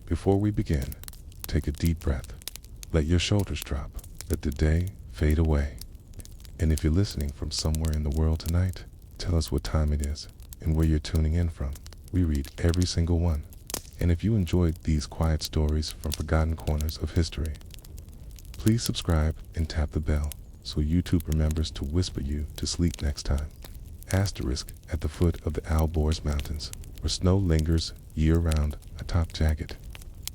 Before we begin, take a deep breath. Let your shoulders drop. Let the day fade away. And if you're listening from somewhere in the world tonight, tell us what time it is and where you're tuning in from. We read every single one. And if you enjoyed these quiet stories from forgotten corners of history, please subscribe and tap the bell so YouTube remembers to whisper you to sleep next time. Asterisk at the foot of the Alborz Mountains, where snow lingers year-round atop jagged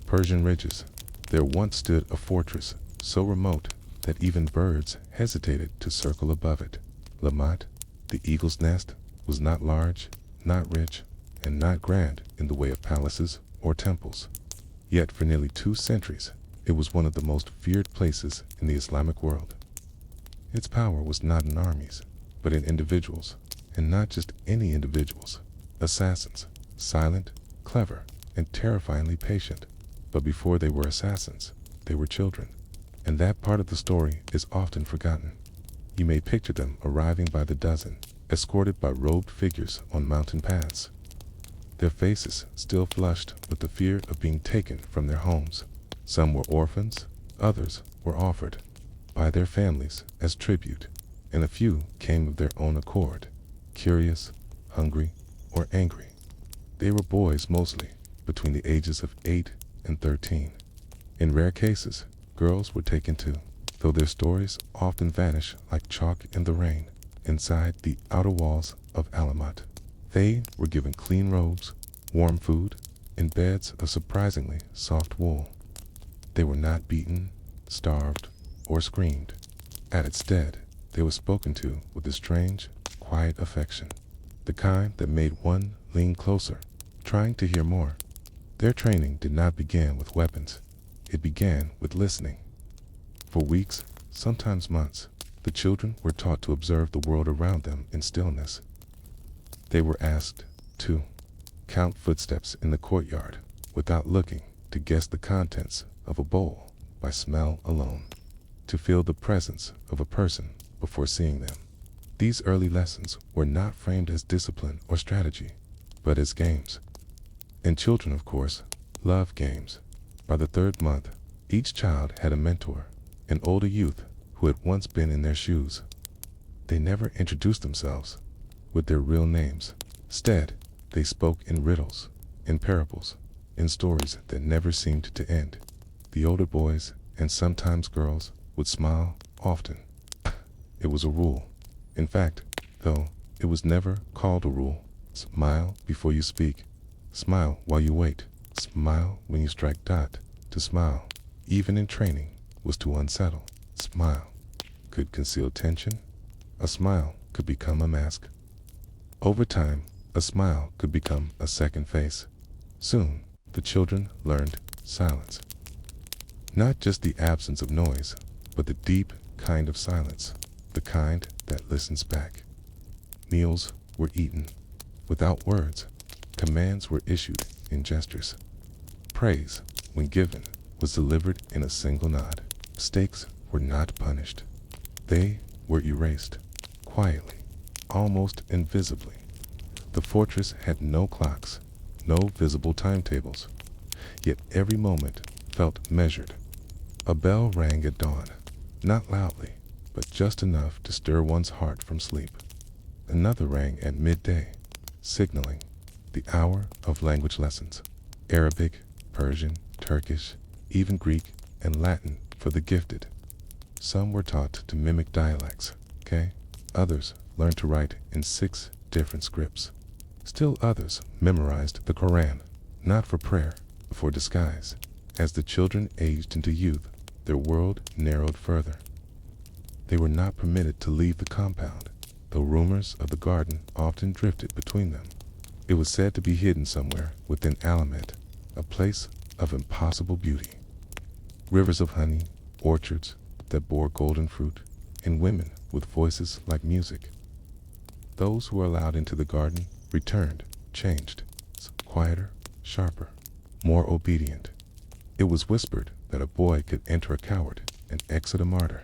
Persian ridges, there once stood a fortress so remote that even birds hesitated to circle above it. Lamat, the eagle's nest, was not large, not rich, and not grand in the way of palaces or temples. Yet for nearly 2 centuries, it was one of the most feared places in the Islamic world. Its power was not in armies, but in individuals, and not just any individuals. Assassins, silent, clever, and terrifyingly patient. But before they were assassins, they were children. And that part of the story is often forgotten. You may picture them arriving by the dozen, escorted by robed figures on mountain paths, their faces still flushed with the fear of being taken from their homes. Some were orphans, others were offered by their families as tribute, and a few came of their own accord, curious, hungry, or angry. They were boys mostly, between the ages of 8 and 13. In rare cases, girls were taken too, though their stories often vanish like chalk in the rain inside the outer walls of Alamat. They were given clean robes, warm food, and beds of surprisingly soft wool. They were not beaten, starved, or screamed. Instead, they were spoken to with a strange, quiet affection, the kind that made one lean closer, trying to hear more. Their training did not begin with weapons. It began with listening. For weeks, sometimes months, the children were taught to observe the world around them in stillness. They were asked to count footsteps in the courtyard without looking, to guess the contents of a bowl by smell alone, to feel the presence of a person before seeing them. These early lessons were not framed as discipline or strategy, but as games. And children, of course, love games. By the 3rd month, each child had a mentor, an older youth who had once been in their shoes. They never introduced themselves with their real names. Instead, they spoke in riddles, in parables, in stories that never seemed to end. The older boys, and sometimes girls, would smile often. It was a rule. In fact, though, it was never called a rule. Smile before you speak. Smile while you wait. Smile when you strike dot. To smile, even in training, was to unsettle. Smile could conceal tension. A smile could become a mask. Over time, a smile could become a second face. Soon, the children learned silence. Not just the absence of noise, but the deep kind of silence, the kind that listens back. Meals were eaten without words. Commands were issued in gestures. Praise, when given, was delivered in a single nod. Mistakes were not punished. They were erased, quietly, almost invisibly. The fortress had no clocks, no visible timetables, yet every moment felt measured. A bell rang at dawn, not loudly, but just enough to stir one's heart from sleep. Another rang at midday, signaling the hour of language lessons. Arabic, Persian, Turkish, even Greek and Latin for the gifted. Some were taught to mimic dialects, Others learned to write in 6 different scripts. Still others memorized the Quran, not for prayer, but for disguise. As the children aged into youth, their world narrowed further. They were not permitted to leave the compound, though rumors of the garden often drifted between them. It was said to be hidden somewhere within Alamet, a place of impossible beauty. Rivers of honey, orchards that bore golden fruit, and women with voices like music. Those who were allowed into the garden returned, changed, quieter, sharper, more obedient. It was whispered that a boy could enter a coward and exit a martyr.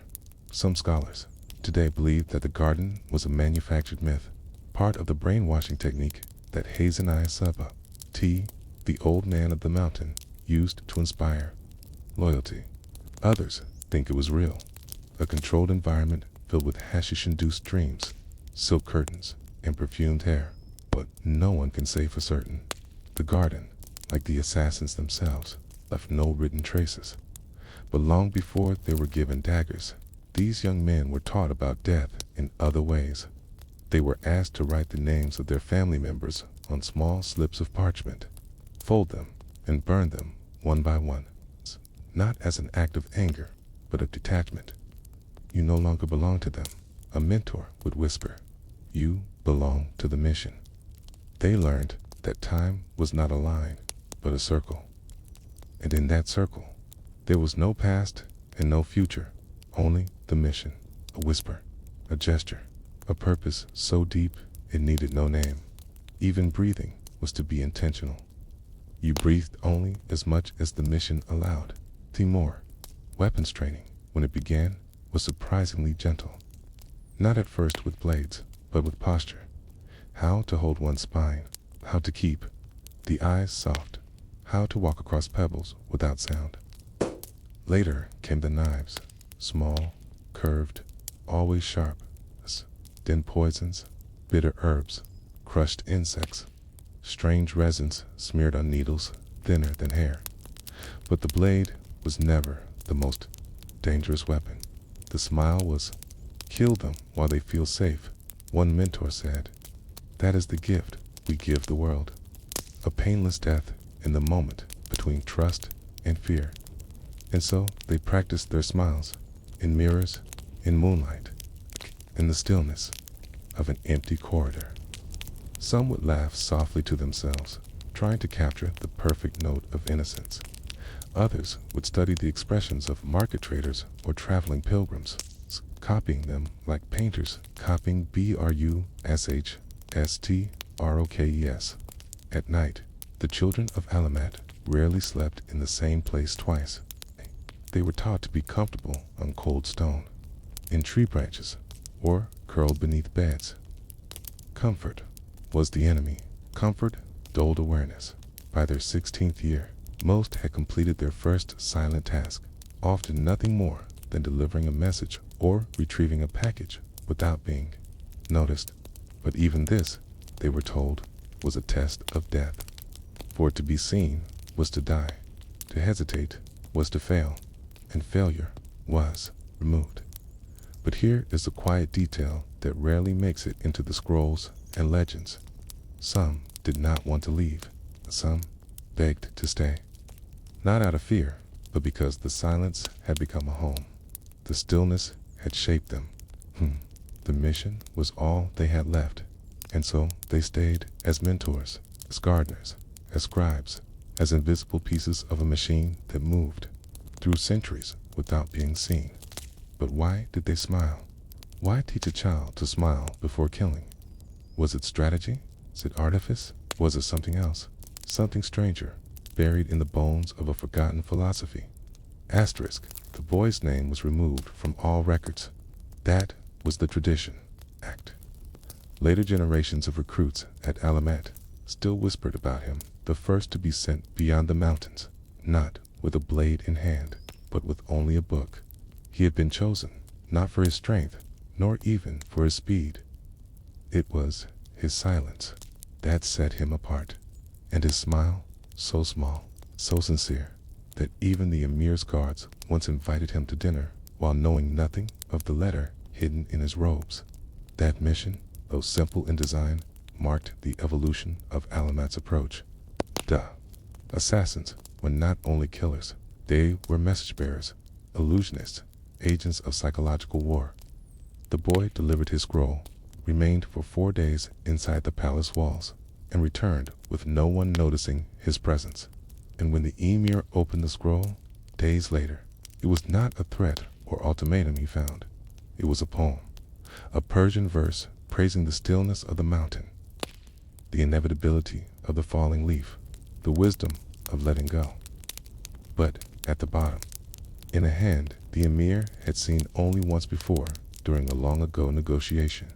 Some scholars today believe that the garden was a manufactured myth, part of the brainwashing technique that Hazaniah Saba, the old man of the mountain, used to inspire loyalty. Others think it was real, a controlled environment filled with hashish-induced dreams, silk curtains, and perfumed hair. But no one can say for certain. The garden, like the assassins themselves, left no written traces. But long before they were given daggers, these young men were taught about death in other ways. They were asked to write the names of their family members on small slips of parchment, fold them, and burn them one by one, not as an act of anger, but of detachment. You no longer belong to them, a mentor would whisper. You belong to the mission. They learned that time was not a line, but a circle. And in that circle, there was no past and no future, only the mission, a whisper, a gesture, a purpose so deep it needed no name. Even breathing was to be intentional. You breathed only as much as the mission allowed. Timur, weapons training, when it began, was surprisingly gentle. Not at first with blades, but with posture. How to hold one's spine, how to keep the eyes soft, how to walk across pebbles without sound. Later came the knives, small, curved, always sharp, then poisons, bitter herbs, crushed insects, strange resins smeared on needles thinner than hair. But the blade was never the most dangerous weapon. The smile was, kill them while they feel safe. One mentor said, that is the gift we give the world. A painless death in the moment between trust and fear. And so they practiced their smiles in mirrors, in moonlight, in the stillness of an empty corridor. Some would laugh softly to themselves, trying to capture the perfect note of innocence. Others would study the expressions of market traders or traveling pilgrims, copying them like painters copying Brushrokes. At night, the children of Alamat rarely slept in the same place twice. They were taught to be comfortable on cold stone, in tree branches, or curled beneath beds. Comfort was the enemy. Comfort dulled awareness. By their 16th year, most had completed their first silent task, often nothing more than delivering a message or retrieving a package without being noticed. But even this, they were told, was a test of death. For to be seen was to die, to hesitate was to fail, and failure was removed. But here is a quiet detail that rarely makes it into the scrolls and legends. Some did not want to leave. Some begged to stay. Not out of fear, but because the silence had become a home. The stillness had shaped them. The mission was all they had left. And so they stayed as mentors, as gardeners, as scribes, as invisible pieces of a machine that moved through centuries without being seen. But why did they smile? Why teach a child to smile before killing? Was it strategy? Was it artifice? Was it something else? Something stranger, buried in the bones of a forgotten philosophy? Asterisk, the boy's name was removed from all records. That was the tradition. Act. Later generations of recruits at Alamat still whispered about him, the first to be sent beyond the mountains, not with a blade in hand, but with only a book. He had been chosen, not for his strength, nor even for his speed. It was his silence that set him apart, and his smile, so small, so sincere, that even the emir's guards once invited him to dinner while knowing nothing of the letter hidden in his robes. That mission, though simple in design, marked the evolution of Alamat's approach. Assassins were not only killers, they were message bearers, illusionists, agents of psychological war. The boy delivered his scroll, remained for 4 days inside the palace walls, and returned with no one noticing his presence. And when the emir opened the scroll, days later, it was not a threat or ultimatum he found. It was a poem, a Persian verse praising the stillness of the mountain, the inevitability of the falling leaf, the wisdom of letting go. But at the bottom, in a hand the emir had seen only once before during a long-ago negotiation,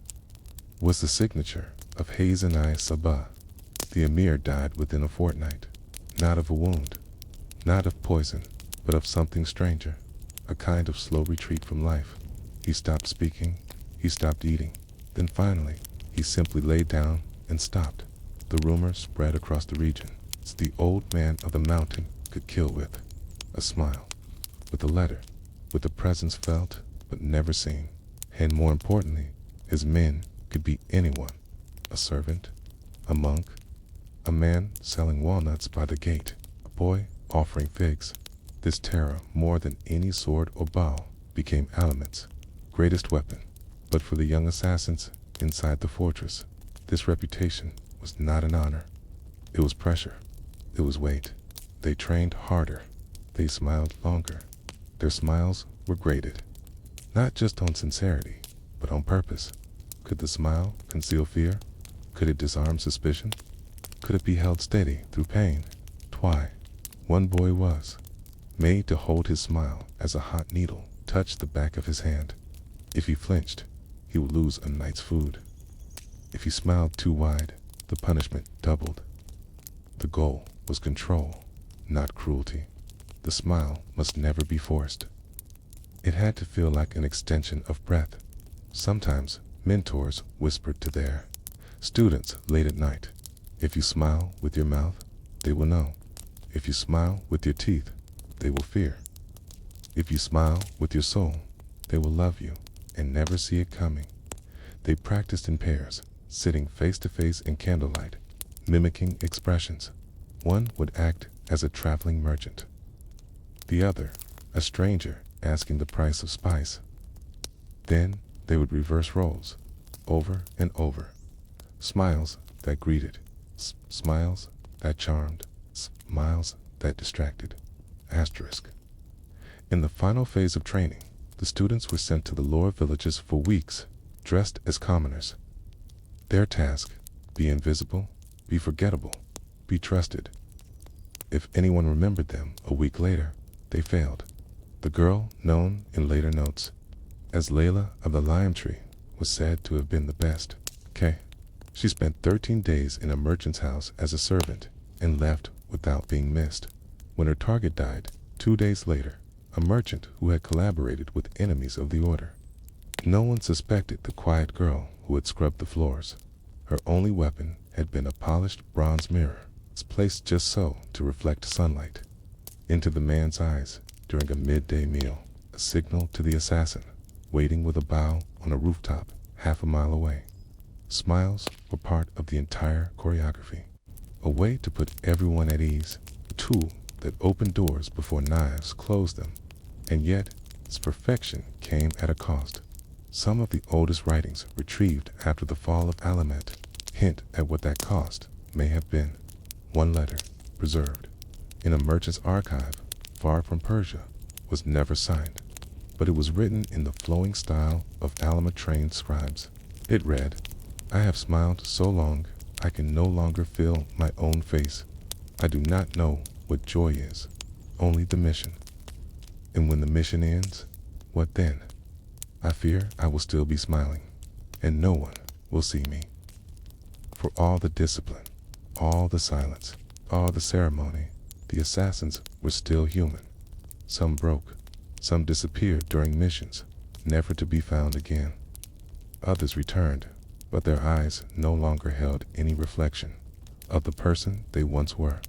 was the signature of Hazen-I Sabah. The emir died within a fortnight, not of a wound, not of poison, but of something stranger, a kind of slow retreat from life. He stopped speaking, he stopped eating, then finally, he simply lay down and stopped. The rumor spread across the region. It's the old man of the mountain could kill with a smile, with a letter, with a presence felt but never seen. And more importantly, his men could be anyone, a servant, a monk, a man selling walnuts by the gate, a boy offering figs. This terror, more than any sword or bow, became Alamet's greatest weapon. But for the young assassins inside the fortress, this reputation was not an honor. It was pressure. It was weight. They trained harder. They smiled longer. Their smiles were graded, not just on sincerity, but on purpose. Could the smile conceal fear? Could it disarm suspicion? Could it be held steady through pain? Why, one boy was made to hold his smile as a hot needle touched the back of his hand. If he flinched, he would lose a night's food. If he smiled too wide, the punishment doubled. The goal was control, not cruelty. The smile must never be forced. It had to feel like an extension of breath. Sometimes mentors whispered to their students late at night, if you smile with your mouth, they will know. If you smile with your teeth, they will fear. If you smile with your soul, they will love you and never see it coming. They practiced in pairs, sitting face to face in candlelight, mimicking expressions. One would act as a traveling merchant, the other a stranger asking the price of spice. Then they would reverse roles, over and over. Smiles that greeted, smiles that charmed, smiles that distracted. Asterisk. In the final phase of training, the students were sent to the lower villages for weeks, dressed as commoners. Their task, be invisible, be forgettable, be trusted. If anyone remembered them a week later, they failed. The girl, known in later notes as Layla of the Lime Tree, was said to have been the best. She spent 13 days in a merchant's house as a servant and left without being missed. When her target died, 2 days later, a merchant who had collaborated with enemies of the order. No one suspected the quiet girl who had scrubbed the floors. Her only weapon had been a polished bronze mirror, placed just so to reflect sunlight into the man's eyes during a midday meal, a signal to the assassin waiting with a bow on a rooftop half a mile away. Smiles were part of the entire choreography, a way to put everyone at ease, a tool that opened doors before knives closed them. And yet, its perfection came at a cost. Some of the oldest writings retrieved after the fall of Alamet hint at what that cost may have been. One letter, preserved in a merchant's archive far from Persia, was never signed, but it was written in the flowing style of Alamet-trained scribes. It read, "I have smiled so long, I can no longer feel my own face. I do not know what joy is, only the mission. And when the mission ends, what then? I fear I will still be smiling, and no one will see me." For all the discipline, all the silence, all the ceremony, the assassins were still human. Some broke, some disappeared during missions, never to be found again. Others returned, but their eyes no longer held any reflection of the person they once were.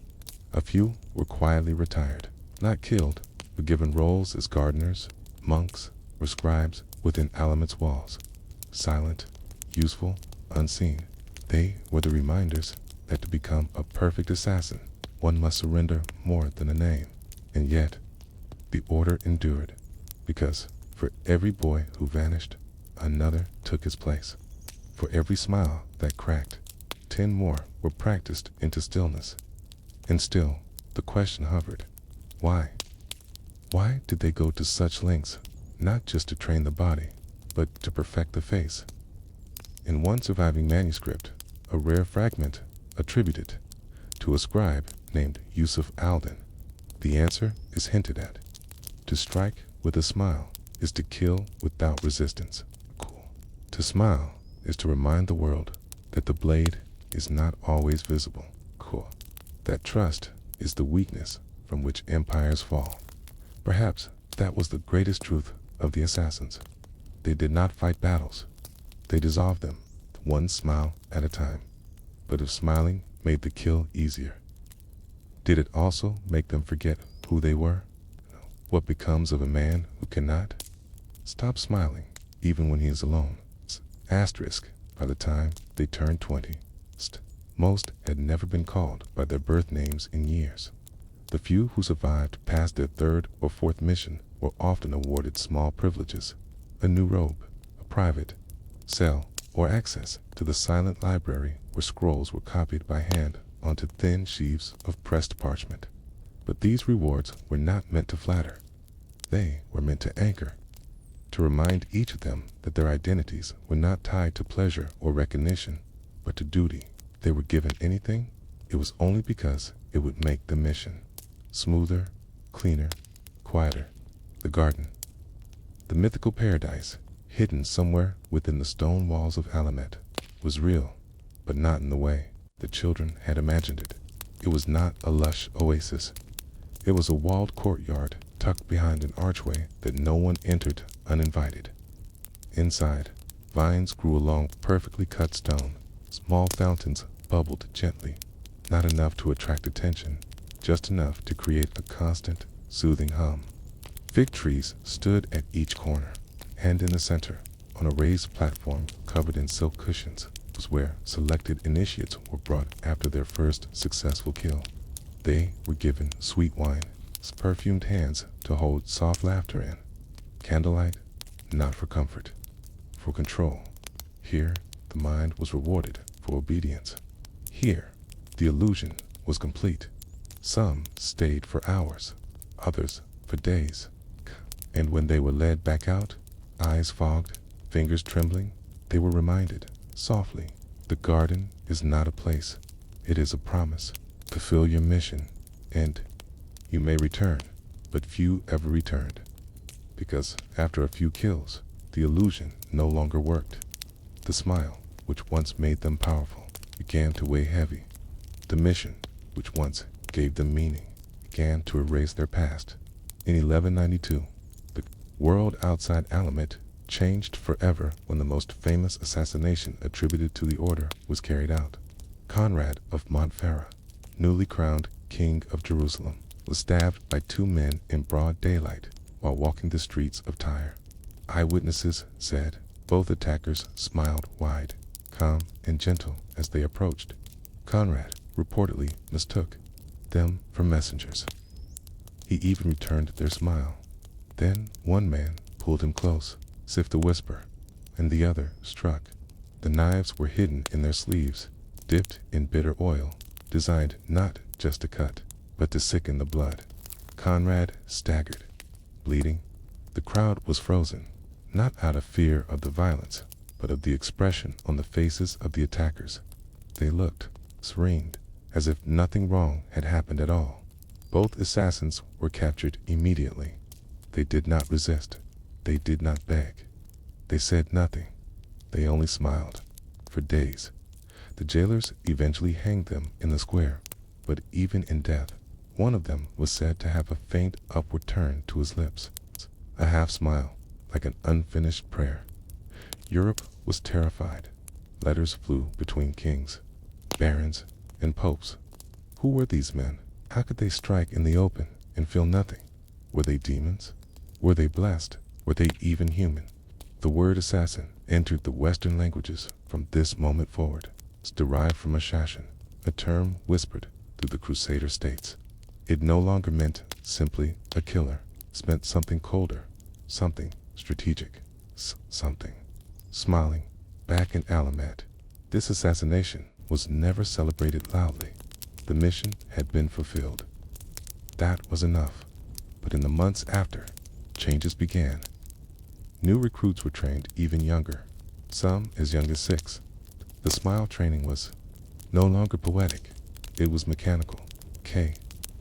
A few were quietly retired, not killed, but given roles as gardeners, monks, or scribes within Alamet's walls. Silent, useful, unseen, they were the reminders that to become a perfect assassin, one must surrender more than a name. And yet, the order endured, because for every boy who vanished, another took his place. For every smile that cracked, 10 more were practiced into stillness. And still, the question hovered. Why? Why did they go to such lengths, not just to train the body, but to perfect the face? In one surviving manuscript, a rare fragment attributed to a scribe named Yusuf Alden, the answer is hinted at. To strike with a smile is to kill without resistance. To smile is to remind the world that the blade is not always visible. That trust is the weakness from which empires fall. Perhaps that was the greatest truth of the assassins. They did not fight battles. They dissolved them, one smile at a time. But if smiling made the kill easier, did it also make them forget who they were? What becomes of a man who cannot stop smiling even when he is alone? Asterisk, by the time they turned 20, most had never been called by their birth names in years. The few who survived past their third or fourth mission were often awarded small privileges, a new robe, a private cell, or access to the silent library where scrolls were copied by hand onto thin sheaves of pressed parchment. But these rewards were not meant to flatter. They were meant to anchor, to remind each of them that their identities were not tied to pleasure or recognition, but to duty. If they were given anything, it was only because it would make the mission smoother, cleaner, quieter. The garden, the mythical paradise, hidden somewhere within the stone walls of Alamet, was real, but not in the way the children had imagined it. It was not a lush oasis. It was a walled courtyard tucked behind an archway that no one entered uninvited. Inside, vines grew along perfectly cut stone. Small fountains bubbled gently, not enough to attract attention, just enough to create a constant, soothing hum. Fig trees stood at each corner, and in the center, on a raised platform covered in silk cushions, was where selected initiates were brought after their first successful kill. They were given sweet wine, perfumed hands to hold soft laughter in. Candlelight, not for comfort, for control. Here, the mind was rewarded for obedience. Here, the illusion was complete. Some stayed for hours, others for days. And when they were led back out, eyes fogged, fingers trembling, they were reminded, softly, the garden is not a place. It is a promise. Fulfill your mission, and you may return, but few ever returned. Because after a few kills, the illusion no longer worked. The smile, which once made them powerful, began to weigh heavy. The mission, which once gave them meaning, began to erase their past. In 1192, the world outside Alamet changed forever when the most famous assassination attributed to the order was carried out. Conrad of Montferrat, newly crowned King of Jerusalem, was stabbed by two men in broad daylight while walking the streets of Tyre. Eyewitnesses said both attackers smiled wide, calm and gentle as they approached. Conrad reportedly mistook them for messengers. He even returned their smile. Then one man pulled him close, as if to whisper, and the other struck. The knives were hidden in their sleeves, dipped in bitter oil, designed not just to cut, but to sicken the blood. Conrad staggered, bleeding. The crowd was frozen, not out of fear of the violence, but of the expression on the faces of the attackers. They looked serene, as if nothing wrong had happened at all. Both assassins were captured immediately. They did not resist. They did not beg. They said nothing. They only smiled. For days, the jailers eventually hanged them in the square, but even in death, one of them was said to have a faint upward turn to his lips, a half smile, like an unfinished prayer. Europe was terrified. Letters flew between kings, barons, and popes. Who were these men? How could they strike in the open and feel nothing? Were they demons? Were they blessed? Were they even human? The word assassin entered the Western languages from this moment forward. It's derived from assassin, a term whispered through the Crusader states. It no longer meant simply a killer. It meant something colder, something strategic, something. Smiling, back in Alamet, this assassination was never celebrated loudly. The mission had been fulfilled. That was enough. But in the months after, changes began. New recruits were trained even younger, some as young as 6. The smile training was no longer poetic. It was mechanical.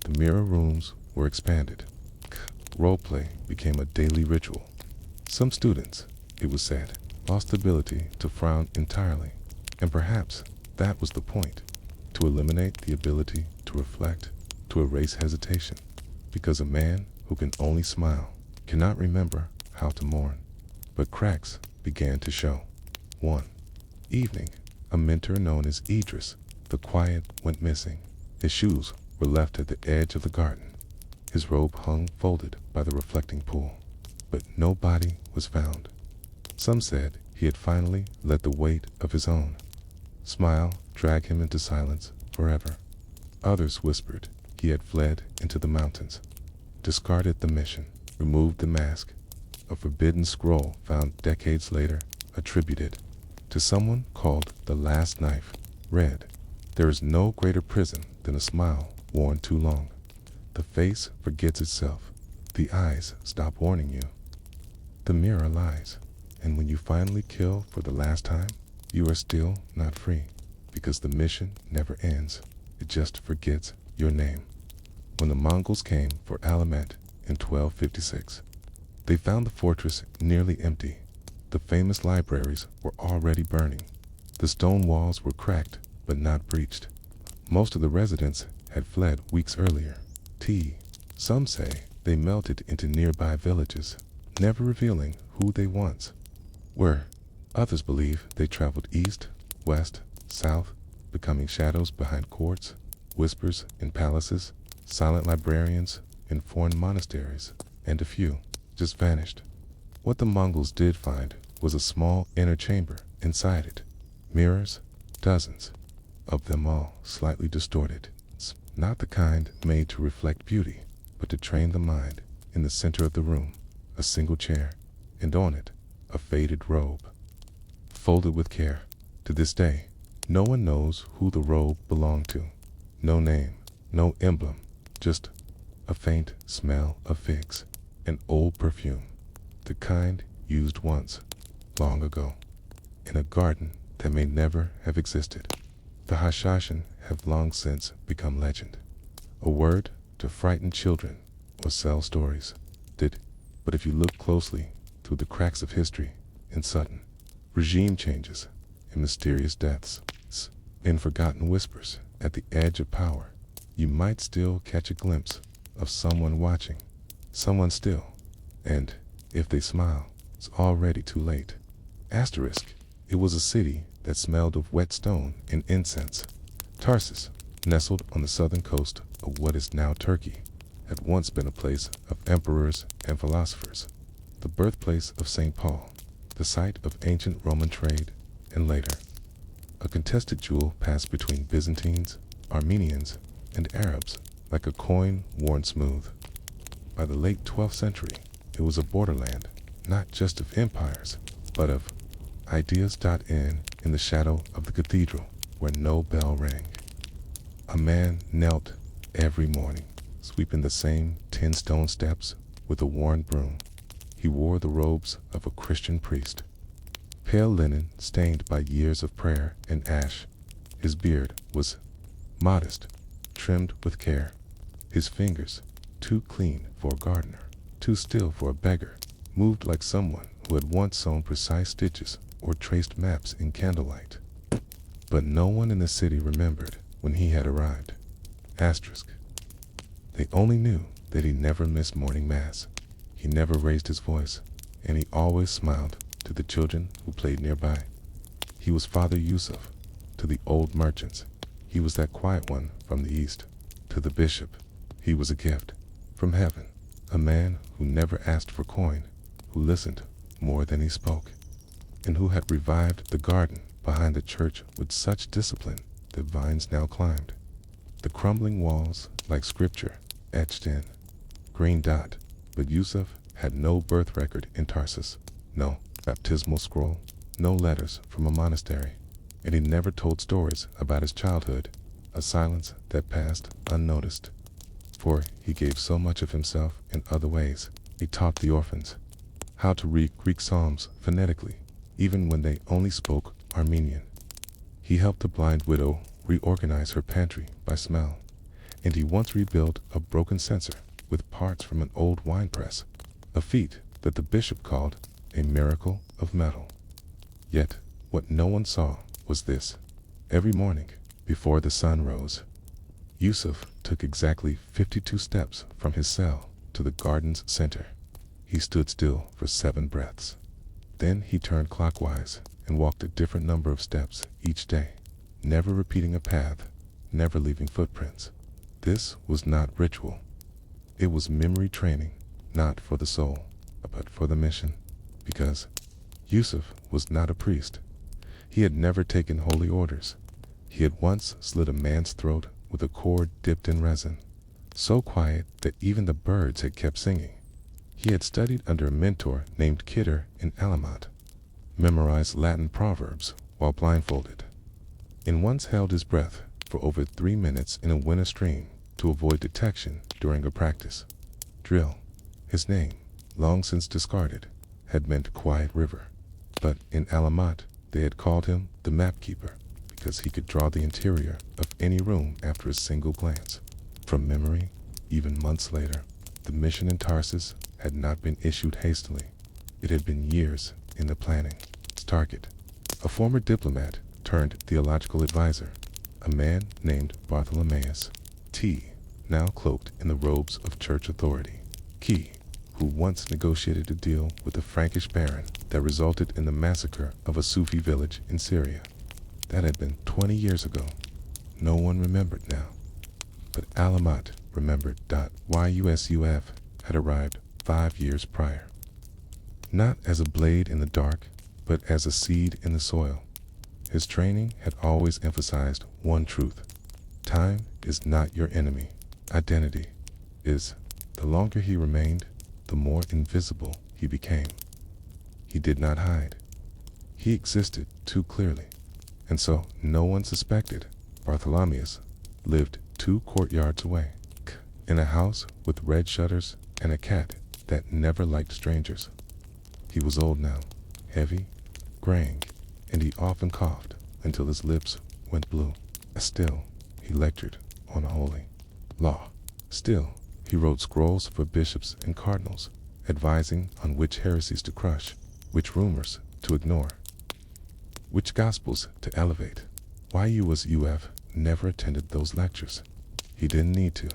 The mirror rooms were expanded. Roleplay became a daily ritual. Some students, it was said, lost the ability to frown entirely, and perhaps that was the point, to eliminate the ability to reflect, to erase hesitation. because a man who can only smile cannot remember how to mourn. But cracks began to show. One evening, a mentor known as Idris the Quiet went missing. His shoes were left at the edge of the garden. His robe hung folded by the reflecting pool. But no body was found. Some said he had finally let the weight of his own smile drag him into silence forever. Others whispered he had fled into the mountains, discarded the mission, removed the mask. A forbidden scroll found decades later attributed to someone called the Last Knife read, "There is no greater prison than a smile worn too long. The face forgets itself. The eyes stop warning you. The mirror lies. And when you finally kill for the last time, you are still not free, because the mission never ends. It just forgets your name." When the Mongols came for Alamet in 1256, they found the fortress nearly empty. The famous libraries were already burning. The stone walls were cracked, but not breached. Most of the residents had fled weeks earlier. Some say they melted into nearby villages, never revealing who they once were. Others believe they traveled east, west, south, becoming shadows behind courts, whispers in palaces, silent librarians in foreign monasteries, and a few just vanished. What the Mongols did find was a small inner chamber. Inside it, mirrors, dozens of them, all slightly distorted. Not the kind made to reflect beauty, but to train the mind. In the center of the room, a single chair, and on it, a faded robe, folded with care. To this day, no one knows who the robe belonged to. No name, no emblem, just a faint smell of figs, an old perfume, the kind used once, long ago, in a garden that may never have existed. The Hashashin have long since become legend, a word to frighten children or sell stories. But if you look closely through the cracks of history, in sudden regime changes, in mysterious deaths, in forgotten whispers at the edge of power, you might still catch a glimpse of someone watching, someone still, and if they smile, it's already too late. Asterisk, it was a city that smelled of wet stone and incense. Tarsus, nestled on the southern coast of what is now Turkey, had once been a place of emperors and philosophers, the birthplace of St. Paul, the site of ancient Roman trade, and later, a contested jewel passed between Byzantines, Armenians, and Arabs like a coin worn smooth. By the late 12th century, it was a borderland, not just of empires, but of ideas. In the shadow of the cathedral, where no bell rang, a man knelt every morning, sweeping the same 10 stone steps with a worn broom. He wore the robes of a Christian priest, pale linen stained by years of prayer and ash. His beard was modest, trimmed with care. His fingers, too clean for a gardener, too still for a beggar, moved like someone who had once sewn precise stitches or traced maps in candlelight. But no one in the city remembered when he had arrived. Asterisk. They only knew that he never missed morning mass. He never raised his voice, and he always smiled to the children who played nearby. He was Father Yusuf to the old merchants. He was that quiet one from the east. To the bishop, he was a gift from heaven, a man who never asked for coin, who listened more than he spoke, and who had revived the garden behind the church with such discipline that vines now climbed. The crumbling walls, like scripture, etched in green dot, but Yusuf had no birth record in Tarsus, no baptismal scroll, no letters from a monastery, and he never told stories about his childhood, a silence that passed unnoticed. For he gave so much of himself in other ways. He taught the orphans how to read Greek psalms phonetically, even when they only spoke Armenian. He helped a blind widow reorganize her pantry by smell, and he once rebuilt a broken censer with parts from an old wine press, a feat that the bishop called a miracle of metal. Yet, what no one saw was this. Every morning, before the sun rose, Yusuf took exactly 52 steps from his cell to the garden's center. He stood still for 7 breaths. Then he turned clockwise and walked a different number of steps each day, never repeating a path, never leaving footprints. This was not ritual. It was memory training, not for the soul, but for the mission. Because Yusuf was not a priest. He had never taken holy orders. He had once slit a man's throat with a cord dipped in resin, so quiet that even the birds had kept singing. He had studied under a mentor named Kidder in Alamat, memorized Latin proverbs while blindfolded, and once held his breath for over 3 minutes in a winter stream to avoid detection during a practice drill. His name, long since discarded, had meant Quiet River, but in Alamat they had called him the Map Keeper because he could draw the interior of any room after a single glance. From memory, even months later, the mission in Tarsus had not been issued hastily. It had been years in the planning. Target, a former diplomat turned theological advisor, a man named Bartholomeus T., now cloaked in the robes of church authority. Key, who once negotiated a deal with a Frankish baron that resulted in the massacre of a Sufi village in Syria. That had been 20 years ago. No one remembered now. But Alamat remembered. Yusuf had arrived 5 years prior. Not as a blade in the dark, but as a seed in the soil. His training had always emphasized one truth. Time is not your enemy. Identity is. The longer he remained, the more invisible he became. He did not hide. He existed too clearly, and so no one suspected. Bartholomeus lived 2 courtyards away, in a house with red shutters and a cat that never liked strangers. He was old now, heavy, graying, and he often coughed until his lips went blue. Still, he lectured on holy law. Still, he wrote scrolls for bishops and cardinals, advising on which heresies to crush, which rumors to ignore, which gospels to elevate. Yusuf never attended those lectures. He didn't need to.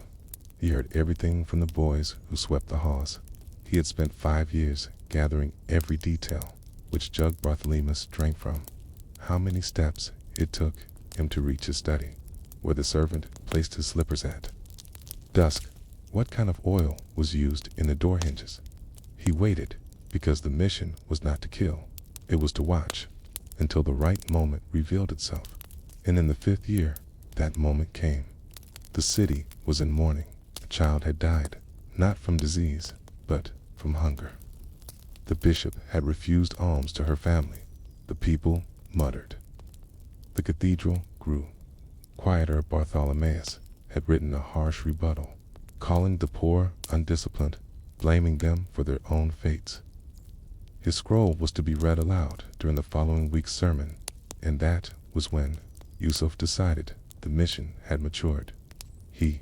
He heard everything from the boys who swept the halls. He had spent 5 years gathering every detail, which jug Bartholomeus drank from. How many steps it took him to reach his study, where the servant placed his slippers at. Dusk, what kind of oil was used in the door hinges. He waited, because the mission was not to kill, it was to watch, until the right moment revealed itself. And in the 5th year, that moment came. The city was in mourning. A child had died, not from disease, but from hunger. The bishop had refused alms to her family. The people muttered. The cathedral grew. Quieter Bartholomeus had written a harsh rebuttal, calling the poor undisciplined, blaming them for their own fates. His scroll was to be read aloud during the following week's sermon, and that was when Yusuf decided the mission had matured. He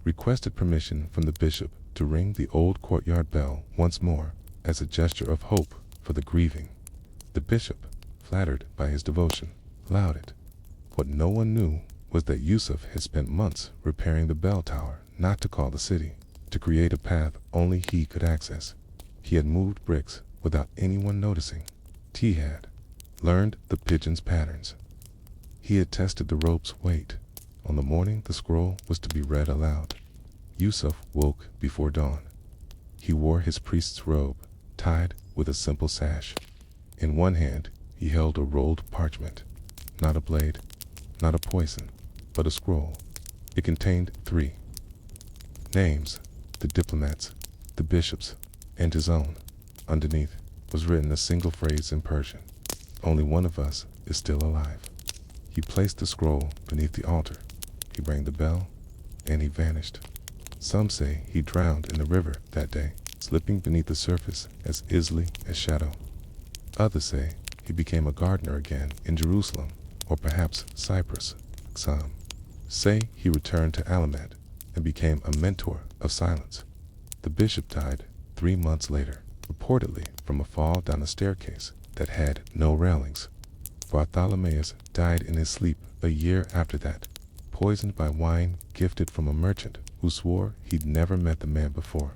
requested permission from the bishop to ring the old courtyard bell once more as a gesture of hope for the grieving. The bishop, flattered by his devotion, allowed it. What no one knew was that Yusuf had spent months repairing the bell tower, not to call the city, to create a path only he could access. He had moved bricks without anyone noticing. He had learned the pigeons' patterns. He had tested the rope's weight. On the morning the scroll was to be read aloud, Yusuf woke before dawn. He wore his priest's robe, tied with a simple sash. In one hand, he held a rolled parchment, not a blade, not a poison, but a scroll. It contained 3 names: the diplomats, the bishops, and his own. Underneath was written a single phrase in Persian: "Only one of us is still alive." He placed the scroll beneath the altar. He rang the bell, and he vanished. Some say he drowned in the river that day, slipping beneath the surface as easily as shadow. Others say he became a gardener again in Jerusalem, or perhaps Cyprus. Some say he returned to Alamat and became a mentor of silence. The bishop died 3 months later, reportedly from a fall down a staircase that had no railings. Bartholomeus died in his sleep a year after that. poisoned by wine gifted from a merchant who swore he'd never met the man before.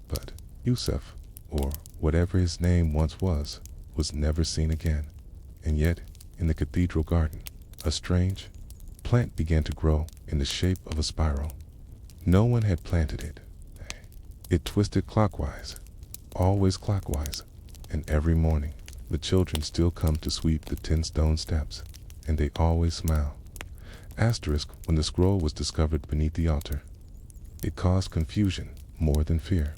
But Yusuf, or whatever his name once was never seen again. And yet, in the cathedral garden, a strange plant began to grow in the shape of a spiral. No one had planted it. It twisted clockwise, always clockwise, and every morning the children still come to sweep the 10 stone steps, and they always smile. Asterisk when the scroll was discovered beneath the altar. It caused confusion more than fear.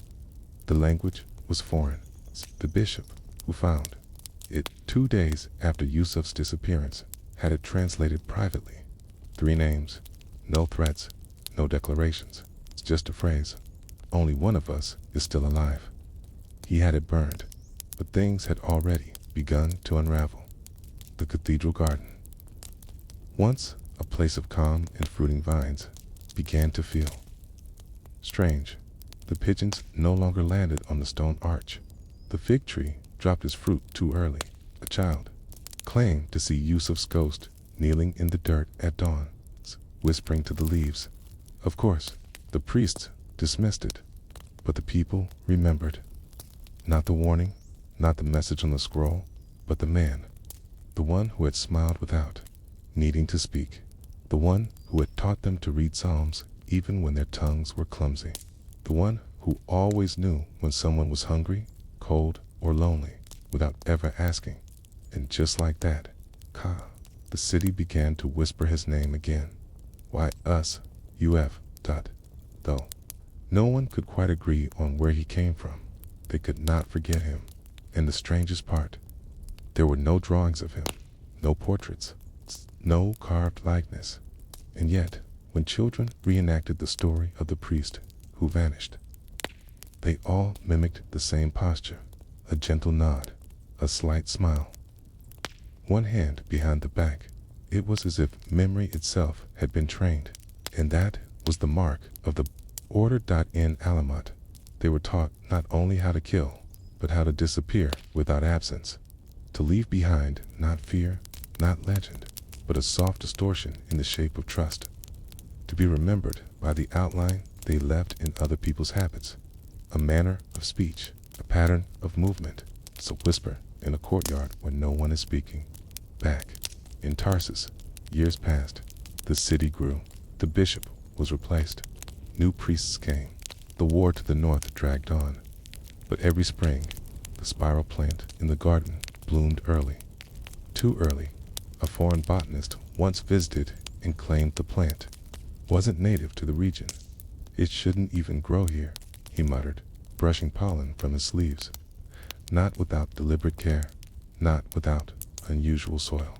The language was foreign. The bishop, who found it 2 days after Yusuf's disappearance, had it translated privately. 3 names, no threats, no declarations. It's just a phrase. Only one of us is still alive. He had it burned, but things had already begun to unravel. The cathedral garden, once a place of calm and fruiting vines, began to feel strange. The pigeons no longer landed on the stone arch. The fig tree dropped its fruit too early. A child claimed to see Yusuf's ghost kneeling in the dirt at dawn, whispering to the leaves. Of course, the priests dismissed it, but the people remembered. Not the warning, not the message on the scroll, but the man, the one who had smiled without needing to speak, the one who had taught them to read psalms even when their tongues were clumsy, the one who always knew when someone was hungry, cold, or lonely without ever asking. And just like that, the city began to whisper his name again. Why us, UF. Though no one could quite agree on where he came from, they could not forget him. And the strangest part, there were no drawings of him, no portraits, no carved likeness. And yet, when children reenacted the story of the priest who vanished, they all mimicked the same posture, a gentle nod, a slight smile, one hand behind the back. It was as if memory itself had been trained, and that was the mark of the order. In Alamat, they were taught not only how to kill, but how to disappear without absence, to leave behind not fear, not legend, but a soft distortion in the shape of trust, to be remembered by the outline they left in other people's habits, a manner of speech, a pattern of movement. It's a whisper in a courtyard where no one is speaking. Back in Tarsus, years passed. The city grew. The bishop was replaced. New priests came. The war to the north dragged on. But every spring, the spiral plant in the garden bloomed early. Too early. A foreign botanist once visited and claimed the plant wasn't native to the region. It shouldn't even grow here, he muttered, brushing pollen from his sleeves. Not without deliberate care, not without unusual soil.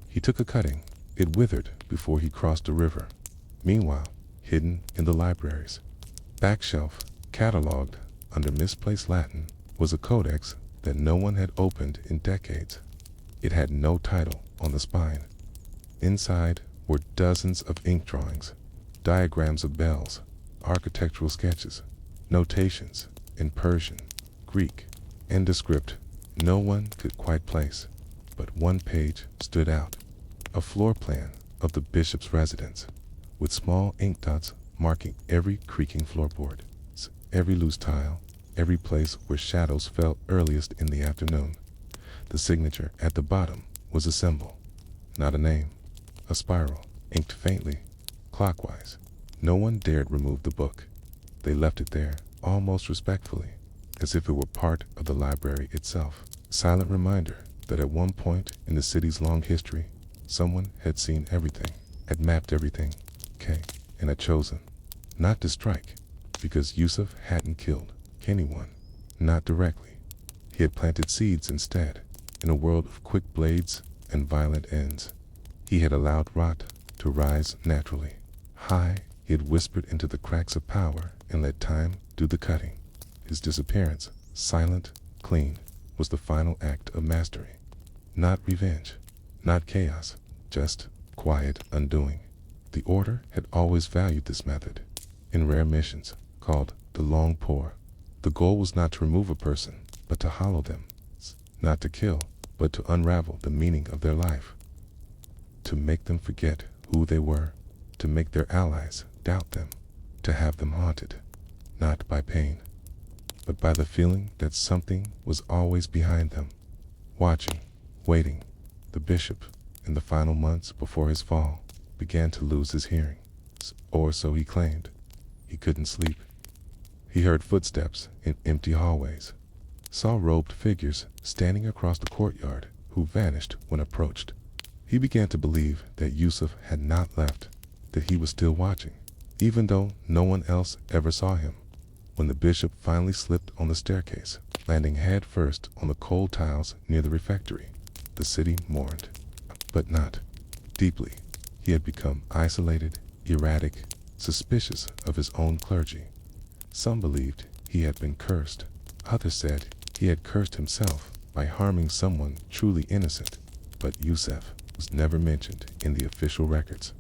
He took a cutting. It withered before he crossed a river. Meanwhile, hidden in the library's back shelf, cataloged under misplaced Latin, was a codex that no one had opened in decades. It had no title on the spine. Inside were dozens of ink drawings, diagrams of bells, architectural sketches, notations in Persian, Greek, and a script no one could quite place. But one page stood out, a floor plan of the bishop's residence, with small ink dots marking every creaking floorboard, every loose tile, every place where shadows fell earliest in the afternoon. The signature at the bottom was a symbol, not a name, a spiral, inked faintly, clockwise. No one dared remove the book. They left it there, almost respectfully, as if it were part of the library itself. Silent reminder that at one point in the city's long history, someone had seen everything, had mapped everything, and had chosen not to strike, because Yusuf hadn't killed anyone, not directly. He had planted seeds instead, in a world of quick blades and violent ends. He had allowed rot to rise naturally. High, he had whispered into the cracks of power and let time do the cutting. His disappearance, silent, clean, was the final act of mastery. Not revenge, not chaos, just quiet undoing. The Order had always valued this method. In rare missions, called the long pour, the goal was not to remove a person, but to hollow them. Not to kill, but to unravel the meaning of their life. To make them forget who they were to make their allies doubt them, to have them haunted, not by pain, but by the feeling that something was always behind them, watching, waiting. The bishop, in the final months before his fall, began to lose his hearing, or so he claimed. He couldn't sleep. He heard footsteps in empty hallways, saw robed figures standing across the courtyard who vanished when approached. He began to believe that Yusuf had not left, that he was still watching, even though no one else ever saw him. When the bishop finally slipped on the staircase, landing head first on the cold tiles near the refectory, the city mourned, but not deeply. He had become isolated, erratic, suspicious of his own clergy. Some believed he had been cursed. Others said he had cursed himself by harming someone truly innocent. But Yusuf was never mentioned in the official records.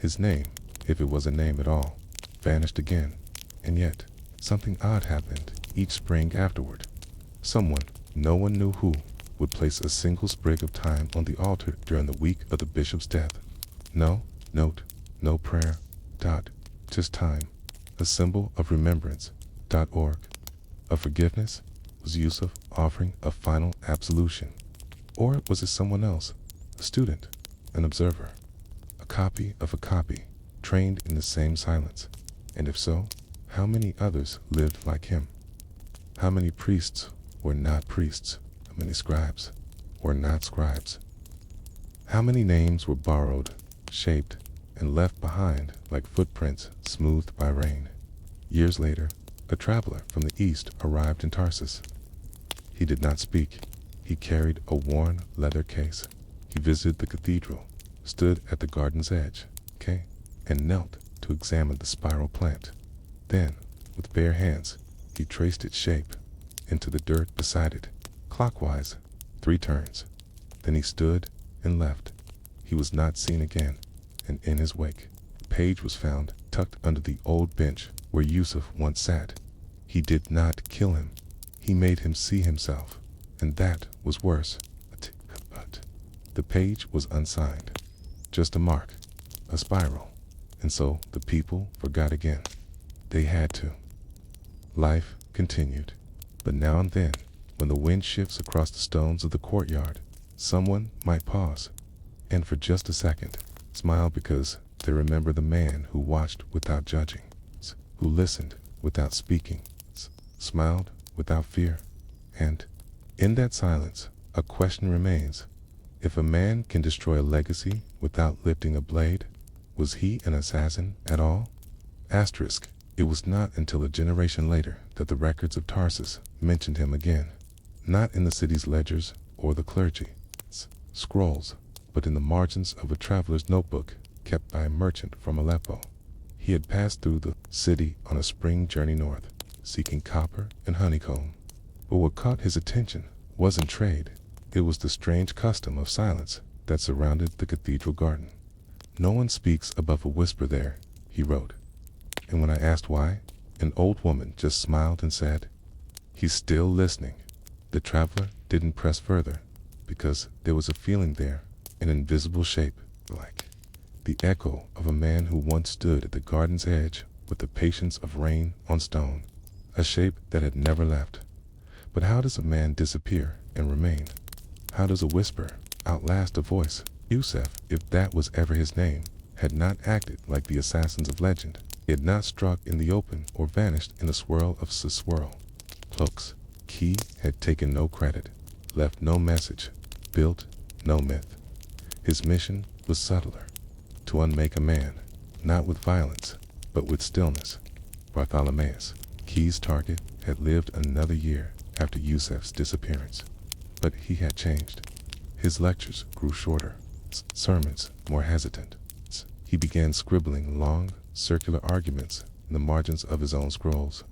His name, if it was a name at all, vanished again. And yet, something odd happened each spring afterward. Someone, no one knew who, would place a single sprig of thyme on the altar during the week of the bishop's death. No note, no prayer, just thyme, a symbol of remembrance.org. Of forgiveness? Was Yusuf offering a final absolution? Or was it someone else, a student, an observer, a copy of a copy, trained in the same silence? And if so, how many others lived like him? How many priests were not priests? How many scribes were not scribes? How many names were borrowed, shaped, and left behind like footprints smoothed by rain? Years later, a traveler from the east arrived in Tarsus. He did not speak. He carried a worn leather case. He visited the cathedral, stood at the garden's edge, and knelt to examine the spiral plant. Then, with bare hands, he traced its shape into the dirt beside it, clockwise, 3 turns. Then he stood and left. He was not seen again, and in his wake, a page was found tucked under the old bench where Yusuf once sat. He did not kill him. He made him see himself, and that was worse. But the page was unsigned, just a mark, a spiral, and so the people forgot again. They had to. Life continued, but now and then, when the wind shifts across the stones of the courtyard, someone might pause, and for just a second, smile because they remember the man who watched without judging, who listened without speaking, smiled without fear. And in that silence, a question remains. If a man can destroy a legacy without lifting a blade, was he an assassin at all? Asterisk. It was not until a generation later that the records of Tarsus mentioned him again, not in the city's ledgers or the clergy's scrolls, but in the margins of a traveler's notebook kept by a merchant from Aleppo. He had passed through the city on a spring journey north, seeking copper and honeycomb. But what caught his attention wasn't trade. It was the strange custom of silence that surrounded the cathedral garden. No one speaks above a whisper there, he wrote. And when I asked why, an old woman just smiled and said, "He's still listening." The traveler didn't press further, because there was a feeling there, an invisible shape, like the echo of a man who once stood at the garden's edge with the patience of rain on stone, a shape that had never left. But how does a man disappear and remain? How does a whisper outlast a voice? Yusuf, if that was ever his name, had not acted like the assassins of legend. He had not struck in the open or vanished in a swirl of swirl cloaks. He had taken no credit, left no message, built no myth. His mission was subtler, to unmake a man, not with violence, but with stillness. Bartholomeus, Key's target, had lived another year after Yusuf's disappearance, but he had changed. His lectures grew shorter, sermons more hesitant. He began scribbling long, circular arguments in the margins of his own scrolls,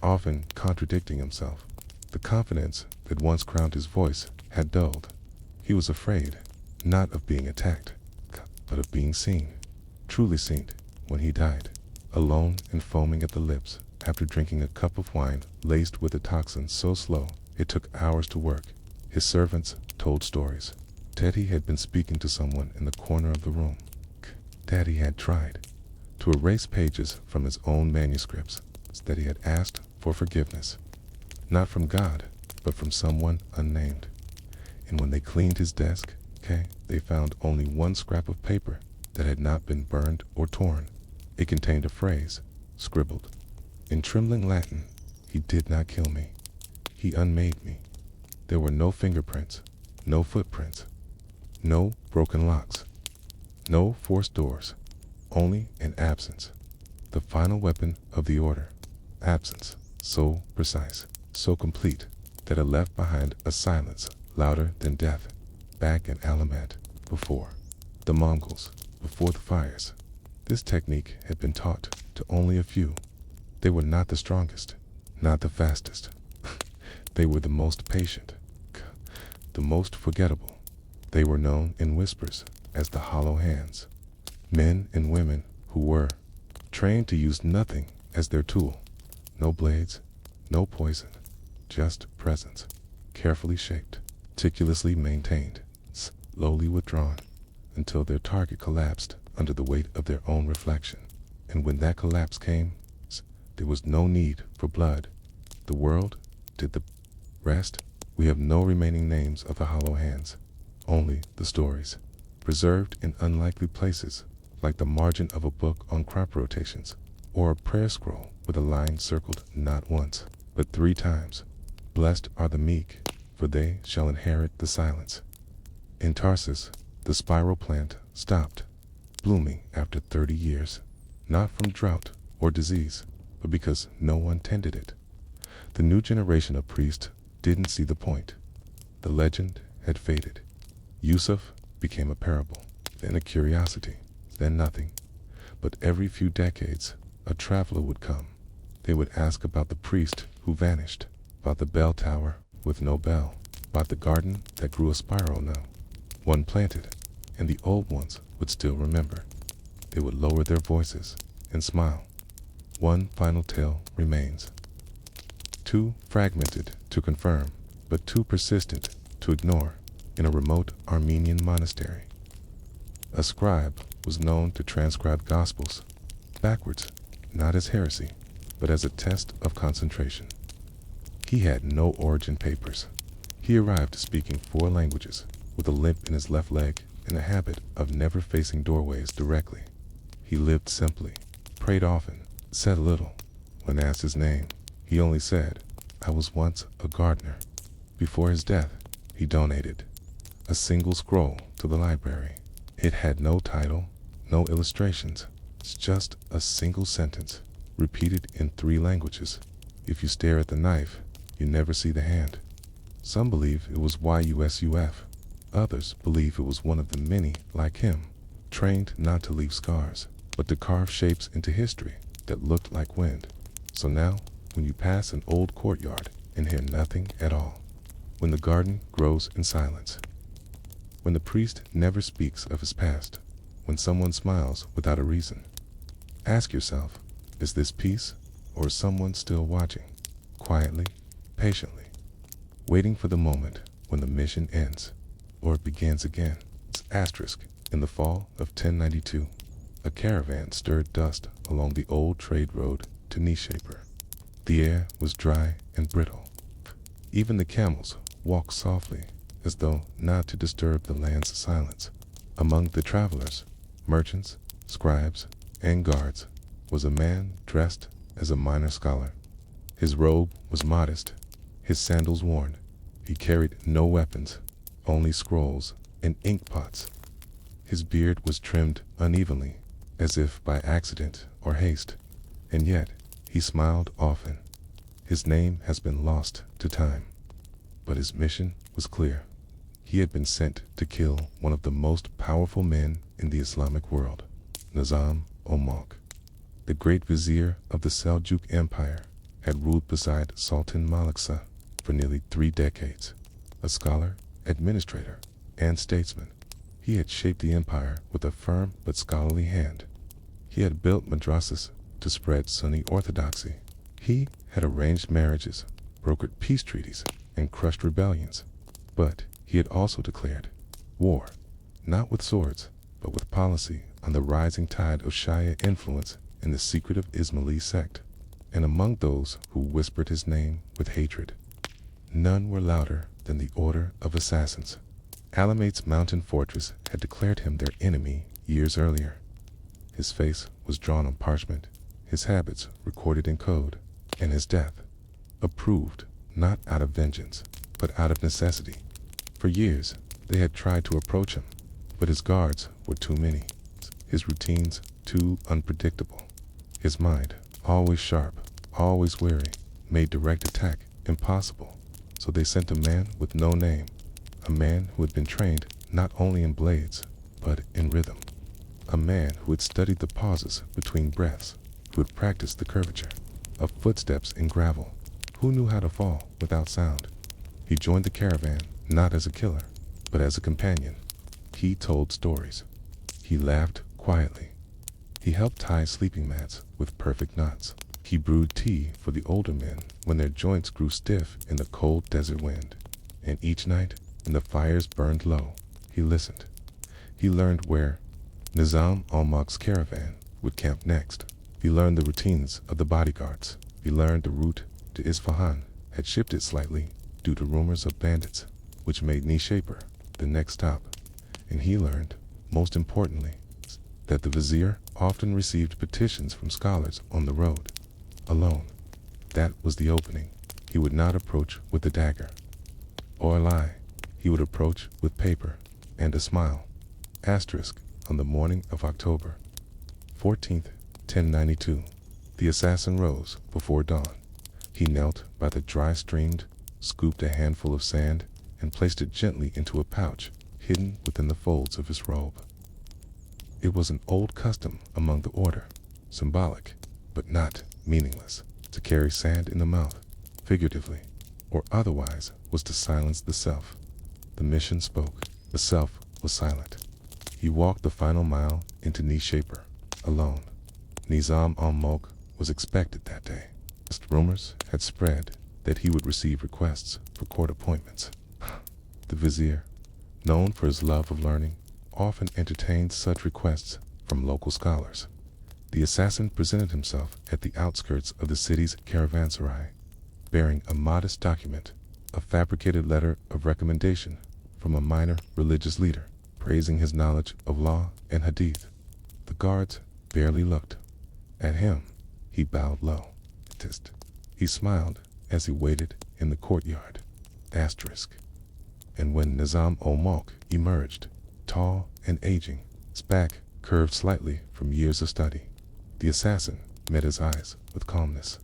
often contradicting himself. The confidence that once crowned his voice had dulled. He was afraid, not of being attacked, but of being seen, truly seen, when he died, alone and foaming at the lips, after drinking a cup of wine laced with a toxin so slow it took hours to work. His servants told stories. Teddy had been speaking to someone in the corner of the room. that he had tried to erase pages from his own manuscripts, that he had asked for forgiveness, not from God, but from someone unnamed. And when they cleaned his desk, they found only one scrap of paper that had not been burned or torn. It contained a phrase, scribbled in trembling Latin: "He did not kill me. He unmade me." There were no fingerprints, no footprints, no broken locks, no forced doors, only an absence. The final weapon of the order. Absence, so precise, so complete, that it left behind a silence louder than death. Back in Alamet, before the Mongols, before the fires, this technique had been taught to only a few. They were not the strongest, not the fastest. They were the most patient, the most forgettable. They were known in whispers as the Hollow Hands. Men and women who were trained to use nothing as their tool. No blades, no poison, just presence, carefully shaped, meticulously maintained, slowly withdrawn, until their target collapsed under the weight of their own reflection. And when that collapse came, there was no need for blood. The world did the rest. We have no remaining names of the Hollow Hands, only the stories, preserved in unlikely places, like the margin of a book on crop rotations, or a prayer scroll with a line circled not once, but 3 times. Blessed are the meek, for they shall inherit the silence. In Tarsus, the spiral plant stopped blooming after 30 years, not from drought or disease, but because no one tended it. The new generation of priests didn't see the point. The legend had faded. Yusuf became a parable, then a curiosity, then nothing. But every few decades, a traveler would come. They would ask about the priest who vanished, about the bell tower with no bell, about the garden that grew a spiral now, one planted, and the old ones would still remember. They would lower their voices and smile. One final tale remains. Too fragmented to confirm, but too persistent to ignore. In a remote Armenian monastery, a scribe was known to transcribe gospels backwards, not as heresy, but as a test of concentration. He had no origin papers. He arrived speaking 4 languages, with a limp in his left leg and a habit of never facing doorways directly. He lived simply, prayed often, said little. When asked his name, he only said, "I was once a gardener." Before his death, he donated a single scroll to the library. It had no title, no illustrations. It's just a single sentence, repeated in 3 languages. If you stare at the knife, you never see the hand. Some believe it was YUSUF. Others believe it was one of the many, like him, trained not to leave scars, but to carve shapes into history that looked like wind. So now, when you pass an old courtyard and hear nothing at all, when the garden grows in silence, when the priest never speaks of his past, when someone smiles without a reason, ask yourself, is this peace, or is someone still watching, quietly, patiently, waiting for the moment when the mission ends, or it begins again? Asterisk. In the fall of 1092, a caravan stirred dust along the old trade road to Nishaper. The air was dry and brittle. Even the camels walked softly, as though not to disturb the land's silence. Among the travelers, merchants, scribes, and guards, was a man dressed as a minor scholar. His robe was modest, his sandals worn. He carried no weapons, only scrolls and ink pots. His beard was trimmed unevenly, as if by accident or haste, and yet he smiled often. His name has been lost to time, but his mission was clear. He had been sent to kill one of the most powerful men in the Islamic world, Nizam-ul-Mulk. The great vizier of the Seljuk Empire had ruled beside Sultan Maliksa for nearly 3 decades. A scholar, administrator, and statesman, he had shaped the empire with a firm but scholarly hand. He had built madrasas to spread Sunni orthodoxy. He had arranged marriages, brokered peace treaties, and crushed rebellions. But he had also declared war, not with swords, but with policy on the rising tide of Shia influence in the secretive Ismaili sect, and among those who whispered his name with hatred, none were louder than the Order of Assassins. Alamate's mountain fortress had declared him their enemy years earlier. His face was drawn on parchment, his habits recorded in code, and his death approved not out of vengeance, but out of necessity. For years, they had tried to approach him, but his guards were too many, his routines too unpredictable. His mind, always sharp, always wary, made direct attack impossible. So they sent a man with no name, a man who had been trained not only in blades, but in rhythm. A man who had studied the pauses between breaths, who had practiced the curvature of footsteps in gravel, who knew how to fall without sound. He joined the caravan not as a killer, but as a companion. He told stories. He laughed quietly. He helped tie sleeping mats with perfect knots. He brewed tea for the older men when their joints grew stiff in the cold desert wind. And each night, when the fires burned low, he listened. He learned where Nizam al-Mulk's caravan would camp next. He learned the routines of the bodyguards. He learned the route to Isfahan had shifted slightly due to rumors of bandits, which made Nishaper the next stop. And he learned, most importantly, that the vizier often received petitions from scholars on the road. Alone. That was the opening. He would not approach with a dagger or a lie. He would approach with paper and a smile. Asterisk, on the morning of October 14th, 1092, the assassin rose before dawn. He knelt by the dry stream, scooped a handful of sand, and placed it gently into a pouch hidden within the folds of his robe. It was an old custom among the order, symbolic, but not meaningless. To carry sand in the mouth, figuratively, or otherwise, was to silence the self. The mission spoke, the self was silent. He walked the final mile into Nishaper, alone. Nizam al-Mulk was expected that day. Rumors had spread that he would receive requests for court appointments. The vizier, known for his love of learning, often entertained such requests from local scholars. The assassin presented himself at the outskirts of the city's caravanserai, bearing a modest document, a fabricated letter of recommendation from a minor religious leader, praising his knowledge of law and hadith. The guards barely looked at him. He bowed low. He smiled as he waited in the courtyard. Asterisk. And when Nizam al-Mulk emerged, tall and aging, his back curved slightly from years of study, the assassin met his eyes with calmness.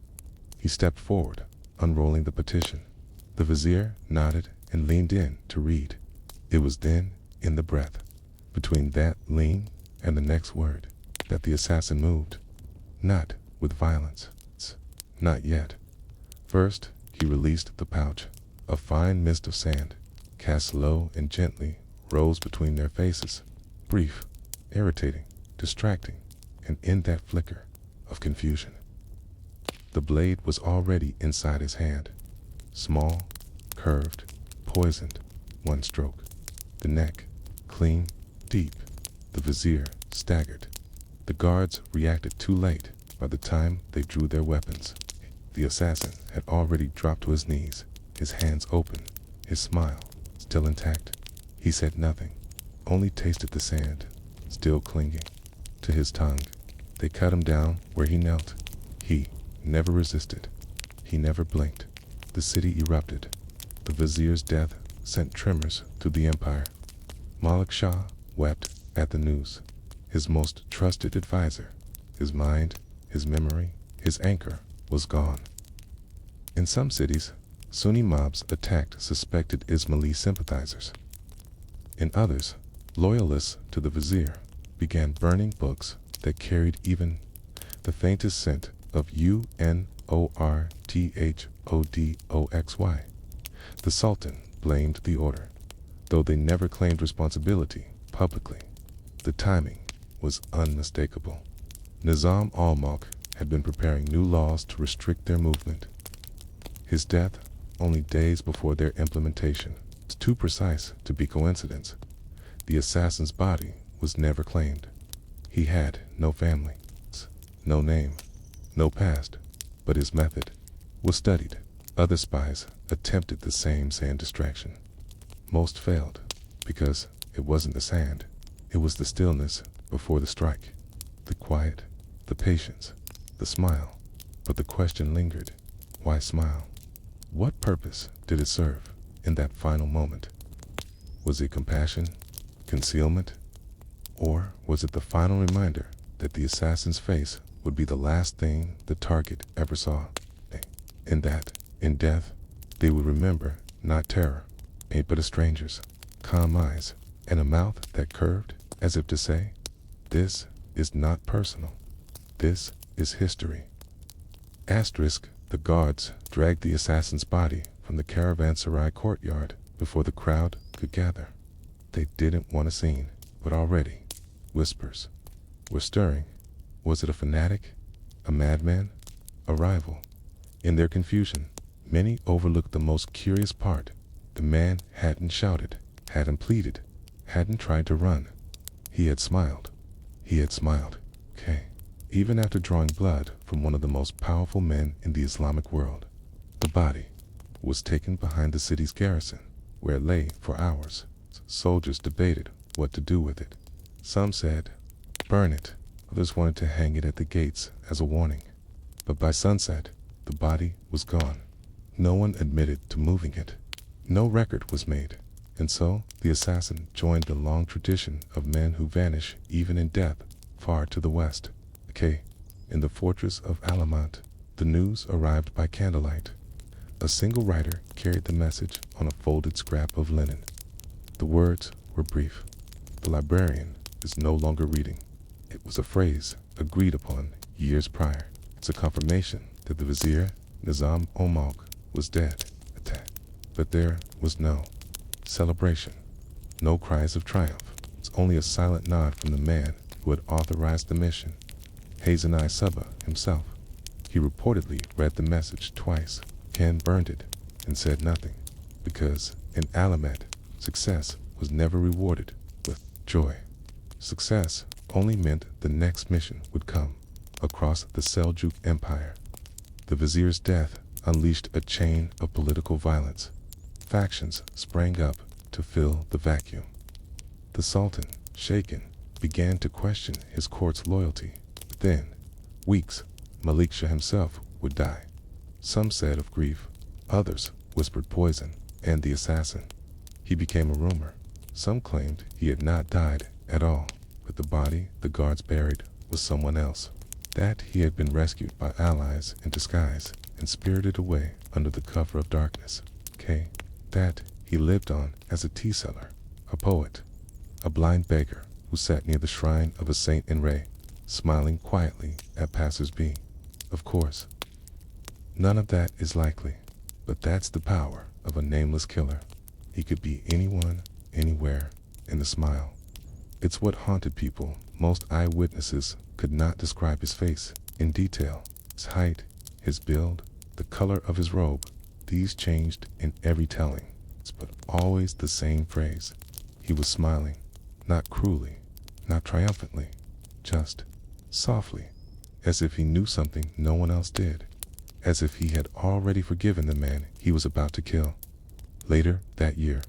He stepped forward, unrolling the petition. The vizier nodded and leaned in to read. It was then, in the breath, between that lean and the next word, that the assassin moved. Not with violence. Not yet. First, he released the pouch. A fine mist of sand, cast low and gently, rose between their faces. Brief, irritating, distracting, and in that flicker of confusion, the blade was already inside his hand. Small, curved, poisoned, one stroke. The neck, clean, deep. The vizier staggered. The guards reacted too late. By the time they drew their weapons, the assassin had already dropped to his knees, his hands open, his smile still intact. He said nothing, only tasted the sand, still clinging to his tongue. They cut him down where he knelt. He never resisted. He never blinked. The city erupted. The vizier's death sent tremors through the empire. Malik Shah wept at the news. His most trusted advisor, his mind, his memory, his anchor, was gone. In some cities, Sunni mobs attacked suspected Ismaili sympathizers. In others, loyalists to the vizier began burning books that carried even the faintest scent of unorthodoxy. The Sultan blamed the order, though they never claimed responsibility publicly. The timing was unmistakable. Nizam al-Mulk had been preparing new laws to restrict their movement. His death, only days before their implementation, was too precise to be coincidence. The assassin's body was never claimed. He had no family, no name, no past, but his method was studied. Other spies attempted the same sand distraction. Most failed, because it wasn't the sand, it was the stillness before the strike, the quiet, the patience, the smile. But the question lingered, why smile? What purpose did it serve in that final moment? Was it compassion, concealment, or was it the final reminder that the assassin's face would be the last thing the target ever saw? And that, in death, they would remember not terror, but a stranger's calm eyes and a mouth that curved as if to say, this is not personal. This is history. Asterisk, the guards dragged the assassin's body from the caravanserai courtyard before the crowd could gather. They didn't want a scene, but already whispers were stirring. Was it a fanatic? A madman? A rival? In their confusion, many overlooked the most curious part. The man hadn't shouted, hadn't pleaded, hadn't tried to run. He had smiled. He had smiled. Even after drawing blood from one of the most powerful men in the Islamic world. The body was taken behind the city's garrison, where it lay for hours. Soldiers debated what to do with it. Some said, burn it. Others wanted to hang it at the gates as a warning. But by sunset, the body was gone. No one admitted to moving it. No record was made. And so the assassin joined the long tradition of men who vanish even in death far to the west. In the fortress of Alamant, the news arrived by candlelight. A single writer carried the message on a folded scrap of linen. The words were brief. The librarian is no longer reading. It was a phrase agreed upon years prior. It's a confirmation that the vizier, Nizam Omog, was dead. But there was no celebration, no cries of triumph. It's only a silent nod from the man who had authorized the mission. Hazanai Subba himself. He reportedly read the message twice. Ken burned it and said nothing, because in Alamet, success was never rewarded with joy. Success only meant the next mission would come across the Seljuk Empire. The vizier's death unleashed a chain of political violence. Factions sprang up to fill the vacuum. The Sultan, shaken, began to question his court's loyalty. Within weeks, Malik Shah himself would die. Some said of grief, others whispered poison, and the assassin. He became a rumor. Some claimed he had not died at all, but the body the guards buried was someone else. That he had been rescued by allies in disguise and spirited away under the cover of darkness. That he lived on as a tea seller, a poet, a blind beggar who sat near the shrine of a saint in Ray, smiling quietly at passers-by. Of course, none of that is likely, but that's the power of a nameless killer. He could be anyone, anywhere, in the smile. It's what haunted people. Most eyewitnesses could not describe his face in detail. His height, his build, the color of his robe, these changed in every telling, but always the same phrase. He was smiling, not cruelly, not triumphantly, just softly, as if he knew something no one else did, as if he had already forgiven the man he was about to kill. Later that year,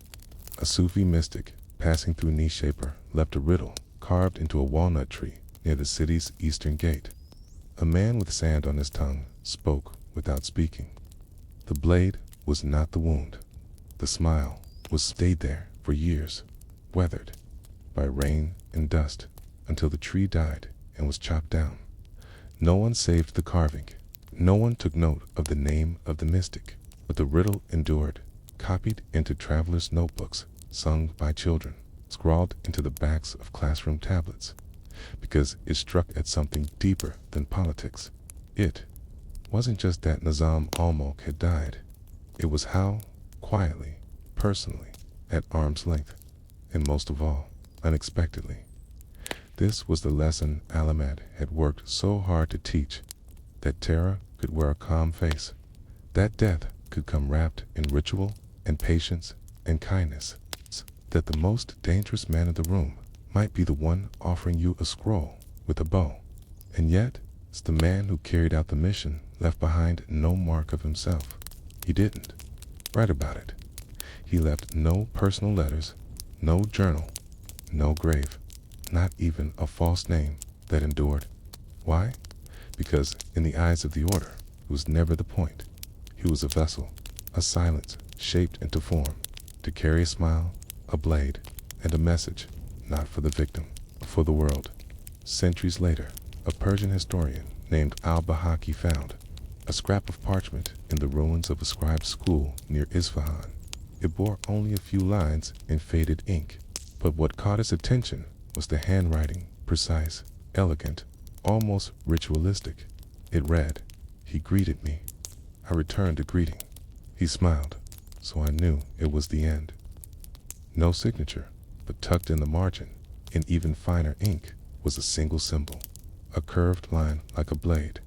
a Sufi mystic passing through Nishaper left a riddle carved into a walnut tree near the city's eastern gate. A man with sand on his tongue spoke without speaking. The blade was not the wound. The smile was stayed there for years, weathered by rain and dust, until the tree died and was chopped down. No one saved the carving. No one took note of the name of the mystic, but the riddle endured, copied into travelers' notebooks, sung by children, scrawled into the backs of classroom tablets, because it struck at something deeper than politics. It wasn't just that Nizam Almulk had died. It was how, quietly, personally, at arm's length, and most of all, unexpectedly. This was the lesson Alamed had worked so hard to teach, that terror could wear a calm face, that death could come wrapped in ritual and patience and kindness, that the most dangerous man in the room might be the one offering you a scroll with a bow. And yet, it's the man who carried out the mission left behind no mark of himself. He didn't write about it. He left no personal letters, no journal, no grave, not even a false name that endured. Why? Because in the eyes of the order, it was never the point. He was a vessel, a silence shaped into form, to carry a smile, a blade, and a message, not for the victim, but for the world. Centuries later, a Persian historian named al-Bahaki found a scrap of parchment in the ruins of a scribe's school near Isfahan. It bore only a few lines in faded ink, but what caught his attention was the handwriting, precise, elegant, almost ritualistic. It read, "He greeted me. I returned the greeting. He smiled, so I knew it was the end." No signature, but tucked in the margin, in even finer ink, was a single symbol, a curved line like a blade,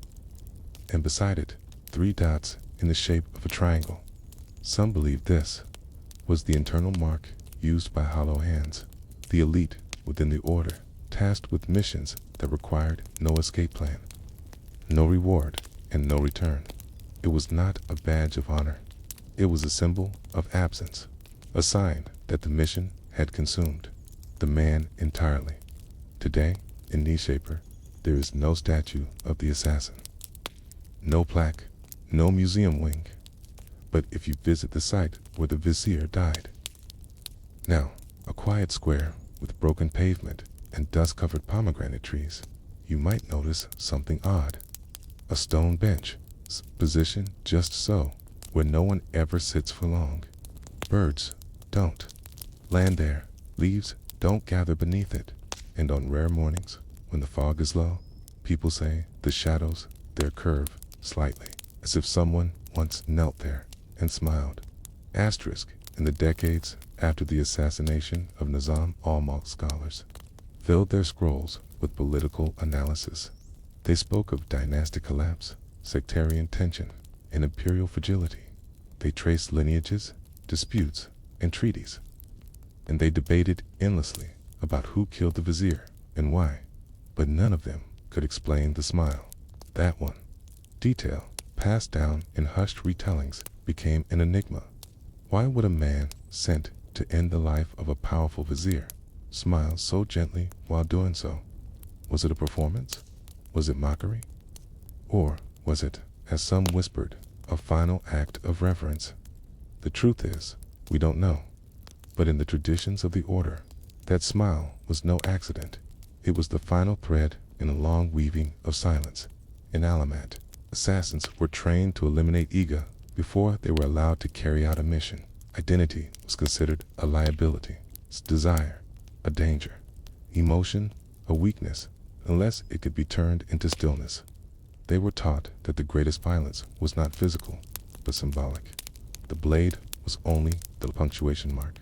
and beside it, 3 dots in the shape of a triangle. Some believed this was the internal mark used by hollow hands, the elite within the order, tasked with missions that required no escape plan, no reward, and no return. It was not a badge of honor. It was a symbol of absence, a sign that the mission had consumed the man entirely. Today, in Nishaper, there is no statue of the assassin, no plaque, no museum wing. But if you visit the site where the vizier died, now a quiet square with broken pavement and dust-covered pomegranate trees, you might notice something odd. A stone bench, positioned just so, where no one ever sits for long. Birds don't land there, leaves don't gather beneath it, and on rare mornings, when the fog is low, people say the shadows there curve slightly, as if someone once knelt there and smiled. Asterisk, in the decades after the assassination of Nizam al-Mulk, scholars filled their scrolls with political analysis. They spoke of dynastic collapse, sectarian tension, and imperial fragility. They traced lineages, disputes, and treaties. And they debated endlessly about who killed the vizier and why. But none of them could explain the smile. That one detail, passed down in hushed retellings, became an enigma. Why would a man sent to end the life of a powerful vizier smile so gently while doing so? Was it a performance? Was it mockery? Or was it, as some whispered, a final act of reverence? The truth is, we don't know. But in the traditions of the order, that smile was no accident. It was the final thread in a long weaving of silence. In Alamat, assassins were trained to eliminate ego before they were allowed to carry out a mission. Identity was considered a liability, desire a danger, emotion a weakness, unless it could be turned into stillness. They were taught that the greatest violence was not physical, but symbolic. The blade was only the punctuation mark.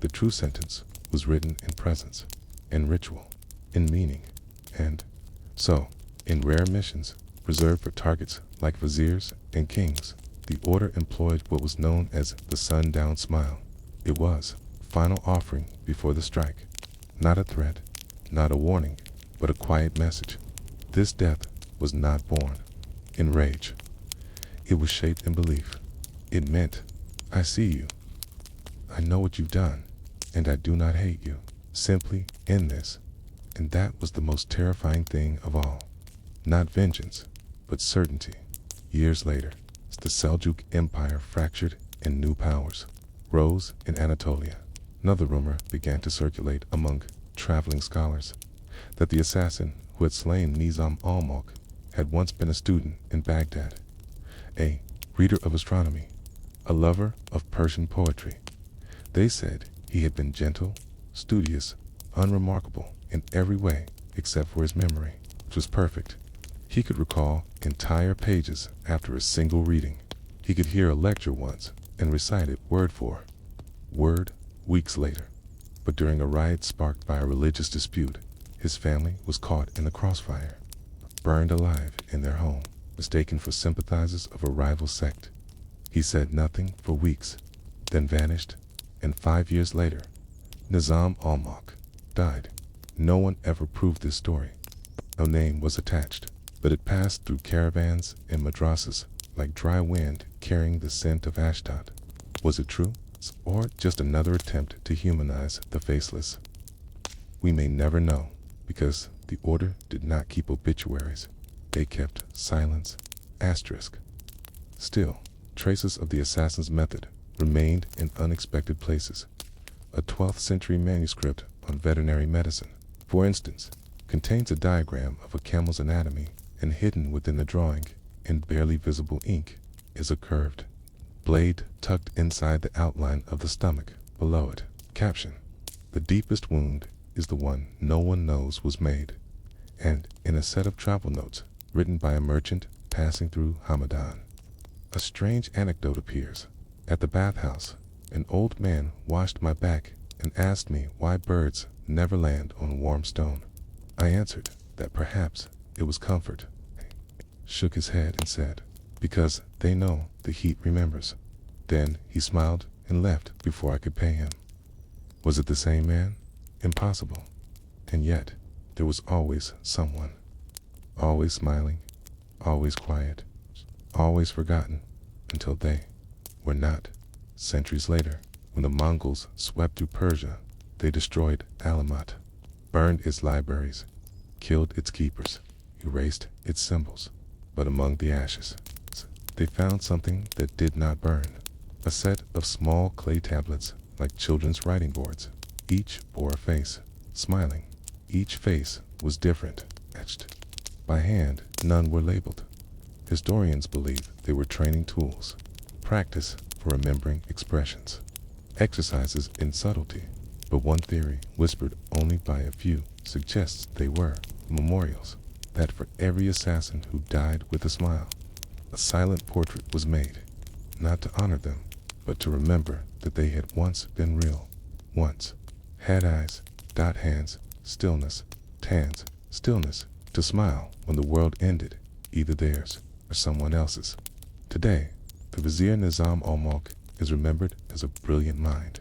The true sentence was written in presence, in ritual, in meaning, and so, in rare missions reserved for targets like viziers and kings, the order employed what was known as the sundown smile. It was a final offering before the strike, not a threat, not a warning, but a quiet message. This death was not born in rage. It was shaped in belief. It meant, I see you. I know what you've done, and I do not hate you. Simply end this. And that was the most terrifying thing of all. Not vengeance, but certainty. Years later, as the Seljuk Empire fractured and new powers rose in Anatolia, another rumor began to circulate among traveling scholars that the assassin who had slain Nizam al-Mulk had once been a student in Baghdad, a reader of astronomy, a lover of Persian poetry. They said he had been gentle, studious, unremarkable in every way except for his memory, which was perfect. He could recall entire pages after a single reading. He could hear a lecture once and recite it word for word weeks later. But during a riot sparked by a religious dispute, his family was caught in the crossfire, burned alive in their home, mistaken for sympathizers of a rival sect. He said nothing for weeks, then vanished, and 5 years later, Nizam al-Mulk died. No one ever proved this story, No name was attached, but it passed through caravans and madrasas like dry wind carrying the scent of Ashdod. Was it true, or just another attempt to humanize the faceless? We may never know, because the order did not keep obituaries. They kept silence. Asterisk. Still, traces of the assassin's method remained in unexpected places. A 12th century manuscript on veterinary medicine, for instance, contains a diagram of a camel's anatomy, and hidden within the drawing, in barely visible ink, is a curved blade tucked inside the outline of the stomach. Below it, caption: "The deepest wound is the one no one knows was made." And in a set of travel notes written by a merchant passing through Hamadan, a strange anecdote appears. At the bathhouse, an old man washed my back and asked me why birds never land on warm stone. I answered that perhaps it was comfort. He shook his head and said, "Because they know the heat remembers." Then he smiled and left before I could pay him. Was it the same man? Impossible. And yet, there was always someone. Always smiling, always quiet, always forgotten, until they were not. Centuries later, when the Mongols swept through Persia, they destroyed Alamat, burned its libraries, killed its keepers, erased its symbols. But among the ashes, they found something that did not burn. A set of small clay tablets like children's writing boards. Each bore a face, smiling. Each face was different, etched by hand. None were labeled. Historians believe they were training tools, practice for remembering expressions, exercises in subtlety. But one theory, whispered only by a few, suggests they were memorials, that for every assassin who died with a smile, a silent portrait was made, not to honor them, but to remember that they had once been real, once had eyes, hands, stillness, hands, stillness, to smile when the world ended, either theirs or someone else's. Today, the Vizier Nizam al-Mulk is remembered as a brilliant mind.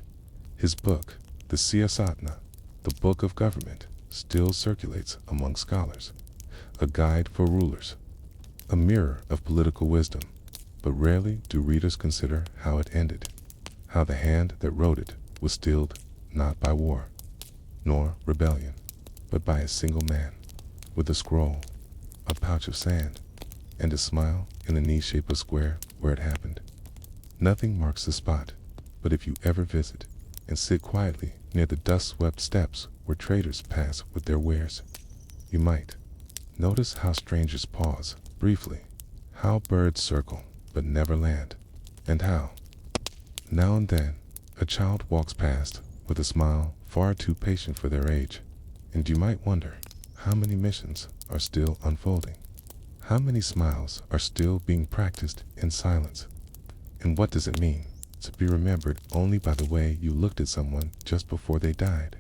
His book, the Siyasatna, the Book of Government, still circulates among scholars, a guide for rulers, a mirror of political wisdom. But rarely do readers consider how it ended, how the hand that wrote it was stilled not by war, nor rebellion, but by a single man, with a scroll, a pouch of sand, and a smile in the knee-shaped square where it happened. Nothing marks the spot, but if you ever visit and sit quietly near the dust-swept steps where traders pass with their wares, you might notice how strangers pause briefly, how birds circle but never land, and how, now and then, a child walks past with a smile far too patient for their age. And you might wonder, how many missions are still unfolding? How many smiles are still being practiced in silence? And what does it mean to be remembered only by the way you looked at someone just before they died?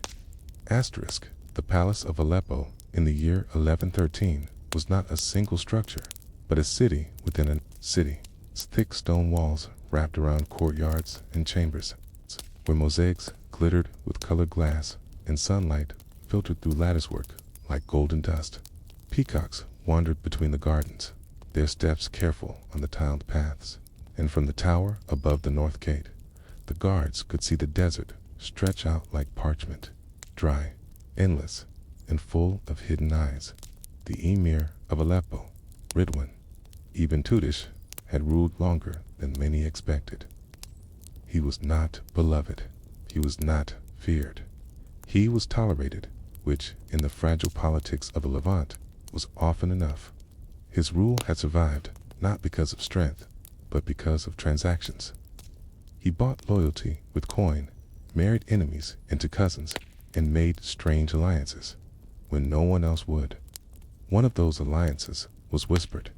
Asterisk. The Palace of Aleppo in the year 1113 was not a single structure, but a city within a city. Its thick stone walls wrapped around courtyards and chambers, where mosaics glittered with colored glass, and sunlight filtered through latticework like golden dust. Peacocks wandered between the gardens, their steps careful on the tiled paths, and from the tower above the north gate, the guards could see the desert stretch out like parchment, dry, endless, and full of hidden eyes. The Emir of Aleppo, Ridwan ibn Tudish, had ruled longer than many expected. He was not beloved. He was not feared. He was tolerated, which, in the fragile politics of the Levant, was often enough. His rule had survived, not because of strength, but because of transactions. He bought loyalty with coin, married enemies into cousins, and made strange alliances when no one else would. One of those alliances was whispered,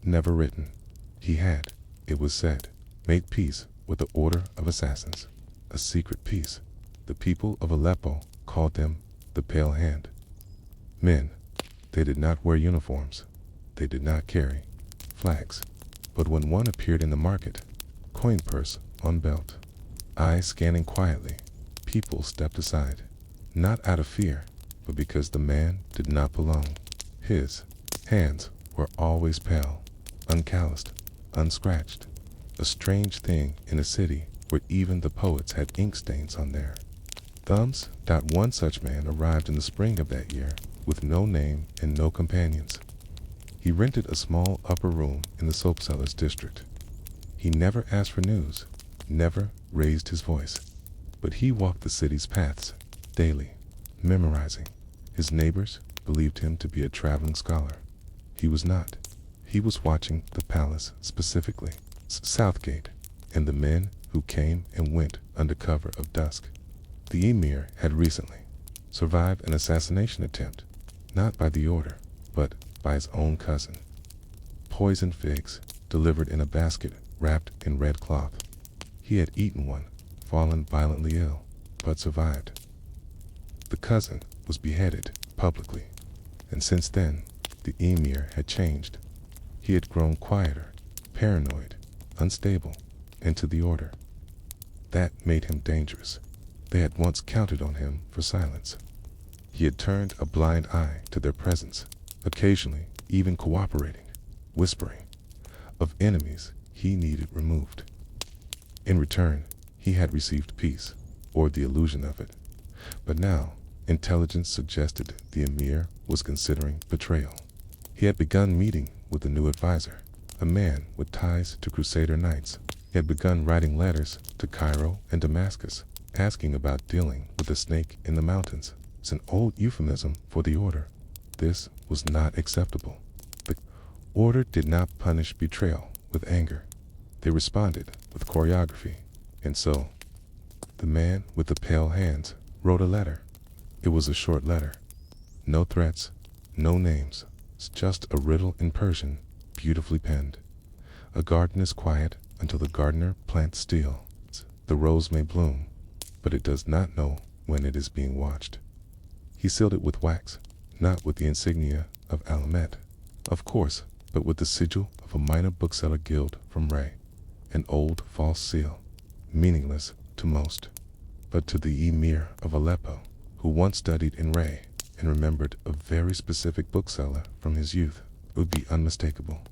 never written. He had, it was said, made peace with the Order of Assassins, a secret peace. The people of Aleppo called them the Pale Hand. Men, they did not wear uniforms. They did not carry flags. But when one appeared in the market, coin purse on belt, eyes scanning quietly, people stepped aside, not out of fear, but because the man did not belong. His hands were always pale, uncalloused, unscratched, a strange thing in a city where even the poets had ink stains on their thumbs. One such man arrived in the spring of that year with no name and no companions. He rented a small upper room in the soapsellers district. He never asked for news, never raised his voice, but he walked the city's paths daily, memorizing. His neighbors believed him to be a traveling scholar. He was not. He was watching the palace, specifically Southgate, and the men who came and went under cover of dusk. The emir had recently survived an assassination attempt, not by the order, but by his own cousin. Poisoned figs, delivered in a basket wrapped in red cloth. He had eaten one, fallen violently ill, but survived. The cousin was beheaded publicly, and since then, the emir had changed. He had grown quieter, paranoid, unstable, into the order. That made him dangerous. They had once counted on him for silence. He had turned a blind eye to their presence, occasionally even cooperating, whispering, of enemies he needed removed. In return, he had received peace, or the illusion of it. But now, intelligence suggested the emir was considering betrayal. He had begun meeting with a new advisor, a man with ties to Crusader knights. He had begun writing letters to Cairo and Damascus, asking about dealing with the snake in the mountains. It's an old euphemism for the order. This was not acceptable. The order did not punish betrayal with anger. They responded with choreography. And so, the man with the pale hands wrote a letter. It was a short letter. No threats, no names. It's just a riddle in Persian, beautifully penned. A garden is quiet until the gardener plants steel. The rose may bloom, but it does not know when it is being watched. He sealed it with wax, not with the insignia of Alamet, of course, but with the sigil of a minor bookseller guild from Ray, an old false seal, meaningless to most, but to the emir of Aleppo, who once studied in Ray and remembered a very specific bookseller from his youth, it would be unmistakable.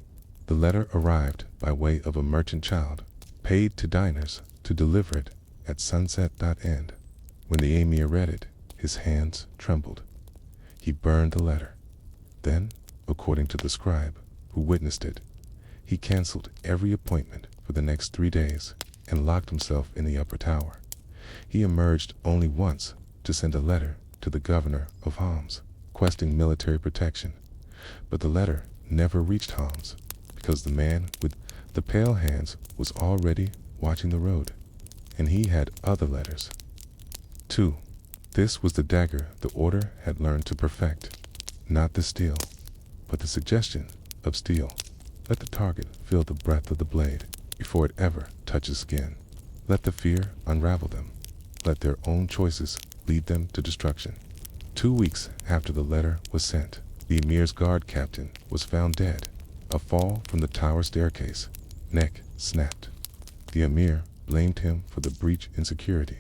The letter arrived by way of a merchant child, paid to diners to deliver it at sunset.end. When the emir read it, his hands trembled. He burned the letter. Then, according to the scribe who witnessed it, he canceled every appointment for the next 3 days and locked himself in the upper tower. He emerged only once to send a letter to the governor of Homs, requesting military protection. But the letter never reached Homs, because the man with the pale hands was already watching the road, and he had other letters. 2. This was the dagger the order had learned to perfect, not the steel, but the suggestion of steel. Let the target feel the breath of the blade before it ever touches skin. Let the fear unravel them. Let their own choices lead them to destruction. 2 weeks after the letter was sent, the emir's guard captain was found dead, a fall from the tower staircase, neck snapped. The emir blamed him for the breach in security.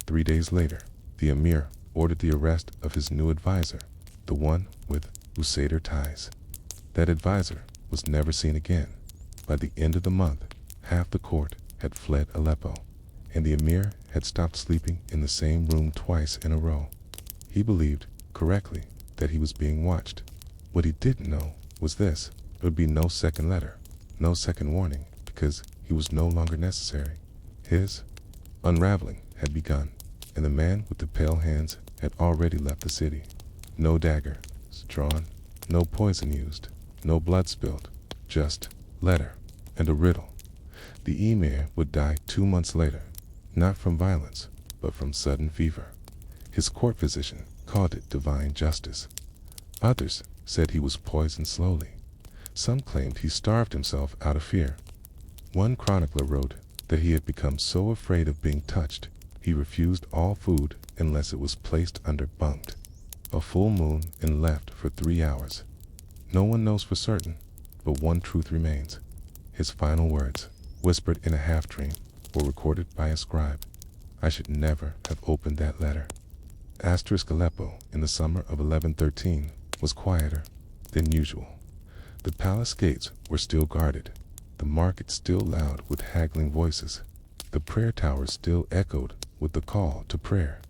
3 days later, the emir ordered the arrest of his new advisor, the one with Crusader ties. That advisor was never seen again. By the end of the month, half the court had fled Aleppo, and the emir had stopped sleeping in the same room twice in a row. He believed, correctly, that he was being watched. What he didn't know was this: there would be no second letter, no second warning, because he was no longer necessary. His unraveling had begun, and the man with the pale hands had already left the city. No dagger drawn, no poison used, no blood spilled, just letter and a riddle. The emir would die 2 months later, not from violence, but from sudden fever. His court physician called it divine justice. Others said he was poisoned slowly. Some claimed he starved himself out of fear. One chronicler wrote that he had become so afraid of being touched, he refused all food unless it was placed under bunked. A full moon and left for 3 hours. No one knows for certain, but one truth remains. His final words, whispered in a half-dream, were recorded by a scribe. I should never have opened that letter. Aleppo in the summer of 1113 was quieter, than usual. The palace gates were still guarded, the market still loud with haggling voices, the prayer tower still echoed with the call to prayer.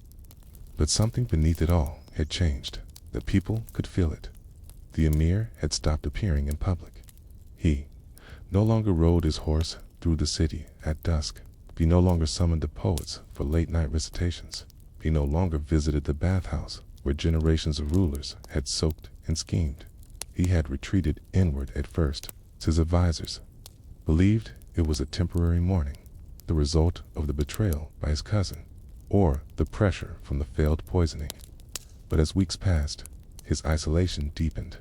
But something beneath it all had changed. The people could feel it. The emir had stopped appearing in public. He no longer rode his horse through the city at dusk. He no longer summoned the poets for late-night recitations. He no longer visited the bathhouse where generations of rulers had soaked and schemed. He had retreated inward at first. His advisors believed it was a temporary mourning, the result of the betrayal by his cousin, or the pressure from the failed poisoning. But as weeks passed, his isolation deepened.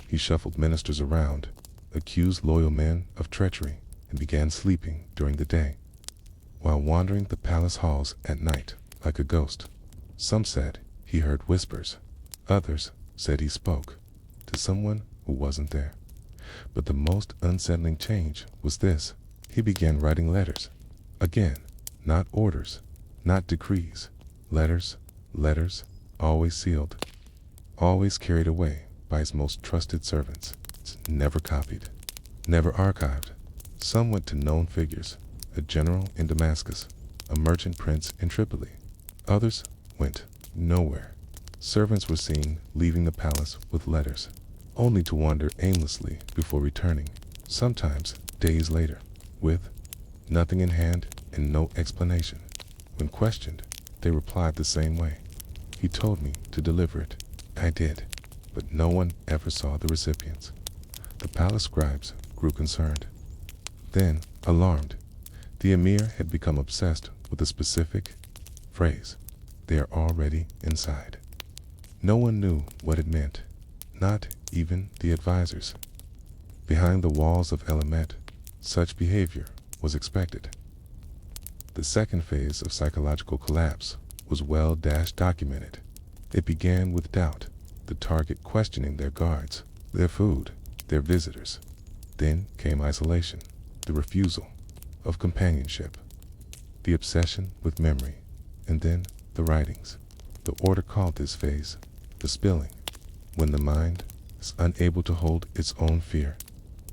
He shuffled ministers around, accused loyal men of treachery, and began sleeping during the day, while wandering the palace halls at night like a ghost. Some said he heard whispers. Others said he spoke to someone who wasn't there. But the most unsettling change was this. He began writing letters. Again, not orders, not decrees. Letters, always sealed, always carried away by his most trusted servants. Never copied, never archived. Some went to known figures, a general in Damascus, a merchant prince in Tripoli. Others went nowhere. Servants were seen leaving the palace with letters, only to wander aimlessly before returning, sometimes days later, with nothing in hand and no explanation. When questioned, they replied the same way. He told me to deliver it. I did, but no one ever saw the recipients. The palace scribes grew concerned. Then, alarmed, the emir had become obsessed with a specific phrase. They are already inside. No one knew what it meant, not even the advisors. Behind the walls of Elamet, such behavior was expected. The second phase of psychological collapse was well documented. It began with doubt, the target questioning their guards, their food, their visitors. Then came isolation, the refusal of companionship, the obsession with memory, and then the writings. The order called this phase the spilling, when the mind is unable to hold its own fear,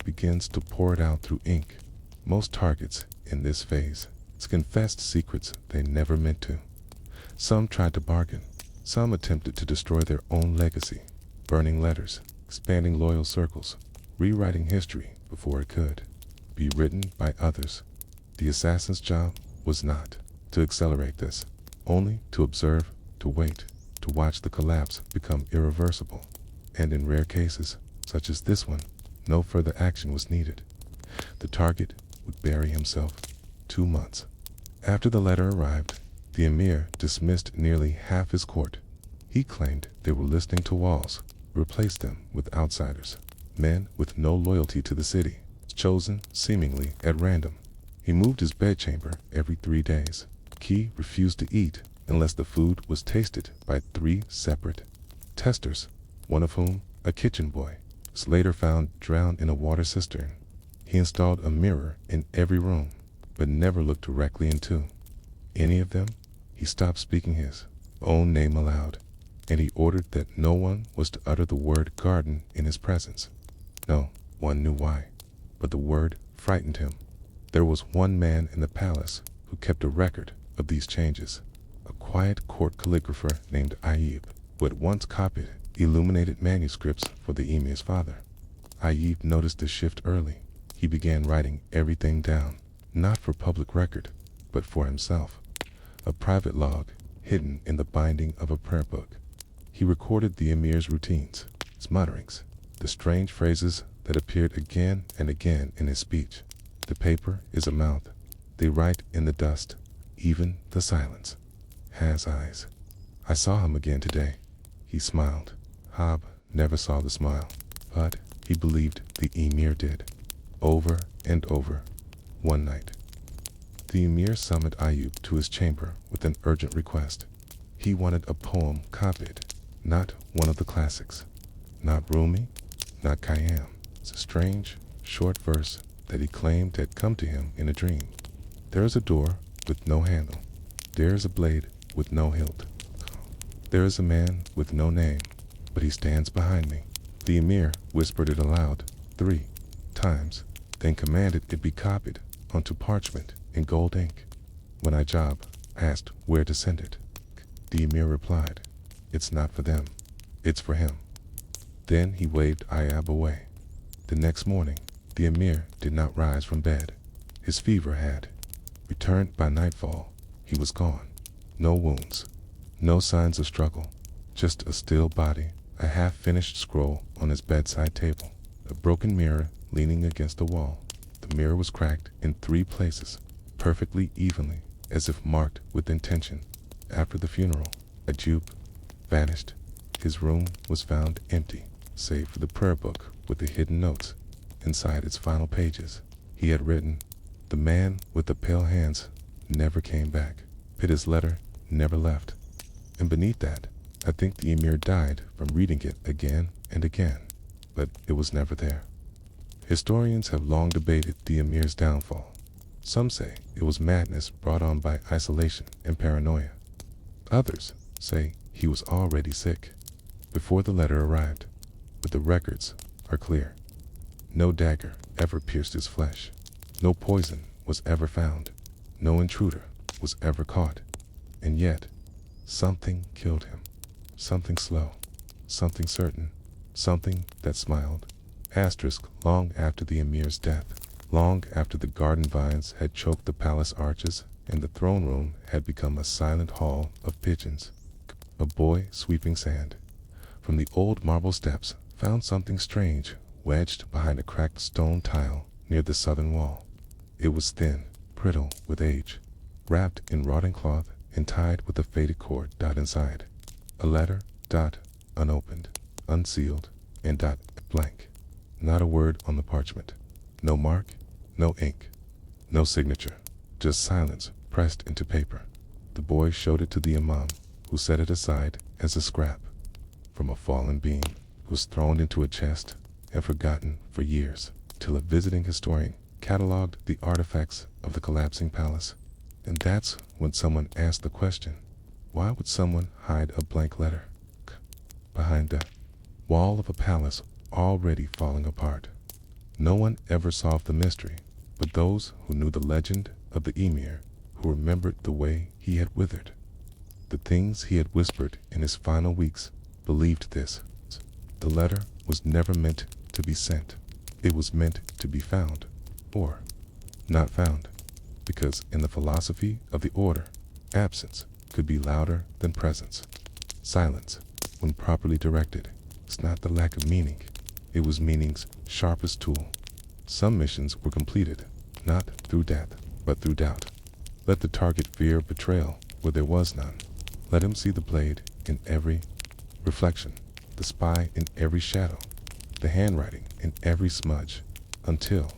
begins to pour it out through ink. Most targets in this phase confessed secrets they never meant to. Some tried to bargain. Some attempted to destroy their own legacy, burning letters, expanding loyal circles, rewriting history before it could be written by others. The assassin's job was not to accelerate this, only to observe, to wait, to watch the collapse become irreversible. And in rare cases, such as this one, no further action was needed. The target would bury himself. 2 months after the letter arrived, the emir dismissed nearly half his court. He claimed they were listening to walls, replaced them with outsiders, men with no loyalty to the city, chosen seemingly at random. He moved his bedchamber every 3 days. He refused to eat unless the food was tasted by 3 separate testers, one of whom, a kitchen boy, was later found drowned in a water cistern. He installed a mirror in every room, but never looked directly into any of them. He stopped speaking his own name aloud, and he ordered that no one was to utter the word garden in his presence. No one knew why, but the word frightened him. There was one man in the palace who kept a record of these changes, a quiet court calligrapher named Ayub, who had once copied illuminated manuscripts for the emir's father. Ayub noticed the shift early. He began writing everything down, not for public record, but for himself. A private log hidden in the binding of a prayer book. He recorded the emir's routines, his mutterings, the strange phrases that appeared again and again in his speech. The paper is a mouth. They write in the dust. Even the silence has eyes. I saw him again today. He smiled. Hab never saw the smile, but he believed the emir did. Over and over. One night, the emir summoned Ayub to his chamber with an urgent request. He wanted a poem copied, not one of the classics, not Rumi, not Khayyam. It's a strange, short verse that he claimed had come to him in a dream. There is a door with no handle. There is a blade with no hilt. There is a man with no name, but he stands behind me. The emir whispered it aloud 3 times, then commanded it be copied onto parchment in gold ink. When Ijab asked where to send it, the emir replied, "It's not for them, it's for him." Then he waved Iyab away. The next morning, the emir did not rise from bed. His fever had returned by nightfall. He was gone. No wounds, no signs of struggle, just a still body, a half-finished scroll on his bedside table, a broken mirror leaning against the wall. The mirror was cracked in 3 places, perfectly evenly, as if marked with intention. After the funeral, Ajub vanished. His room was found empty, save for the prayer book with the hidden notes inside its final pages. He had written, "The man with the pale hands never came back. Pitta's letter never left." And beneath that, I think the emir died from reading it again and again, but it was never there. Historians have long debated the emir's downfall. Some say it was madness brought on by isolation and paranoia. Others say he was already sick before the letter arrived, but the records are clear. No dagger ever pierced his flesh. No poison was ever found. No intruder was ever caught. And yet, something killed him. Something slow, something certain, something that smiled. Asterisk, long after the emir's death, long after the garden vines had choked the palace arches and the throne room had become a silent hall of pigeons, a boy sweeping sand from the old marble steps found something strange wedged behind a cracked stone tile near the southern wall. It was thin, brittle with age, wrapped in rotting cloth and tied with a faded cord inside. A letter, unopened, unsealed, and blank. Not a word on the parchment. No mark, no ink, no signature. Just silence pressed into paper. The boy showed it to the imam, who set it aside as a scrap from a fallen beam. It was thrown into a chest and forgotten for years, till a visiting historian cataloged the artifacts of the collapsing palace. And that's when someone asked the question, why would someone hide a blank letter behind the wall of a palace already falling apart? No one ever solved the mystery, but those who knew the legend of the emir, who remembered the way he had withered, the things he had whispered in his final weeks, believed this. The letter was never meant to be sent. It was meant to be found, or not found, because in the philosophy of the order, absence could be louder than presence. Silence, when properly directed, is not the lack of meaning. It was meaning's sharpest tool. Some missions were completed, not through death, but through doubt. Let the target fear betrayal where there was none. Let him see the blade in every reflection, the spy in every shadow, the handwriting in every smudge, until,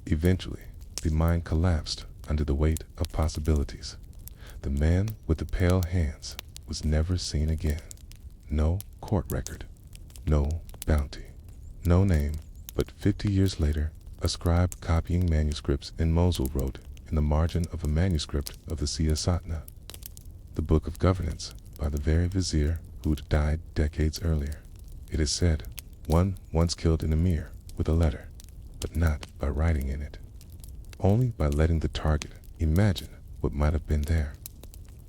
eventually, the mind collapsed under the weight of possibilities. The man with the pale hands was never seen again. No court record, no bounty, no name, but 50 years later, a scribe copying manuscripts in Mosul wrote in the margin of a manuscript of the Siyasatna, the Book of Governance, by the very vizier who'd died decades earlier. It is said, one once killed an emir with a letter, but not by writing in it, only by letting the target imagine what might have been there.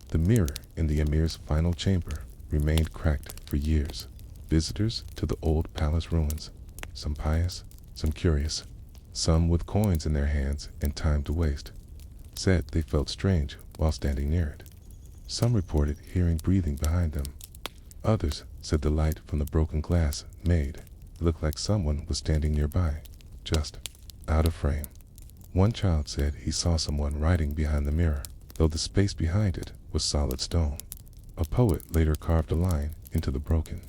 The mirror in the emir's final chamber remained cracked for years. Visitors to the old palace ruins, some pious, some curious, some with coins in their hands and time to waste, said they felt strange while standing near it. Some reported hearing breathing behind them. Others said the light from the broken glass made it look like someone was standing nearby, just out of frame. One child said he saw someone writing behind the mirror, though the space behind it was solid stone. A poet later carved a line into the broken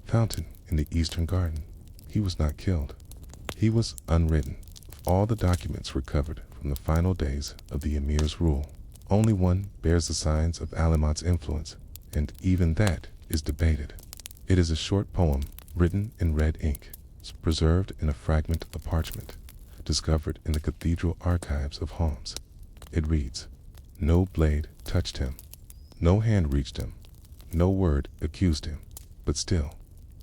fountain in the eastern garden. He was not killed. He was unwritten. All the documents recovered from the final days of the emir's rule, only one bears the signs of Alimat's influence, and even that is debated. It is a short poem written in red ink, preserved in a fragment of parchment, discovered in the cathedral archives of Homs. It reads, "No blade touched him, no hand reached him, no word accused him, but still,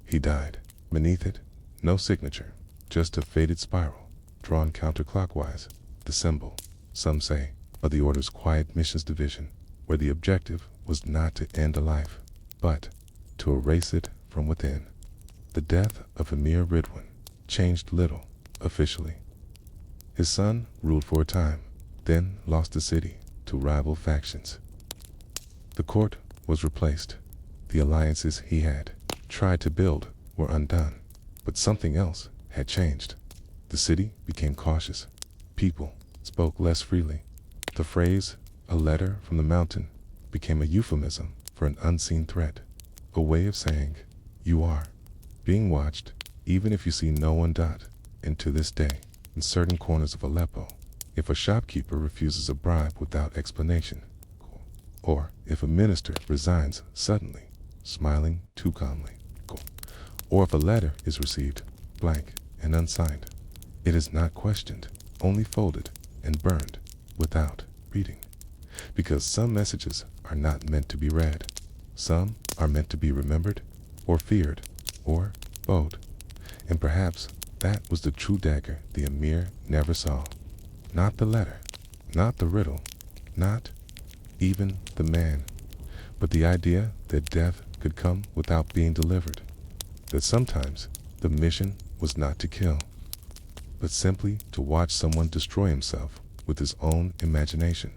he died." Beneath it, no signature, just a faded spiral, drawn counterclockwise, the symbol, some say, of the Order's quiet missions division, where the objective was not to end a life, but to erase it from within. The death of Emir Ridwan changed little, officially. His son ruled for a time, then lost the city to rival factions. The court was replaced. The alliances he had tried to build were undone, but something else had changed. The city became cautious. People spoke less freely. The phrase, "a letter from the mountain," became a euphemism for an unseen threat, a way of saying, "You are being watched, even if you see no one." And to this day, in certain corners of Aleppo, if a shopkeeper refuses a bribe without explanation, or if a minister resigns suddenly, smiling too calmly, or if a letter is received blank and unsigned, it is not questioned, only folded and burned without reading. Because some messages are not meant to be read. Some are meant to be remembered, or feared, or both. And perhaps that was the true dagger the Emir never saw. Not the letter, not the riddle, not even the man, but the idea that death could come without being delivered. That sometimes the mission was not to kill, but simply to watch someone destroy himself with his own imagination.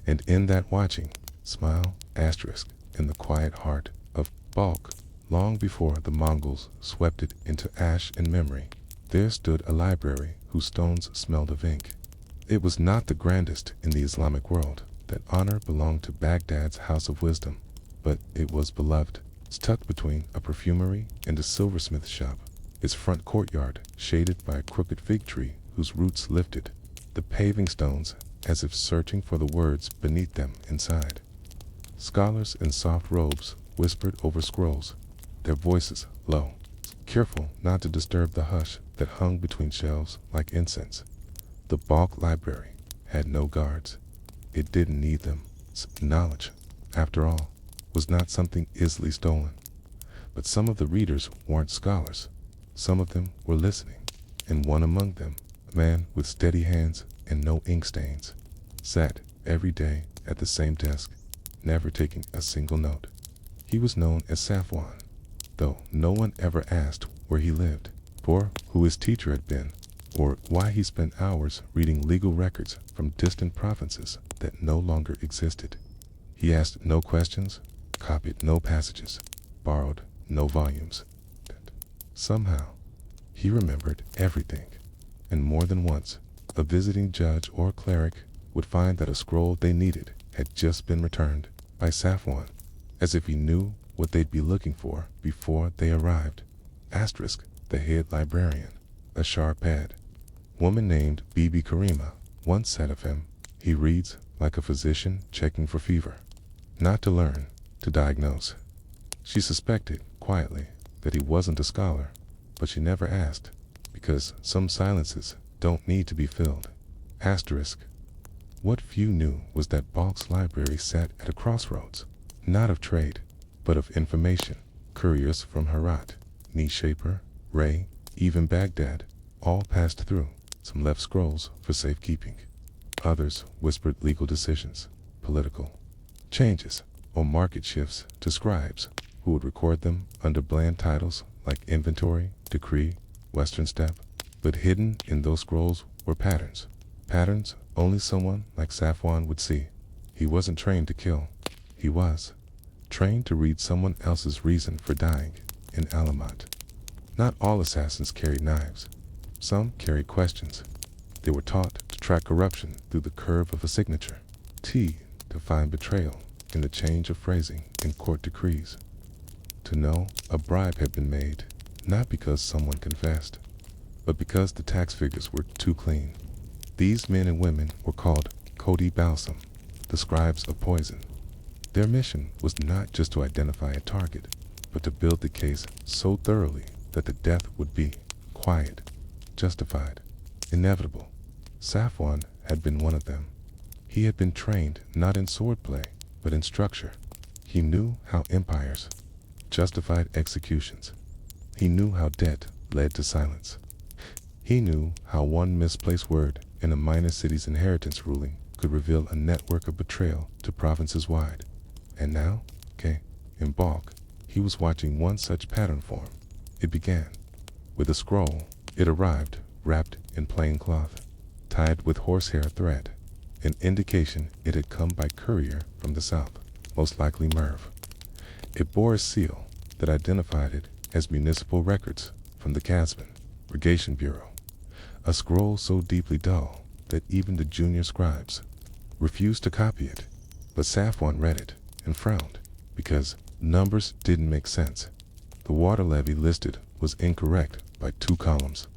And in that watching, smile, asterisk, in the quiet heart of Balkh, long before the Mongols swept it into ash and memory, there stood a library whose stones smelled of ink. It was not the grandest in the Islamic world. That honor belonged to Baghdad's House of Wisdom, but it was beloved. It's tucked between a perfumery and a silversmith shop, its front courtyard shaded by a crooked fig tree whose roots lifted the paving stones as if searching for the words beneath them inside. Scholars in soft robes whispered over scrolls, their voices low, careful not to disturb the hush that hung between shelves like incense. The Balkh library had no guards. It didn't need them. Knowledge, after all, was not something easily stolen. But some of the readers weren't scholars. Some of them were listening, and one among them, a man with steady hands and no ink stains, sat every day at the same desk, never taking a single note. He was known as Safwan, though no one ever asked where he lived, or who his teacher had been, or why he spent hours reading legal records from distant provinces that no longer existed. He asked no questions, copied no passages, borrowed no volumes. Somehow, he remembered everything, and more than once, a visiting judge or cleric would find that a scroll they needed had just been returned by Safwan, as if he knew what they'd be looking for before they arrived. Asterisk, the head librarian, a sharp head woman named Bibi Karima, once said of him, "He reads like a physician checking for fever." Not to learn, to diagnose. She suspected, quietly, that he wasn't a scholar, but she never asked, because some silences don't need to be filled. Asterisk. What few knew was that Balkh's library sat at a crossroads, not of trade, but of information. Couriers from Herat, Nishaper, Ray, even Baghdad, all passed through. Some left scrolls for safekeeping. Others whispered legal decisions, political changes, or market shifts to scribes, who would record them under bland titles like inventory, decree, western step. But hidden in those scrolls were patterns. Patterns only someone like Safwan would see. He wasn't trained to kill. He was trained to read someone else's reason for dying in Alamat. Not all assassins carried knives. Some carried questions. They were taught to track corruption through the curve of a signature. To find betrayal in the change of phrasing in court decrees. To know a bribe had been made, not because someone confessed, but because the tax figures were too clean. These men and women were called Kodi Balsam, the scribes of poison. Their mission was not just to identify a target, but to build the case so thoroughly that the death would be quiet, justified, inevitable. Safwan had been one of them. He had been trained not in swordplay, but in structure. He knew how empires justified executions. He knew how debt led to silence. He knew how one misplaced word in a minor city's inheritance ruling could reveal a network of betrayal to provinces wide. And now, in bulk, he was watching one such pattern form. It began with a scroll. It arrived wrapped in plain cloth, tied with horsehair thread, an indication it had come by courier from the south, most likely Merv. It bore a seal that identified it as municipal records from the Casvin Purgation Bureau, a scroll so deeply dull that even the junior scribes refused to copy it. But Safwan read it and frowned, because numbers didn't make sense. The water levy listed was incorrect by 2 columns.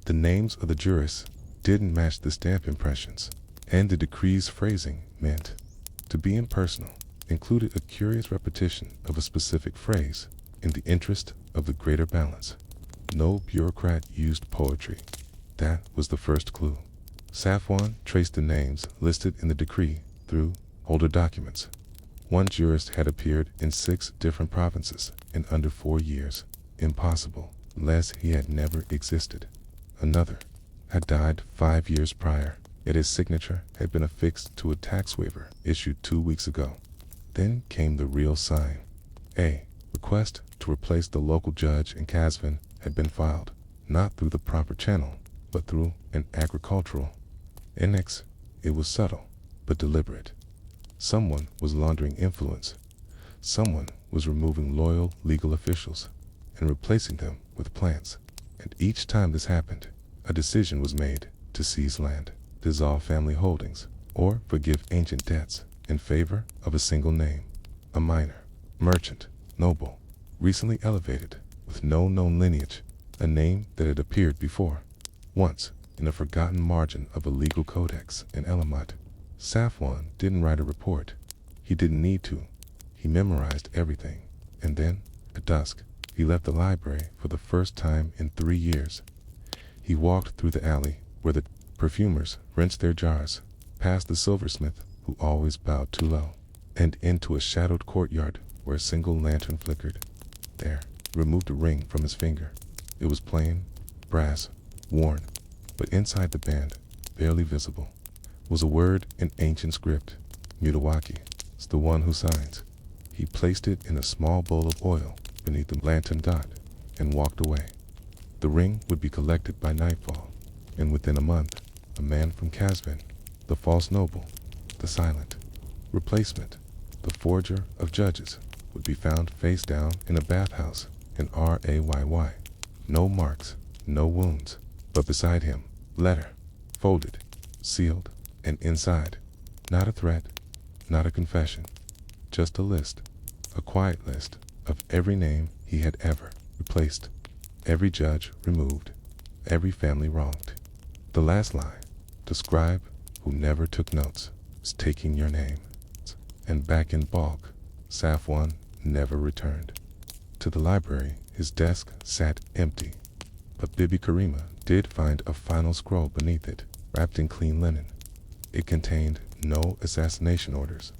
The names of the jurists didn't match the stamp impressions, and the decree's phrasing meant to be impersonal included a curious repetition of a specific phrase in the interest of the greater balance. No bureaucrat used poetry. That was the first clue. Safwan traced the names listed in the decree through older documents. One jurist had appeared in 6 different provinces in under 4 years. Impossible, unless he had never existed. Another had died 5 years prior, yet his signature had been affixed to a tax waiver issued 2 weeks ago. Then came the real sign. A request to replace the local judge in Casvin had been filed, not through the proper channel, but through an agricultural annex. It was subtle, but deliberate. Someone was laundering influence. Someone was removing loyal legal officials and replacing them with plants. And each time this happened, a decision was made to seize land, dissolve family holdings, or forgive ancient debts in favor of a single name. A miner, merchant, noble, recently elevated, with no known lineage, a name that had appeared before, once in a forgotten margin of a legal codex in Elamat. Safwan didn't write a report. He didn't need to. He memorized everything. And then, at dusk, he left the library for the first time in 3 years. He walked through the alley where the perfumers rinsed their jars, past the silversmith who always bowed too low, and into a shadowed courtyard where a single lantern flickered. There, he removed a ring from his finger. It was plain, brass, worn, but inside the band, barely visible, was a word in ancient script. Mutawaki, it's the one who signs. He placed it in a small bowl of oil beneath the lantern dot and walked away. The ring would be collected by nightfall, and within a month, a man from Casvin, the false noble, the silent replacement, the forger of judges, would be found face down in a bathhouse in Rayy. No marks, no wounds, but beside him, letter, folded, sealed, and inside, not a threat, not a confession, just a list, a quiet list of every name he had ever replaced, every judge removed, every family wronged. The last line, the scribe who never took notes, is taking your name. And back in bulk, Safwan never returned. To the library, his desk sat empty, but Bibi Karima did find a final scroll beneath it, wrapped in clean linen. It contained no assassination orders,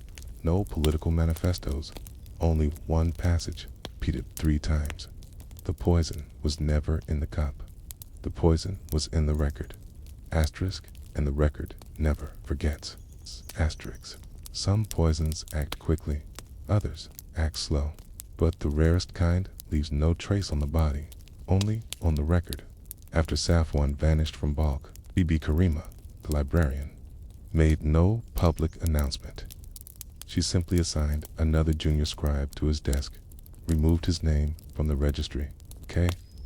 no political manifestos, only one passage, repeated 3 times. The poison was never in the cup. The poison was in the record. Asterisk, and the record never forgets. Asterisk. Some poisons act quickly, others act slow, but the rarest kind leaves no trace on the body, only on the record. After Safwan vanished from bulk, Bibi Karima, the librarian, made no public announcement. She simply assigned another junior scribe to his desk, removed his name from the registry,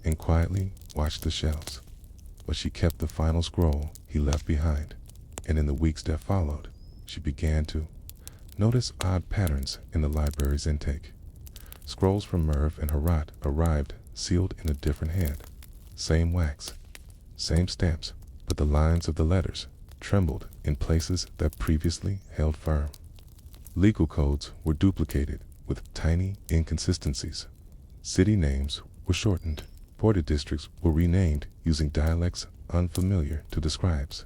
and quietly watched the shelves. But she kept the final scroll he left behind, and in the weeks that followed, she began to notice odd patterns in the library's intake. Scrolls from Merv and Herat arrived sealed in a different hand. Same wax, same stamps, but the lines of the letters trembled in places that previously held firm. Legal codes were duplicated with tiny inconsistencies. City names were shortened. Border districts were renamed using dialects unfamiliar to the scribes.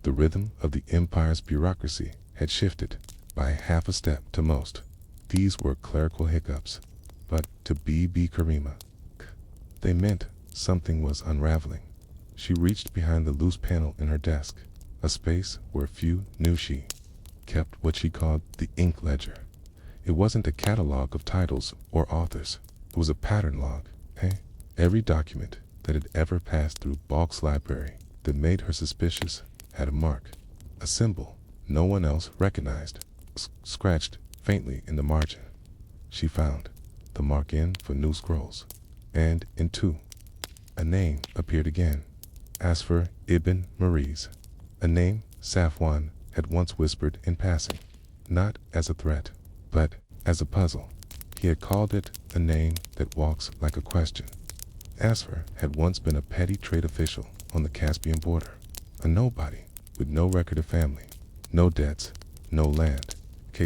The rhythm of the empire's bureaucracy had shifted by half a step to most. These were clerical hiccups, but to Bibi Karima, They meant something was unraveling. She reached behind the loose panel in her desk, a space where few knew she kept what she called the ink ledger. It wasn't a catalog of titles or authors. It was a pattern log, Every document that had ever passed through Balk's library that made her suspicious had a mark, a symbol no one else recognized, scratched faintly in the margin. She found the mark in for new scrolls, and in two, a name appeared again, Asfer ibn Mariz, a name Safwan had once whispered in passing, not as a threat, but as a puzzle. He had called it a name that walks like a question. Asfer had once been a petty trade official on the Caspian border, a nobody with no record of family, no debts, no land.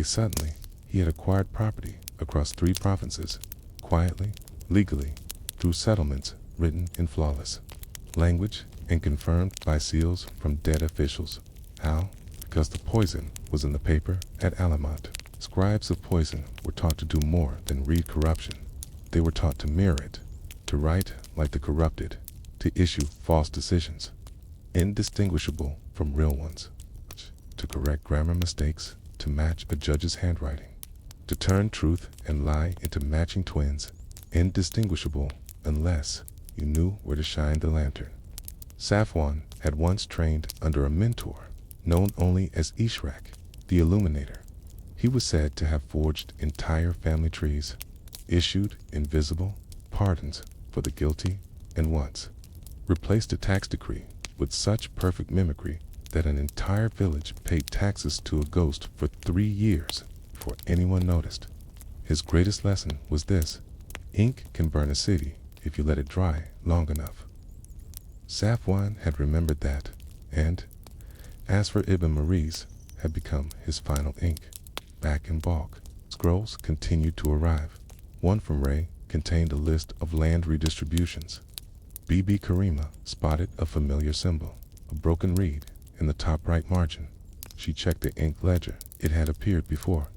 Suddenly, he had acquired property across 3 provinces, quietly, legally, through settlements written in flawless language and confirmed by seals from dead officials. How? Because the poison was in the paper at Alamant. Scribes of poison were taught to do more than read corruption. They were taught to mirror it, to write like the corrupted, to issue false decisions, indistinguishable from real ones, to correct grammar mistakes, to match a judge's handwriting, to turn truth and lie into matching twins, indistinguishable unless you knew where to shine the lantern. Safwan had once trained under a mentor known only as Ishrak, the Illuminator. He was said to have forged entire family trees, issued invisible pardons for the guilty, and once replaced a tax decree with such perfect mimicry that an entire village paid taxes to a ghost for 3 years before anyone noticed. His greatest lesson was this: ink can burn a city if you let it dry long enough. Safwan had remembered that, and Asfer ibn Mariz had become his final ink. Back in Balk, scrolls continued to arrive. One from Ray contained a list of land redistributions. Bibi Karima spotted a familiar symbol, a broken reed in the top right margin. She checked the ink ledger. It had appeared before.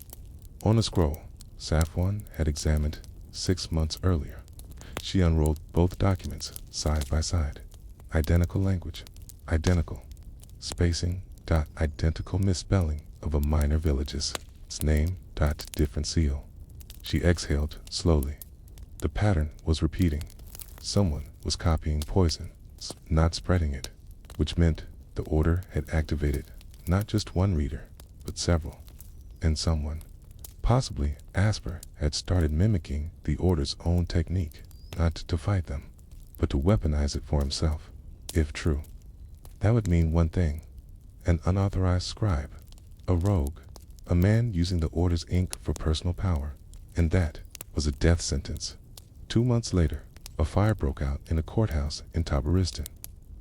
On a scroll Safwan had examined 6 months earlier. She unrolled both documents side by side. Identical language, identical spacing, identical misspelling of a minor village's name, different seal. She exhaled slowly. The pattern was repeating. Someone was copying poison, not spreading it, which meant the order had activated not just one reader, but several. And someone, possibly Asper, had started mimicking the order's own technique, not to fight them, but to weaponize it for himself. If true, that would mean one thing: an unauthorized scribe, a rogue, a man using the order's ink for personal power, and that was a death sentence. 2 months later, a fire broke out in a courthouse in Tabaristan.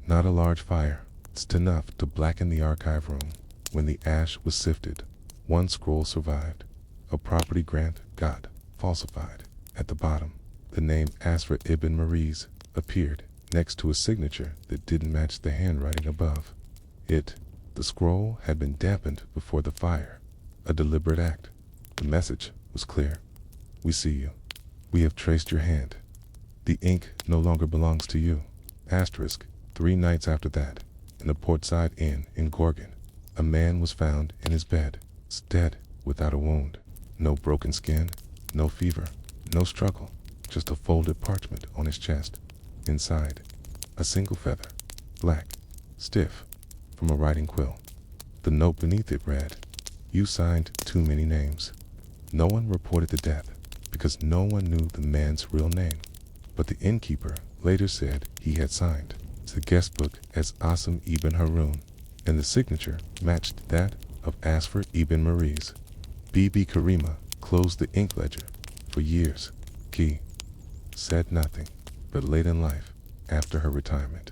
Not a large fire, just enough to blacken the archive room. When the ash was sifted, one scroll survived. A property grant got falsified. At the bottom, the name Asfer ibn Mariz appeared next to a signature that didn't match the handwriting above. The scroll had been dampened before the fire, a deliberate act. The message was clear: we see you. We have traced your hand. The ink no longer belongs to you. Asterisk. 3 nights after that, in the Portside Inn in Gorgon, a man was found in his bed, dead, without a wound. No broken skin, no fever, no struggle, just a folded parchment on his chest. Inside, a single feather, black, stiff, from a writing quill. The note beneath it read, "You signed too many names." No one reported the death because no one knew the man's real name, but the innkeeper later said he had signed the guest book as Asim ibn Harun, and the signature matched that of Asfer ibn Mariz. Bibi Karima closed the ink ledger. For years, Ki said nothing, but late in life, after her retirement,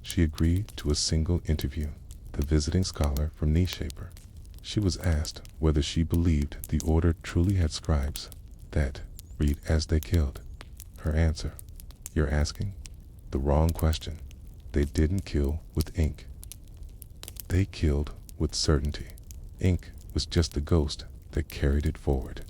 she agreed to a single interview. The visiting scholar from Nishaper. She was asked whether she believed the order truly had scribes that read as they killed. Her answer: "You're asking the wrong question. They didn't kill with ink. They killed with certainty. Ink was just the ghost that carried it forward."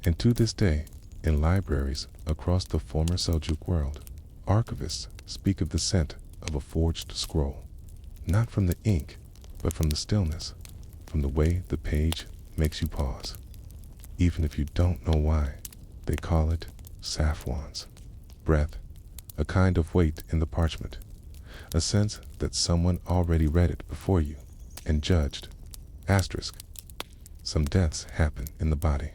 And to this day, in libraries across the former Seljuk world, Archivists speak of the scent of a forged scroll, not from the ink, but from the stillness, from the way the page makes you pause. Even if you don't know why, they call it Safwan's breath, a kind of weight in the parchment, a sense that someone already read it before you and judged. Asterisk. Some deaths happen in the body,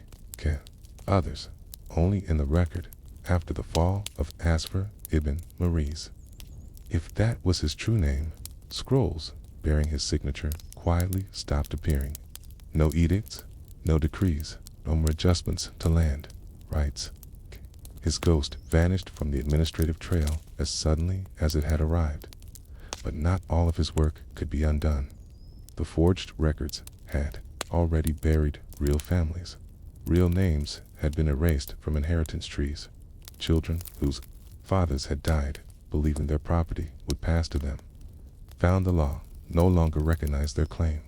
others only in the record after the fall of Asfar ibn Mauriz. If that was his true name, scrolls bearing his signature quietly stopped appearing. No edicts, no decrees, no more adjustments to land rights. His ghost vanished from the administrative trail as suddenly as it had arrived. But not all of his work could be undone. The forged records had already buried real families. Real names had been erased from inheritance trees. Children whose fathers had died, believing their property would pass to them, found the law no longer recognized their claim.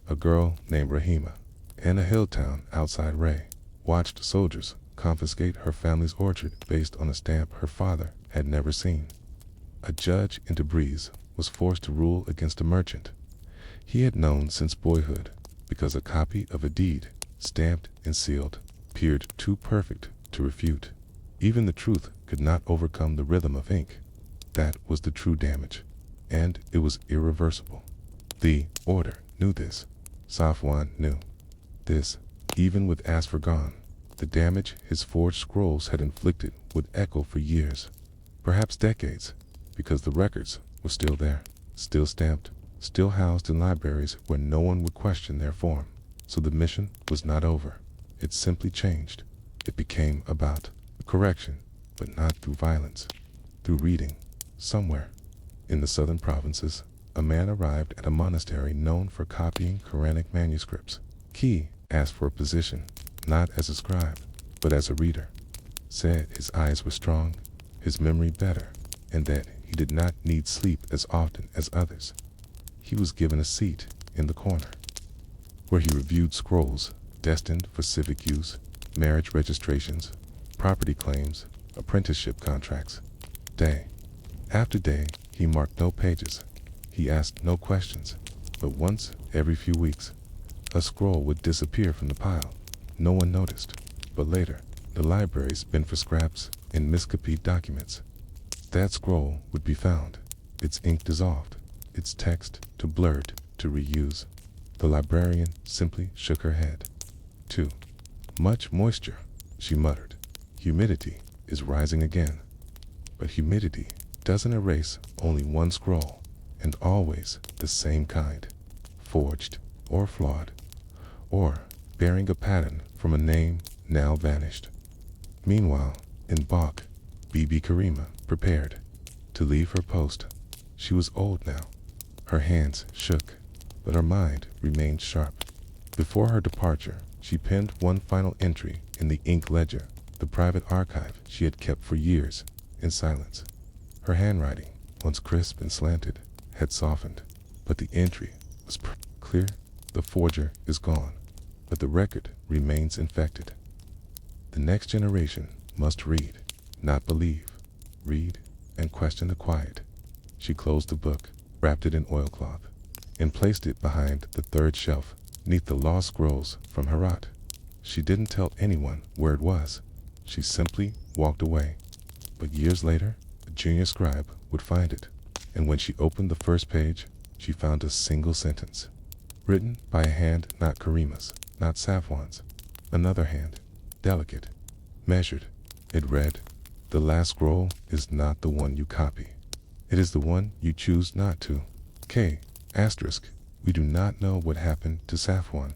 A girl named Rahima, in a hill town outside Ray, watched soldiers confiscate her family's orchard based on a stamp her father had never seen. A judge in Tabriz was forced to rule against a merchant he had known since boyhood because a copy of a deed, stamped and sealed, appeared too perfect to refute. Even the truth could not overcome the rhythm of ink. That was the true damage, and it was irreversible. The order knew this. Safwan knew this. Even with Asfar gone, the damage his forged scrolls had inflicted would echo for years, perhaps decades, because the records were still there, still stamped, still housed in libraries where no one would question their form. So the mission was not over. It simply changed. It became about correction, but not through violence, through reading. Somewhere in the southern provinces, a man arrived at a monastery known for copying Quranic manuscripts. He asked for a position, not as a scribe, but as a reader. Said his eyes were strong, his memory better, and that he did not need sleep as often as others. He was given a seat in the corner, where he reviewed scrolls destined for civic use, marriage registrations, property claims, apprenticeship contracts. Day after day, he marked no pages. He asked no questions, but once every few weeks, a scroll would disappear from the pile. No one noticed, but later, the libraries been for scraps and miscopied documents. That scroll would be found, its ink dissolved, its text too blurred to reuse. The librarian simply shook her head. Too much moisture, she muttered. Humidity is rising again. But humidity doesn't erase only one scroll, and always the same kind, forged or flawed, or bearing a pattern from a name now vanished. Meanwhile, in Bach, Bibi Karima prepared to leave her post. She was old now. Her hands shook, but her mind remained sharp. Before her departure, she penned one final entry in the ink ledger, the private archive she had kept for years in silence. Her handwriting, once crisp and slanted, had softened, but the entry was clear. The forger is gone, but the record remains infected. The next generation must read, not believe. Read and question the quiet. She closed the book, wrapped it in oilcloth, and placed it behind the third shelf, neath the lost scrolls from Herat. She didn't tell anyone where it was. She simply walked away. But years later, a junior scribe would find it, and when she opened the first page, she found a single sentence, written by a hand not Karima's, not Safwan's, another hand, delicate, measured. It read, "The last scroll is not the one you copy. It is the one you choose not to. Asterisk. We do not know what happened to Safwan.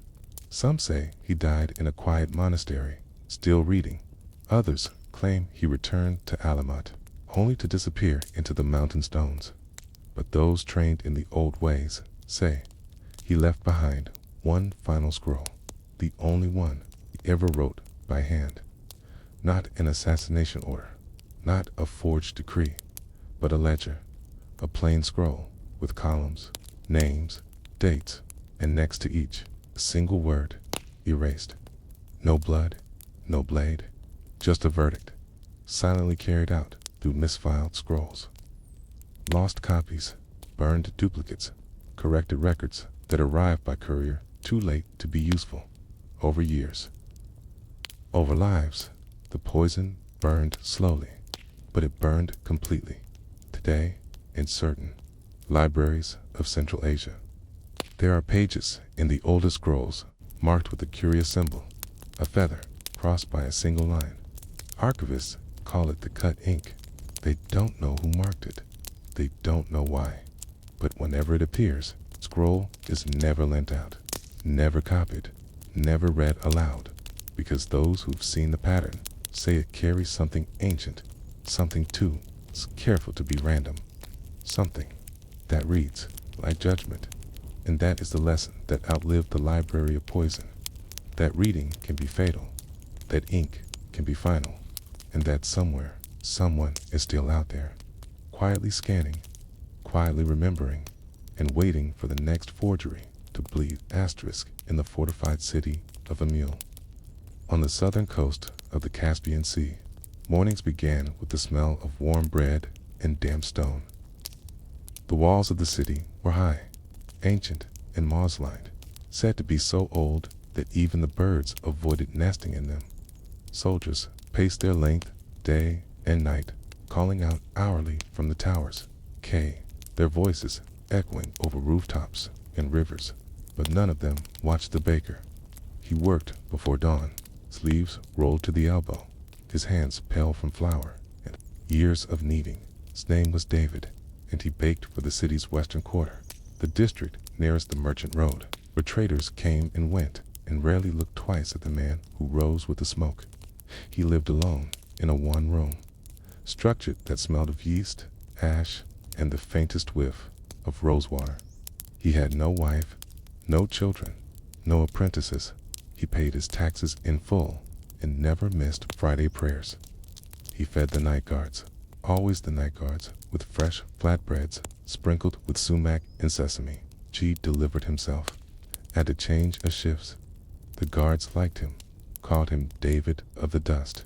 Some say he died in a quiet monastery, still reading. Others claim he returned to Alamat, only to disappear into the mountain stones. But those trained in the old ways say he left behind one final scroll, the only one he ever wrote by hand. Not an assassination order, not a forged decree, but a ledger, a plain scroll with columns, names, dates, and next to each, a single word, erased. No blood, no blade, just a verdict, silently carried out through through misfiled scrolls, lost copies, burned duplicates, corrected records that arrived by courier too late to be useful. Over years, over lives, the poison burned slowly, but it burned completely. Today, in certain libraries of Central Asia, there are pages in the oldest scrolls marked with a curious symbol, a feather crossed by a single line. Archivists call it the cut ink. They don't know who marked it. They don't know why. But whenever it appears, scroll is never lent out, never copied, never read aloud, because those who've seen the pattern say it carries something ancient, something too careful to be random, something that reads like judgment. And that is the lesson that outlived the library of poison. That reading can be fatal, that ink can be final, and that somewhere, someone is still out there, quietly scanning, quietly remembering, and waiting for the next forgery to bleed asterisk in the fortified city of Emil. On the southern coast of the Caspian Sea, mornings began with the smell of warm bread and damp stone. The walls of the city were high, ancient and moss-lined, said to be so old that even the birds avoided nesting in them. Soldiers paced their length day and night, calling out hourly from the towers, their voices echoing over rooftops and rivers, but none of them watched the baker. He worked before dawn, sleeves rolled to the elbow, his hands pale from flour and years of kneading. His name was David, and he baked for the city's western quarter, the district nearest the merchant road, where traders came and went and rarely looked twice at the man who rose with the smoke. He lived alone in a one-room structure that smelled of yeast, ash, and the faintest whiff of rosewater. He had no wife, no children, no apprentices. He paid his taxes in full and never missed Friday prayers. He fed the night guards, always the night guards, with fresh flatbreads sprinkled with sumac and sesame. G delivered himself. At a change of shifts, the guards liked him, called him David of the Dust,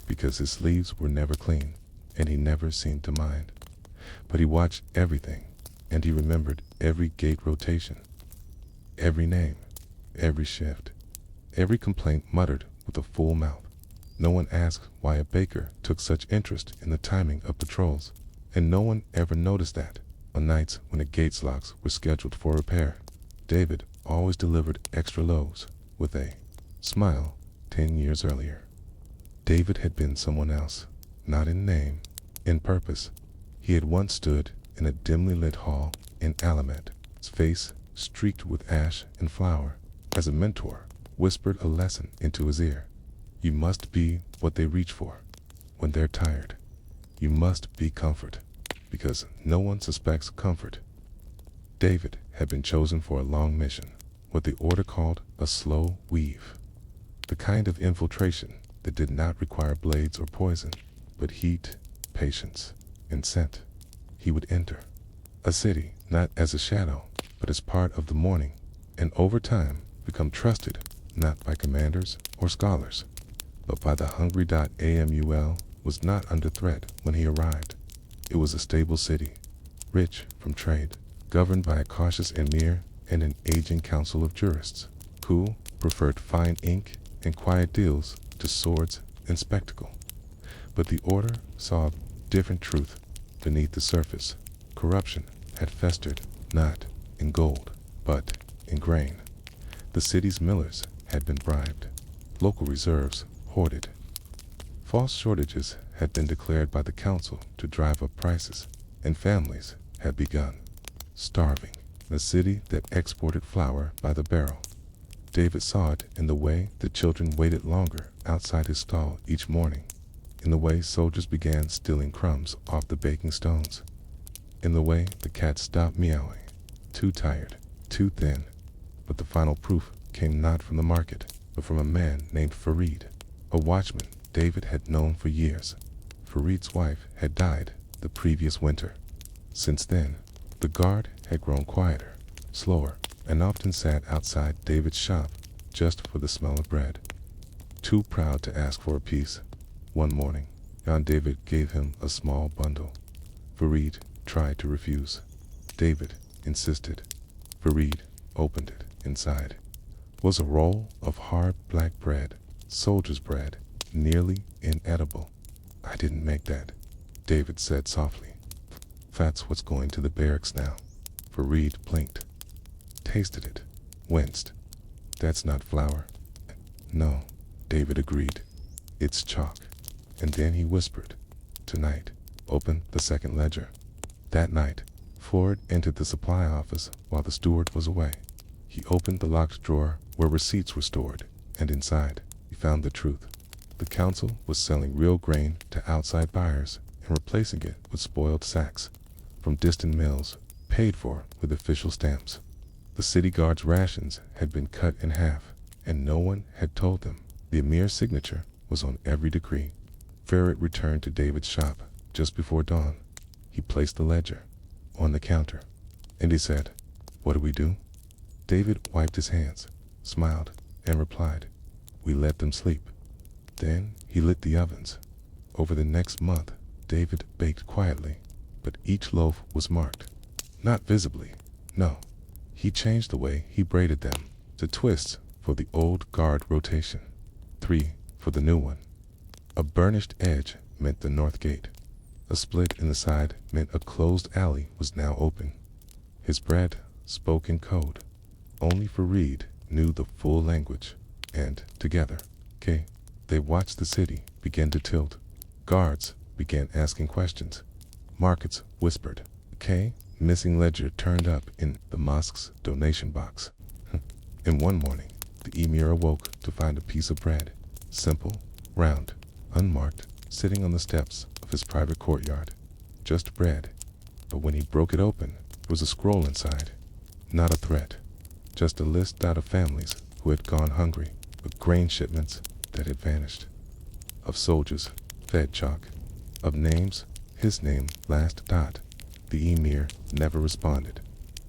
because his sleeves were never clean, and he never seemed to mind. But he watched everything, and he remembered every gate rotation, every name, every shift, every complaint muttered with a full mouth. No one asked why a baker took such interest in the timing of patrols, and no one ever noticed that, on nights when the gate's locks were scheduled for repair, David always delivered extra loaves with a smile 10 years earlier. David had been someone else, not in name, in purpose. He had once stood in a dimly lit hall in Alamet, his face streaked with ash and flour, as a mentor whispered a lesson into his ear. You must be what they reach for when they're tired. You must be comfort, because no one suspects comfort. David had been chosen for a long mission, what the order called a slow weave, the kind of infiltration that did not require blades or poison, but heat, patience, and scent. He would enter a city not as a shadow, but as part of the morning, and over time become trusted not by commanders or scholars, but by the hungry. Amul was not under threat when he arrived. It was a stable city, rich from trade, governed by a cautious emir and an aging council of jurists, who preferred fine ink and quiet deals to swords and spectacle. But the order saw a different truth beneath the surface. Corruption had festered not in gold, but in grain. The city's millers had been bribed, local reserves hoarded. False shortages had been declared by the council to drive up prices, and families had begun starving. A city that exported flour by the barrel. David saw it in the way the children waited longer outside his stall each morning, in the way soldiers began stealing crumbs off the baking stones, in the way the cat stopped meowing, too tired, too thin. But the final proof came not from the market, but from a man named Farid, a watchman David had known for years. Farid's wife had died the previous winter. Since then, the guard had grown quieter, slower, and often sat outside David's shop just for the smell of bread. Too proud to ask for a piece, one morning, David gave him a small bundle. Farid tried to refuse. David insisted. Farid opened it. Inside was a roll of hard black bread, soldier's bread, nearly inedible. "I didn't make that," David said softly. "That's what's going to the barracks now." Farid blinked, tasted it, winced. "That's not flour." "No," David agreed. "It's chalk." And then he whispered, "Tonight, open the second ledger." That night, Ford entered the supply office while the steward was away. He opened the locked drawer where receipts were stored, and inside, he found the truth. The council was selling real grain to outside buyers and replacing it with spoiled sacks from distant mills, paid for with official stamps. The city guard's rations had been cut in half, and no one had told them. The emir's signature was on every decree. Farid returned to David's shop just before dawn. He placed the ledger on the counter, and he said, "What do we do?" David wiped his hands, smiled, and replied, "We let them sleep." Then he lit the ovens. Over the next month, David baked quietly, but each loaf was marked. Not visibly, no. He changed the way he braided them to twists for the old guard rotation, 3 for the new one. A burnished edge meant the north gate. A split in the side meant a closed alley was now open. His bread spoke in code. Only Farid knew the full language, and together, they watched the city begin to tilt. Guards began asking questions. Markets whispered. Missing ledger turned up in the mosque's donation box. And one morning, the emir awoke to find a piece of bread, simple, round, unmarked, sitting on the steps of his private courtyard. Just bread. But when he broke it open, there was a scroll inside. Not a threat, just a list out of families who had gone hungry, of grain shipments that had vanished, of soldiers fed chalk, of names, his name last dot. The emir never responded.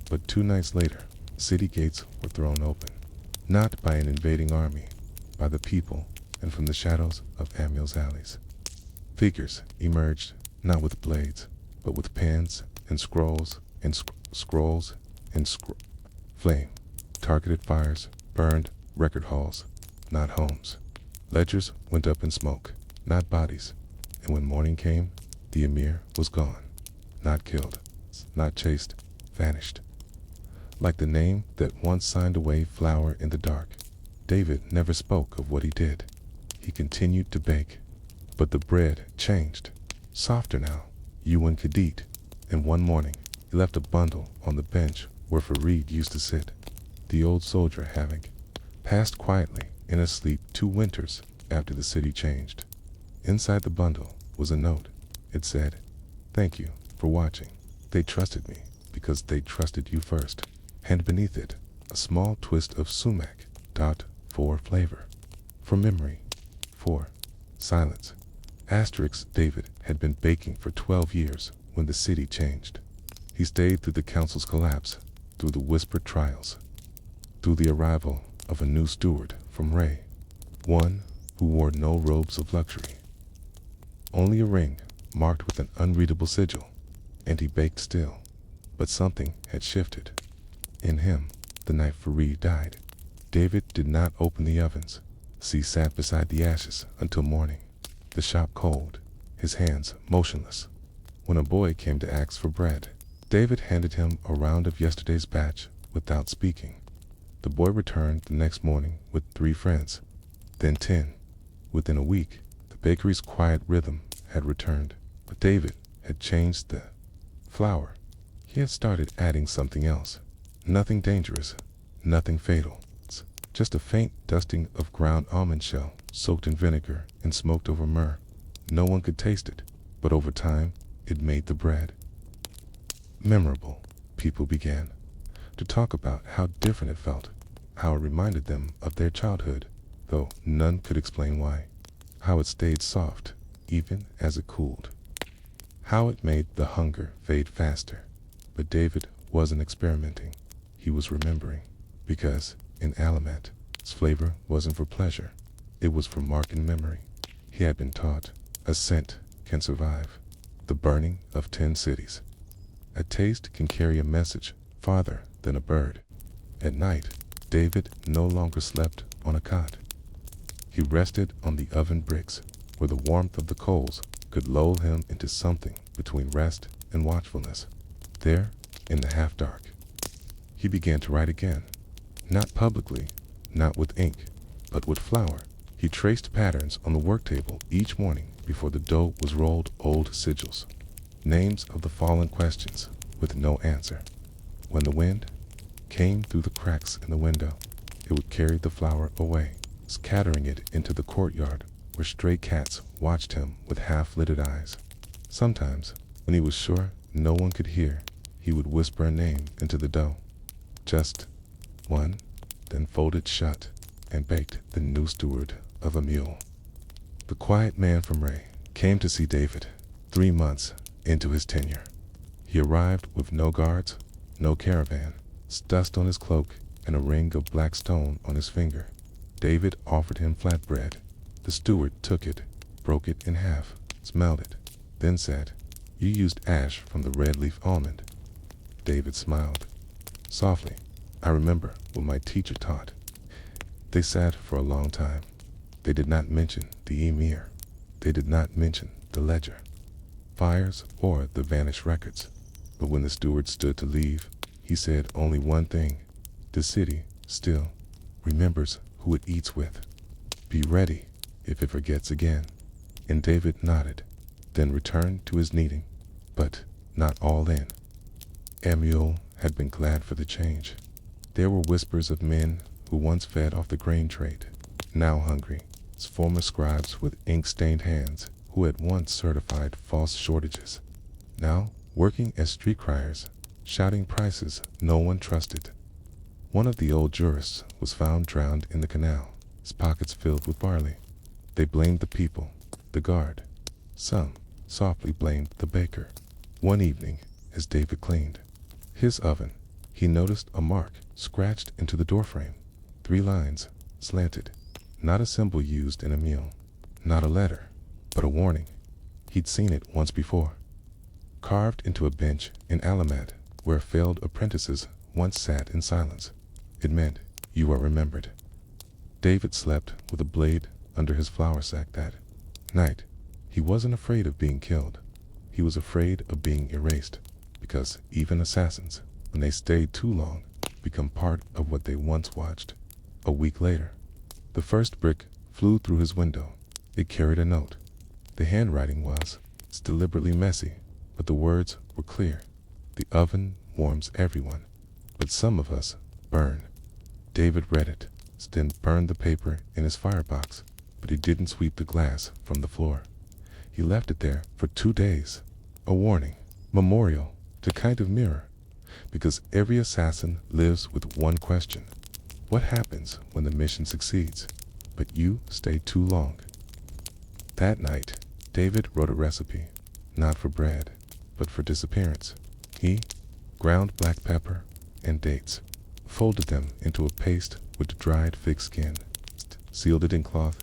But 2 nights later, city gates were thrown open, not by an invading army, by the people, and from the shadows of Amil's alleys. Figures emerged, not with blades, but with pens and scrolls and flame. Targeted fires burned record halls, not homes. Ledgers went up in smoke, not bodies. And when morning came, the emir was gone. Not killed, not chased, vanished. Like the name that once signed away flour in the dark, David never spoke of what he did. He continued to bake, but the bread changed. Softer now, you and could eat. And one morning, he left a bundle on the bench where Farid used to sit. The old soldier, having passed quietly in a sleep 2 winters after the city changed. Inside the bundle was a note. It said, "Thank you for watching. They trusted me because they trusted you first." And beneath it, a small twist of sumac, for flavor, for memory, for silence. David had been baking for 12 years when the city changed. He stayed through the council's collapse, through the whispered trials, through the arrival of a new steward from Ray, one who wore no robes of luxury, only a ring marked with an unreadable sigil, and he baked still. But something had shifted. In him, the night Farid died, David did not open the ovens. He sat beside the ashes until morning, the shop cold, his hands motionless. When a boy came to ask for bread, David handed him a round of yesterday's batch without speaking. The boy returned the next morning with 3 friends, then 10. Within a week, the bakery's quiet rhythm had returned, but David had changed the flour. He had started adding something else. Nothing dangerous, nothing fatal. Just a faint dusting of ground almond shell soaked in vinegar and smoked over myrrh. No one could taste it, but over time, it made the bread memorable. People began to talk about how different it felt, how it reminded them of their childhood, though none could explain why. How it stayed soft, even as it cooled. How it made the hunger fade faster. But David wasn't experimenting. He was remembering, because in Alamet, its flavor wasn't for pleasure. It was for mark and memory. He had been taught a scent can survive the burning of 10 cities. A taste can carry a message farther than a bird. At night, David no longer slept on a cot. He rested on the oven bricks, where the warmth of the coals could lull him into something between rest and watchfulness. There, in the half-dark, he began to write again. Not publicly, not with ink, but with flour. He traced patterns on the work table each morning before the dough was rolled, old sigils, names of the fallen questions with no answer. When the wind came through the cracks in the window, it would carry the flour away, scattering it into the courtyard where stray cats watched him with half-lidded eyes. Sometimes, when he was sure no one could hear, he would whisper a name into the dough. Just one, then folded shut and baked the new steward of a mule. The quiet man from Ray came to see David 3 months into his tenure. He arrived with no guards, no caravan, dust on his cloak, and a ring of black stone on his finger. David offered him flatbread. The steward took it, broke it in half, smelled it, then said, "You used ash from the red leaf almond." David smiled. Softly, "I remember what my teacher taught." They sat for a long time. They did not mention the emir. They did not mention the ledger, fires, or the vanished records. But when the steward stood to leave, he said only one thing: "The city still remembers who it eats with. Be ready if it forgets again." And David nodded, then returned to his kneading, but not all in. Amiel had been glad for the change. There were whispers of men who once fed off the grain trade, now hungry, as former scribes with ink-stained hands who had once certified false shortages, now working as street criers, shouting prices no one trusted. One of the old jurists was found drowned in the canal, his pockets filled with barley. They blamed the people, the guard. Some softly blamed the baker. One evening, as David cleaned his oven, he noticed a mark scratched into the doorframe. 3 lines, slanted. Not a symbol used in a meal, not a letter, but a warning. He'd seen it once before, carved into a bench in Alamat, where failed apprentices once sat in silence. It meant, "You are remembered." David slept with a blade under his flour sack that night. He wasn't afraid of being killed. He was afraid of being erased, because even assassins, when they stayed too long, become part of what they once watched. A week later, the first brick flew through his window. It carried a note. The handwriting was deliberately messy, but the words were clear. "The oven warms everyone, but some of us burn." David read it, then burned the paper in his firebox, but he didn't sweep the glass from the floor. He left it there for 2 days. A warning, memorial, to kind of mirror, because every assassin lives with one question: what happens when the mission succeeds, but you stay too long? That night, David wrote a recipe, not for bread, but for disappearance. He ground black pepper and dates, folded them into a paste with dried fig skin, sealed it in cloth,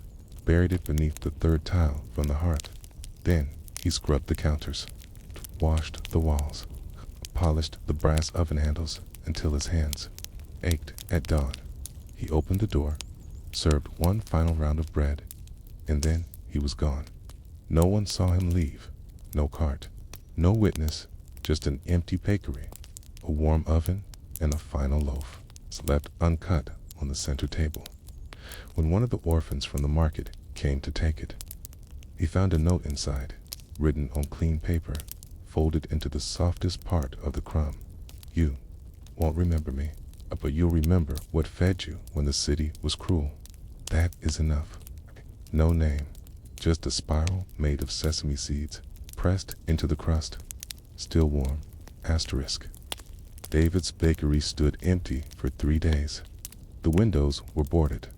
buried it beneath the 3rd tile from the hearth. Then he scrubbed the counters, washed the walls, polished the brass oven handles until his hands ached at dawn. He opened the door, served one final round of bread, and then he was gone. No one saw him leave, no cart, no witness, just an empty bakery, a warm oven, and a final loaf left uncut on the center table. When one of the orphans from the market came to take it, he found a note inside, written on clean paper, folded into the softest part of the crumb. "You won't remember me, but you'll remember what fed you when the city was cruel. That is enough." No name, just a spiral made of sesame seeds, pressed into the crust. Still warm, asterisk. David's bakery stood empty for 3 days. The windows were boarded,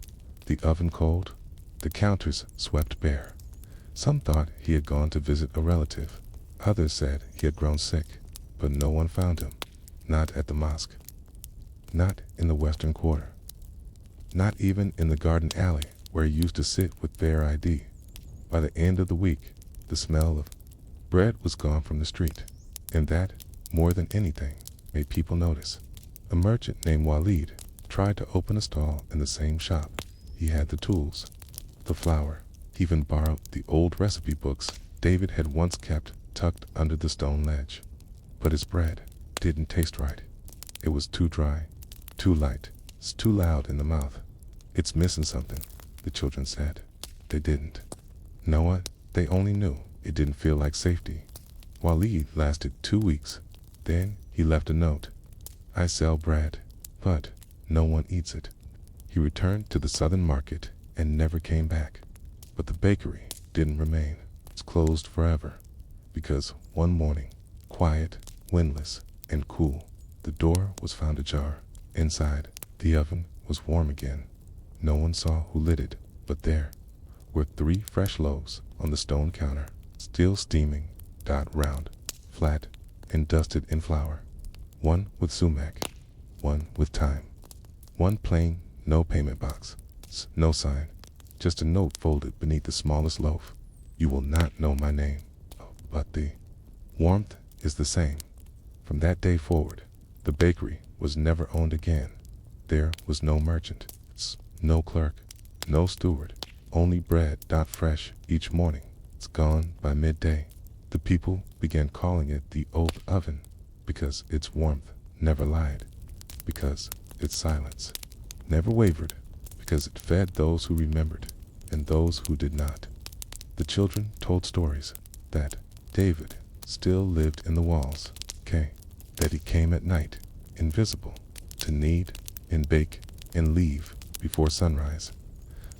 the oven cold, the counters swept bare. Some thought he had gone to visit a relative. Others said he had grown sick, but no one found him. Not at the mosque. Not in the western quarter. Not even in the garden alley where he used to sit with Fair ID. By the end of the week, the smell of Bread was gone from the street, and that, more than anything, made people notice. A merchant named Walid tried to open a stall in the same shop. He had the tools, the flour. He even borrowed the old recipe books David had once kept tucked under the stone ledge. But his bread didn't taste right. It was too dry, too light, it's too loud in the mouth. It's missing something, the children said. They didn't. Noah, they only knew it didn't feel like safety. Walid lasted 2 weeks. Then he left a note. I sell bread, but no one eats it. He returned to the southern market and never came back. But the bakery didn't remain. It's closed forever. Because one morning, quiet, windless, and cool, the door was found ajar. Inside, the oven was warm again. No one saw who lit it, but there were 3 fresh loaves on the stone counter, still steaming, round, flat, and dusted in flour. One with sumac, one with thyme. One plain, no payment box, no sign, just a note folded beneath the smallest loaf. You will not know my name, but the warmth is the same. From that day forward, the bakery was never owned again. There was no merchant, no clerk, no steward, only bread fresh each morning. It's gone by midday. The people began calling it the old oven because its warmth never lied, because its silence never wavered, because it fed those who remembered and those who did not. The children told stories that David still lived in the walls, that he came at night, invisible, to knead and bake and leave before sunrise,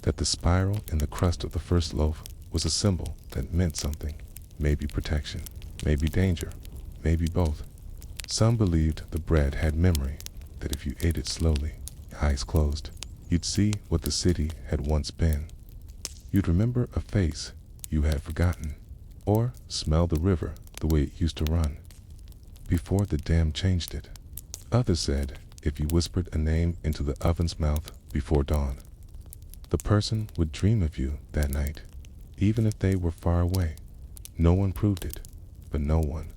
that the spiral in the crust of the first loaf was a symbol that meant something, maybe protection, maybe danger, maybe both. Some believed the bread had memory, that if you ate it slowly, eyes closed, you'd see what the city had once been. You'd remember a face you had forgotten, or smell the river the way it used to run, before the dam changed it. Others said if you whispered a name into the oven's mouth before dawn, the person would dream of you that night, even if they were far away. No one proved it, but no one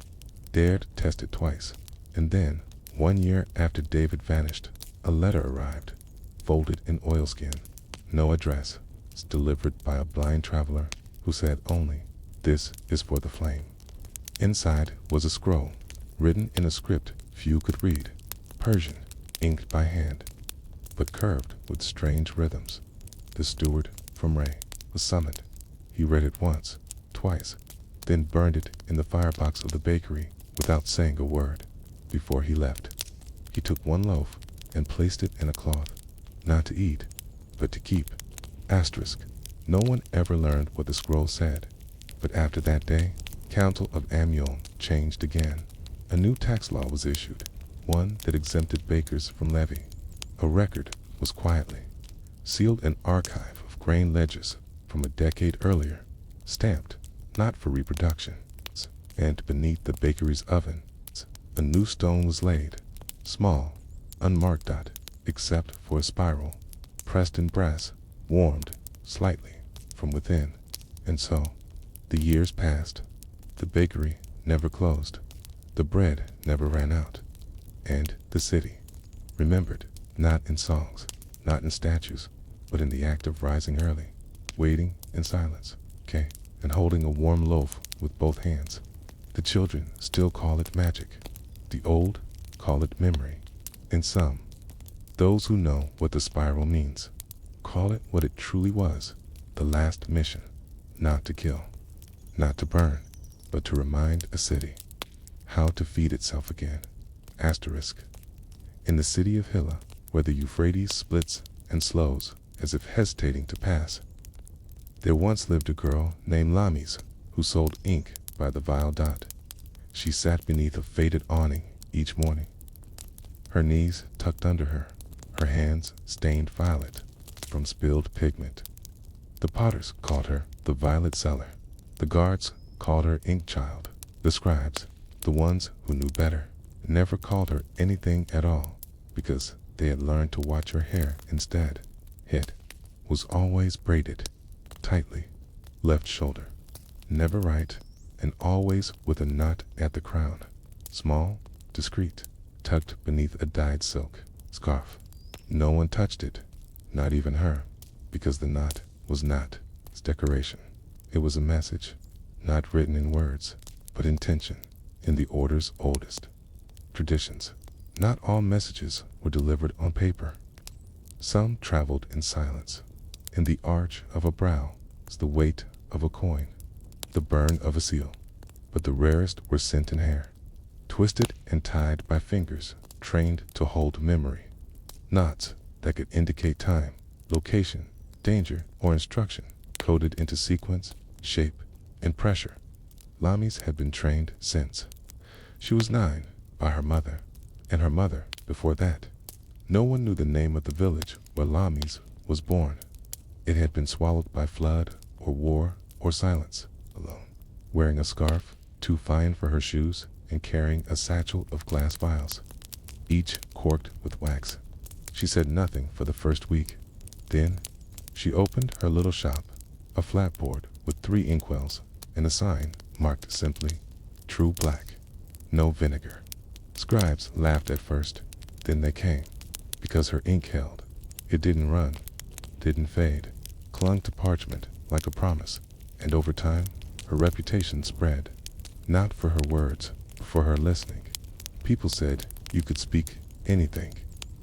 dared test it twice. And then, 1 year after David vanished, a letter arrived, folded in oilskin, no address, delivered by a blind traveler who said only, "This is for the flame." Inside was a scroll, written in a script few could read, Persian, inked by hand, but curved with strange rhythms. The steward from Ray was summoned. He read it once, twice, then burned it in the firebox of the bakery without saying a word. Before he left, he took 1 loaf and placed it in a cloth, not to eat, but to keep. Asterisk. No one ever learned what the scroll said, but after that day, Council of Amiens changed again. A new tax law was issued, one that exempted bakers from levy. A record was quietly sealed, an archive of grain ledgers from a decade earlier, stamped not for reproduction. And beneath the bakery's oven, a new stone was laid, small, unmarked, except for a spiral, pressed in brass, warmed slightly from within. And so, the years passed. The bakery never closed. The bread never ran out. And the city remembered, not in songs, not in statues, but in the act of rising early, waiting in silence, and holding a warm loaf with both hands. The children still call it magic. The old call it memory. And some, those who know what the spiral means, call it what it truly was, the last mission, not to kill, not to burn, but to remind a city how to feed itself again. Asterisk. In the city of Hilla, where the Euphrates splits and slows as if hesitating to pass, there once lived a girl named Lamis who sold ink by the vile dot. She sat beneath a faded awning each morning, her knees tucked under her, her hands stained violet from spilled pigment. The potters called her the violet seller. The guards called her ink child. The scribes, the ones who knew better, never called her anything at all because they had learned to watch her hair instead. It was always braided tightly, left shoulder, never right, and always with a knot at the crown. Small, discreet, tucked beneath a dyed silk scarf. No one touched it, not even her, because the knot was not its decoration. It was a message, not written in words, but in tension, in the order's oldest traditions. Not all messages were delivered on paper. Some traveled in silence. In the arch of a brow was the weight of a coin, the burn of a seal. But the rarest were sent in hair, twisted and tied by fingers trained to hold memory. Knots that could indicate time, location, danger, or instruction, coded into sequence, shape, and pressure. Lami's had been trained since she was 9 by her mother, and her mother before that. No one knew the name of the village where Lami's was born. It had been swallowed by flood, or war, or silence, alone. Wearing a scarf, too fine for her shoes, and carrying a satchel of glass vials, each corked with wax. She said nothing for the first week. Then, she opened her little shop, a flat board with 3 inkwells, and a sign marked simply, "True Black, no vinegar." Scribes laughed at first, then they came, because her ink held. It didn't run, didn't fade, clung to parchment like a promise, and over time, her reputation spread. Not for her words, but for her listening. People said you could speak anything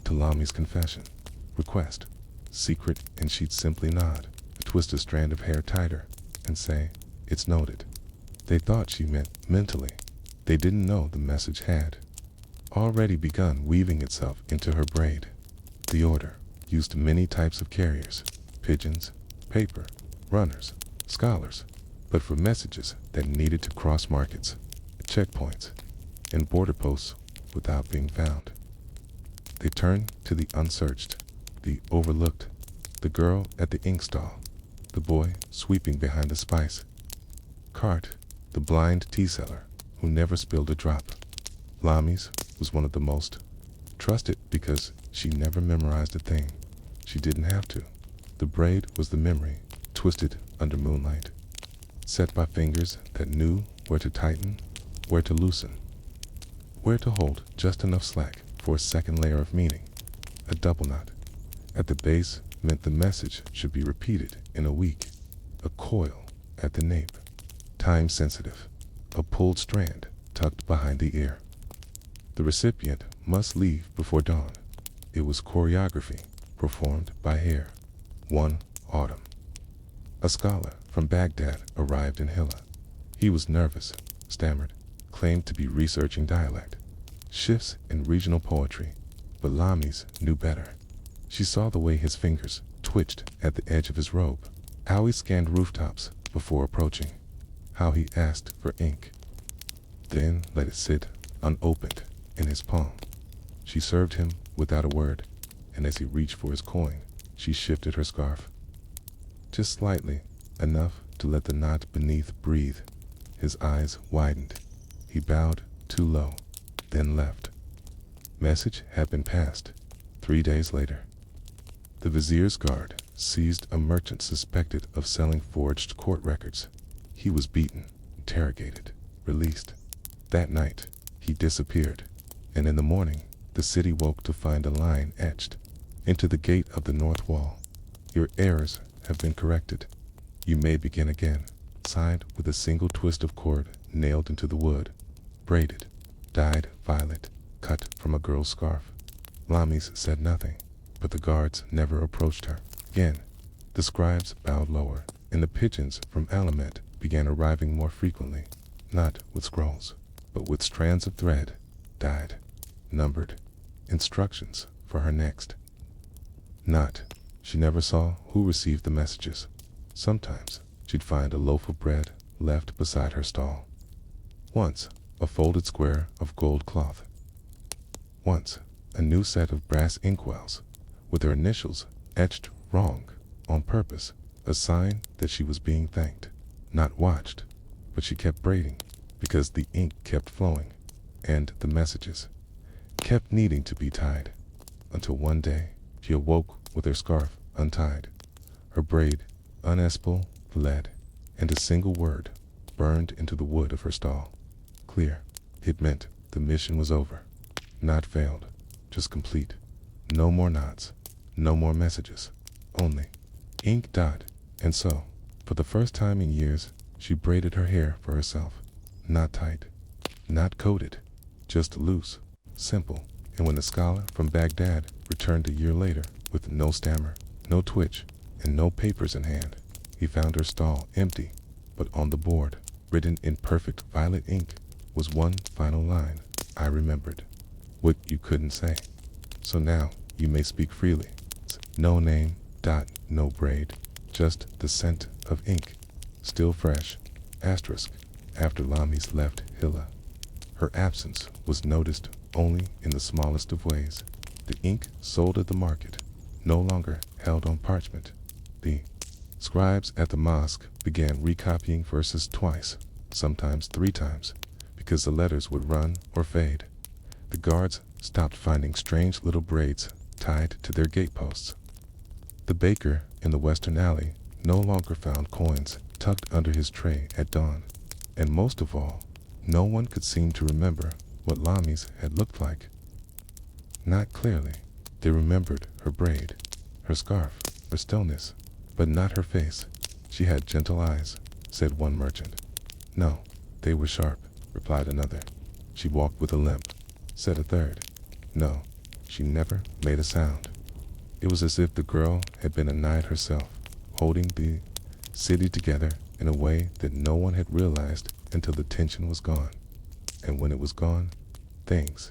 to Lami's confession, request, secret, and she'd simply nod, twist a strand of hair tighter, and say, "It's noted." They thought she meant mentally. They didn't know the message had already begun weaving itself into her braid. The order used many types of carriers, pigeons, paper, runners, scholars, but for messages that needed to cross markets, checkpoints, and border posts without being found. They turned to the unsearched, the overlooked, the girl at the ink stall, the boy sweeping behind the spice cart, the blind tea seller who never spilled a drop. Lami's was one of the most trusted because she never memorized a thing. She didn't have to. The braid was the memory, twisted under moonlight, set by fingers that knew where to tighten, where to loosen, where to hold just enough slack for a second layer of meaning. A double knot at the base meant the message should be repeated in a week. A coil at the nape, time sensitive, a pulled strand tucked behind the ear. The recipient must leave before dawn. It was choreography performed by hair. One autumn, a scholar from Baghdad arrived in Hilla. He was nervous, stammered, claimed to be researching dialect, shifts in regional poetry, but Lami's knew better. She saw the way his fingers twitched at the edge of his robe, how he scanned rooftops before approaching, how he asked for ink, then let it sit unopened in his palm. She served him without a word, and as he reached for his coin, she shifted her scarf. Just slightly, enough to let the knot beneath breathe. His eyes widened. He bowed too low, then left. Message had been passed. 3 days later, the vizier's guard seized a merchant suspected of selling forged court records. He was beaten, interrogated, released. That night, he disappeared, and in the morning, the city woke to find a line etched into the gate of the north wall. "Your errors have been corrected. You may begin again," signed with a single twist of cord nailed into the wood, braided, dyed violet, cut from a girl's scarf. Lami's said nothing, but the guards never approached her. Again, the scribes bowed lower, and the pigeons from Alamet began arriving more frequently, not with scrolls, but with strands of thread, dyed, numbered, instructions for her next. Not. She never saw who received the messages. Sometimes she'd find a loaf of bread left beside her stall. Once, a folded square of gold cloth. Once, a new set of brass inkwells, with her initials etched wrong, on purpose, a sign that she was being thanked, not watched, but she kept braiding, because the ink kept flowing, and the messages kept needing to be tied, until one day she awoke with her scarf untied, her braid unespal lead, and a single word burned into the wood of her stall. Clear. It meant the mission was over. Not failed, just complete. No more nods, no more messages, only ink. And so, for the first time in years, she braided her hair for herself. Not tight, not coated, just loose, simple. And when the scholar from Baghdad returned a year later with no stammer, no twitch, and no papers in hand, he found her stall empty, but on the board, written in perfect violet ink, was one final line. I remembered what you couldn't say. So now you may speak freely. No name, no braid, just the scent of ink, still fresh. Asterisk. After Lami's left Hilla, her absence was noticed only in the smallest of ways. The ink sold at the market, no longer held on parchment. The scribes at the mosque began recopying verses twice, sometimes 3 times, because the letters would run or fade. The guards stopped finding strange little braids tied to their gateposts. The baker in the western alley no longer found coins tucked under his tray at dawn. And most of all, no one could seem to remember what Lami's had looked like. Not clearly. They remembered her braid, her scarf, her stillness, but not her face. She had gentle eyes, said one merchant. No, they were sharp, replied another. She walked with a limp, said a third. No, she never made a sound. It was as if the girl had been a knight herself, holding the city together in a way that no one had realized until the tension was gone. And when it was gone, things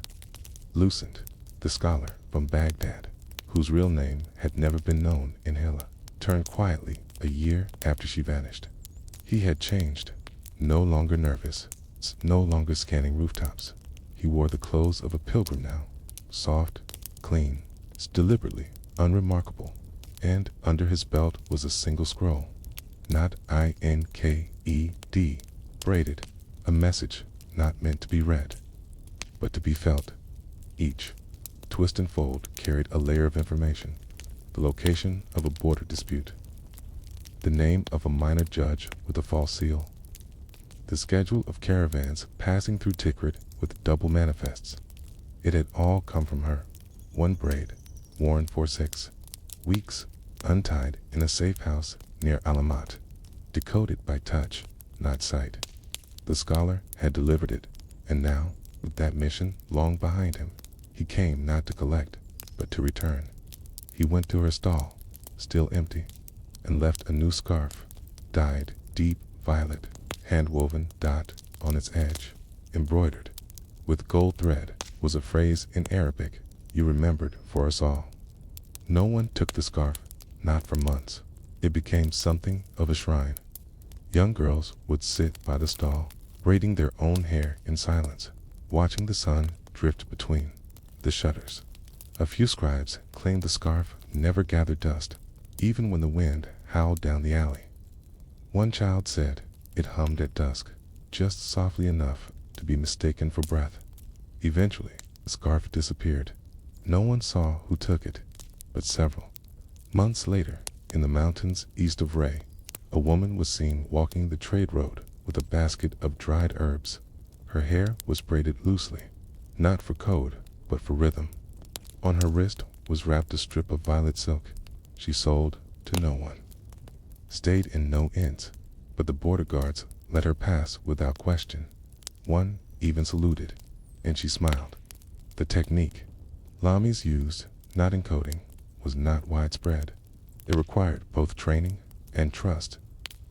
loosened. The scholar from Baghdad, whose real name had never been known in Hilla, turned quietly a year after she vanished. He had changed, no longer nervous, no longer scanning rooftops. He wore the clothes of a pilgrim now, soft, clean, deliberately unremarkable, and under his belt was a single scroll, not INKED, braided, a message not meant to be read, but to be felt. Each twist and fold carried a layer of information: the location of a border dispute, the name of a minor judge with a false seal, the schedule of caravans passing through Tikrit with double manifests. It had all come from her. One braid, worn for 6 weeks, untied in a safe house near Alamat, decoded by touch, not sight. The scholar had delivered it, and now, with that mission long behind him, he came not to collect, but to return. He went to her stall, still empty, and left a new scarf, dyed deep violet, hand-woven on its edge. Embroidered with gold thread was a phrase in Arabic you remembered for us all. No one took the scarf, not for months. It became something of a shrine. Young girls would sit by the stall, braiding their own hair in silence, watching the sun drift between the shutters. A few scribes claimed the scarf never gathered dust, even when the wind howled down the alley. One child said it hummed at dusk, just softly enough to be mistaken for breath. Eventually, the scarf disappeared. No one saw who took it, but several months later, in the mountains east of Ray, a woman was seen walking the trade road with a basket of dried herbs. Her hair was braided loosely, not for code, but for rhythm. On her wrist was wrapped a strip of violet silk. She sold to no one, stayed in no inns, but the border guards let her pass without question. One even saluted, and she smiled. The technique Lami's used, not in coding, was not widespread. It required both training and trust.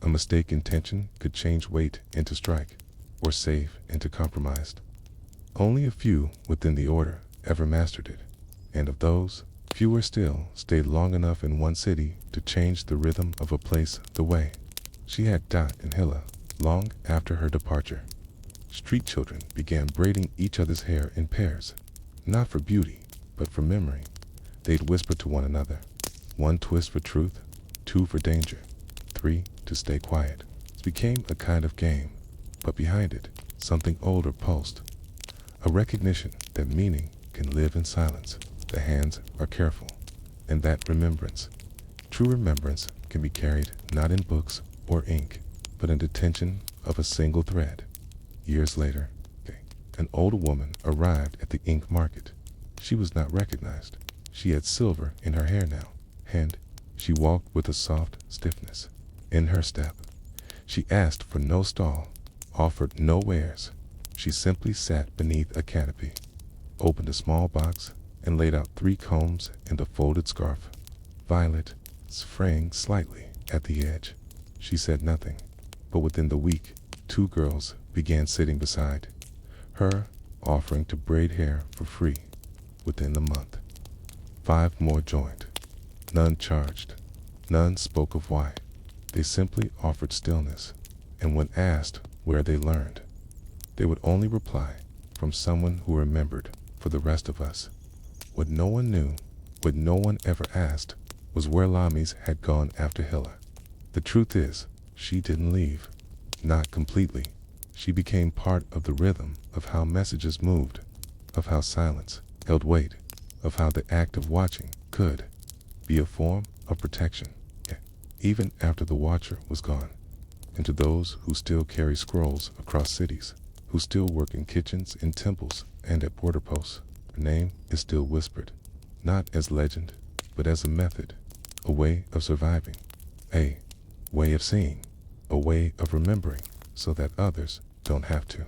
A mistake in tension could change weight into strike, or save into compromised. Only a few within the order ever mastered it, and of those, fewer still stayed long enough in one city to change the rhythm of a place the way she had in Hilla long after her departure. Street children began braiding each other's hair in pairs, not for beauty, but for memory. They'd whisper to one another, 1 twist for truth, 2 for danger, 3 to stay quiet. It became a kind of game, but behind it, something older pulsed. A recognition that meaning can live in silence. The hands are careful, and that remembrance, true remembrance, can be carried not in books or ink, but in the tension of a single thread. Years later, an older woman arrived at the ink market. She was not recognized. She had silver in her hair now, and she walked with a soft stiffness in her step. She asked for no stall, offered no wares. She simply sat beneath a canopy, opened a small box, and laid out 3 combs and a folded scarf. Violet, fraying slightly at the edge. She said nothing, but within the week, 2 girls began sitting beside her, offering to braid hair for free. Within the month, 5 more joined. None charged. None spoke of why. They simply offered stillness, and when asked where they learned, they would only reply, from someone who remembered. For the rest of us, what no one knew, what no one ever asked, was where Lamis had gone after Hilla. The truth is, she didn't leave. Not completely. She became part of the rhythm of how messages moved, of how silence held weight, of how the act of watching could be a form of protection, even after the watcher was gone. And to those who still carry scrolls across cities, who still work in kitchens, in temples, and at border posts, her name is still whispered, not as legend, but as a method, a way of surviving, a way of seeing, a way of remembering, so that others don't have to.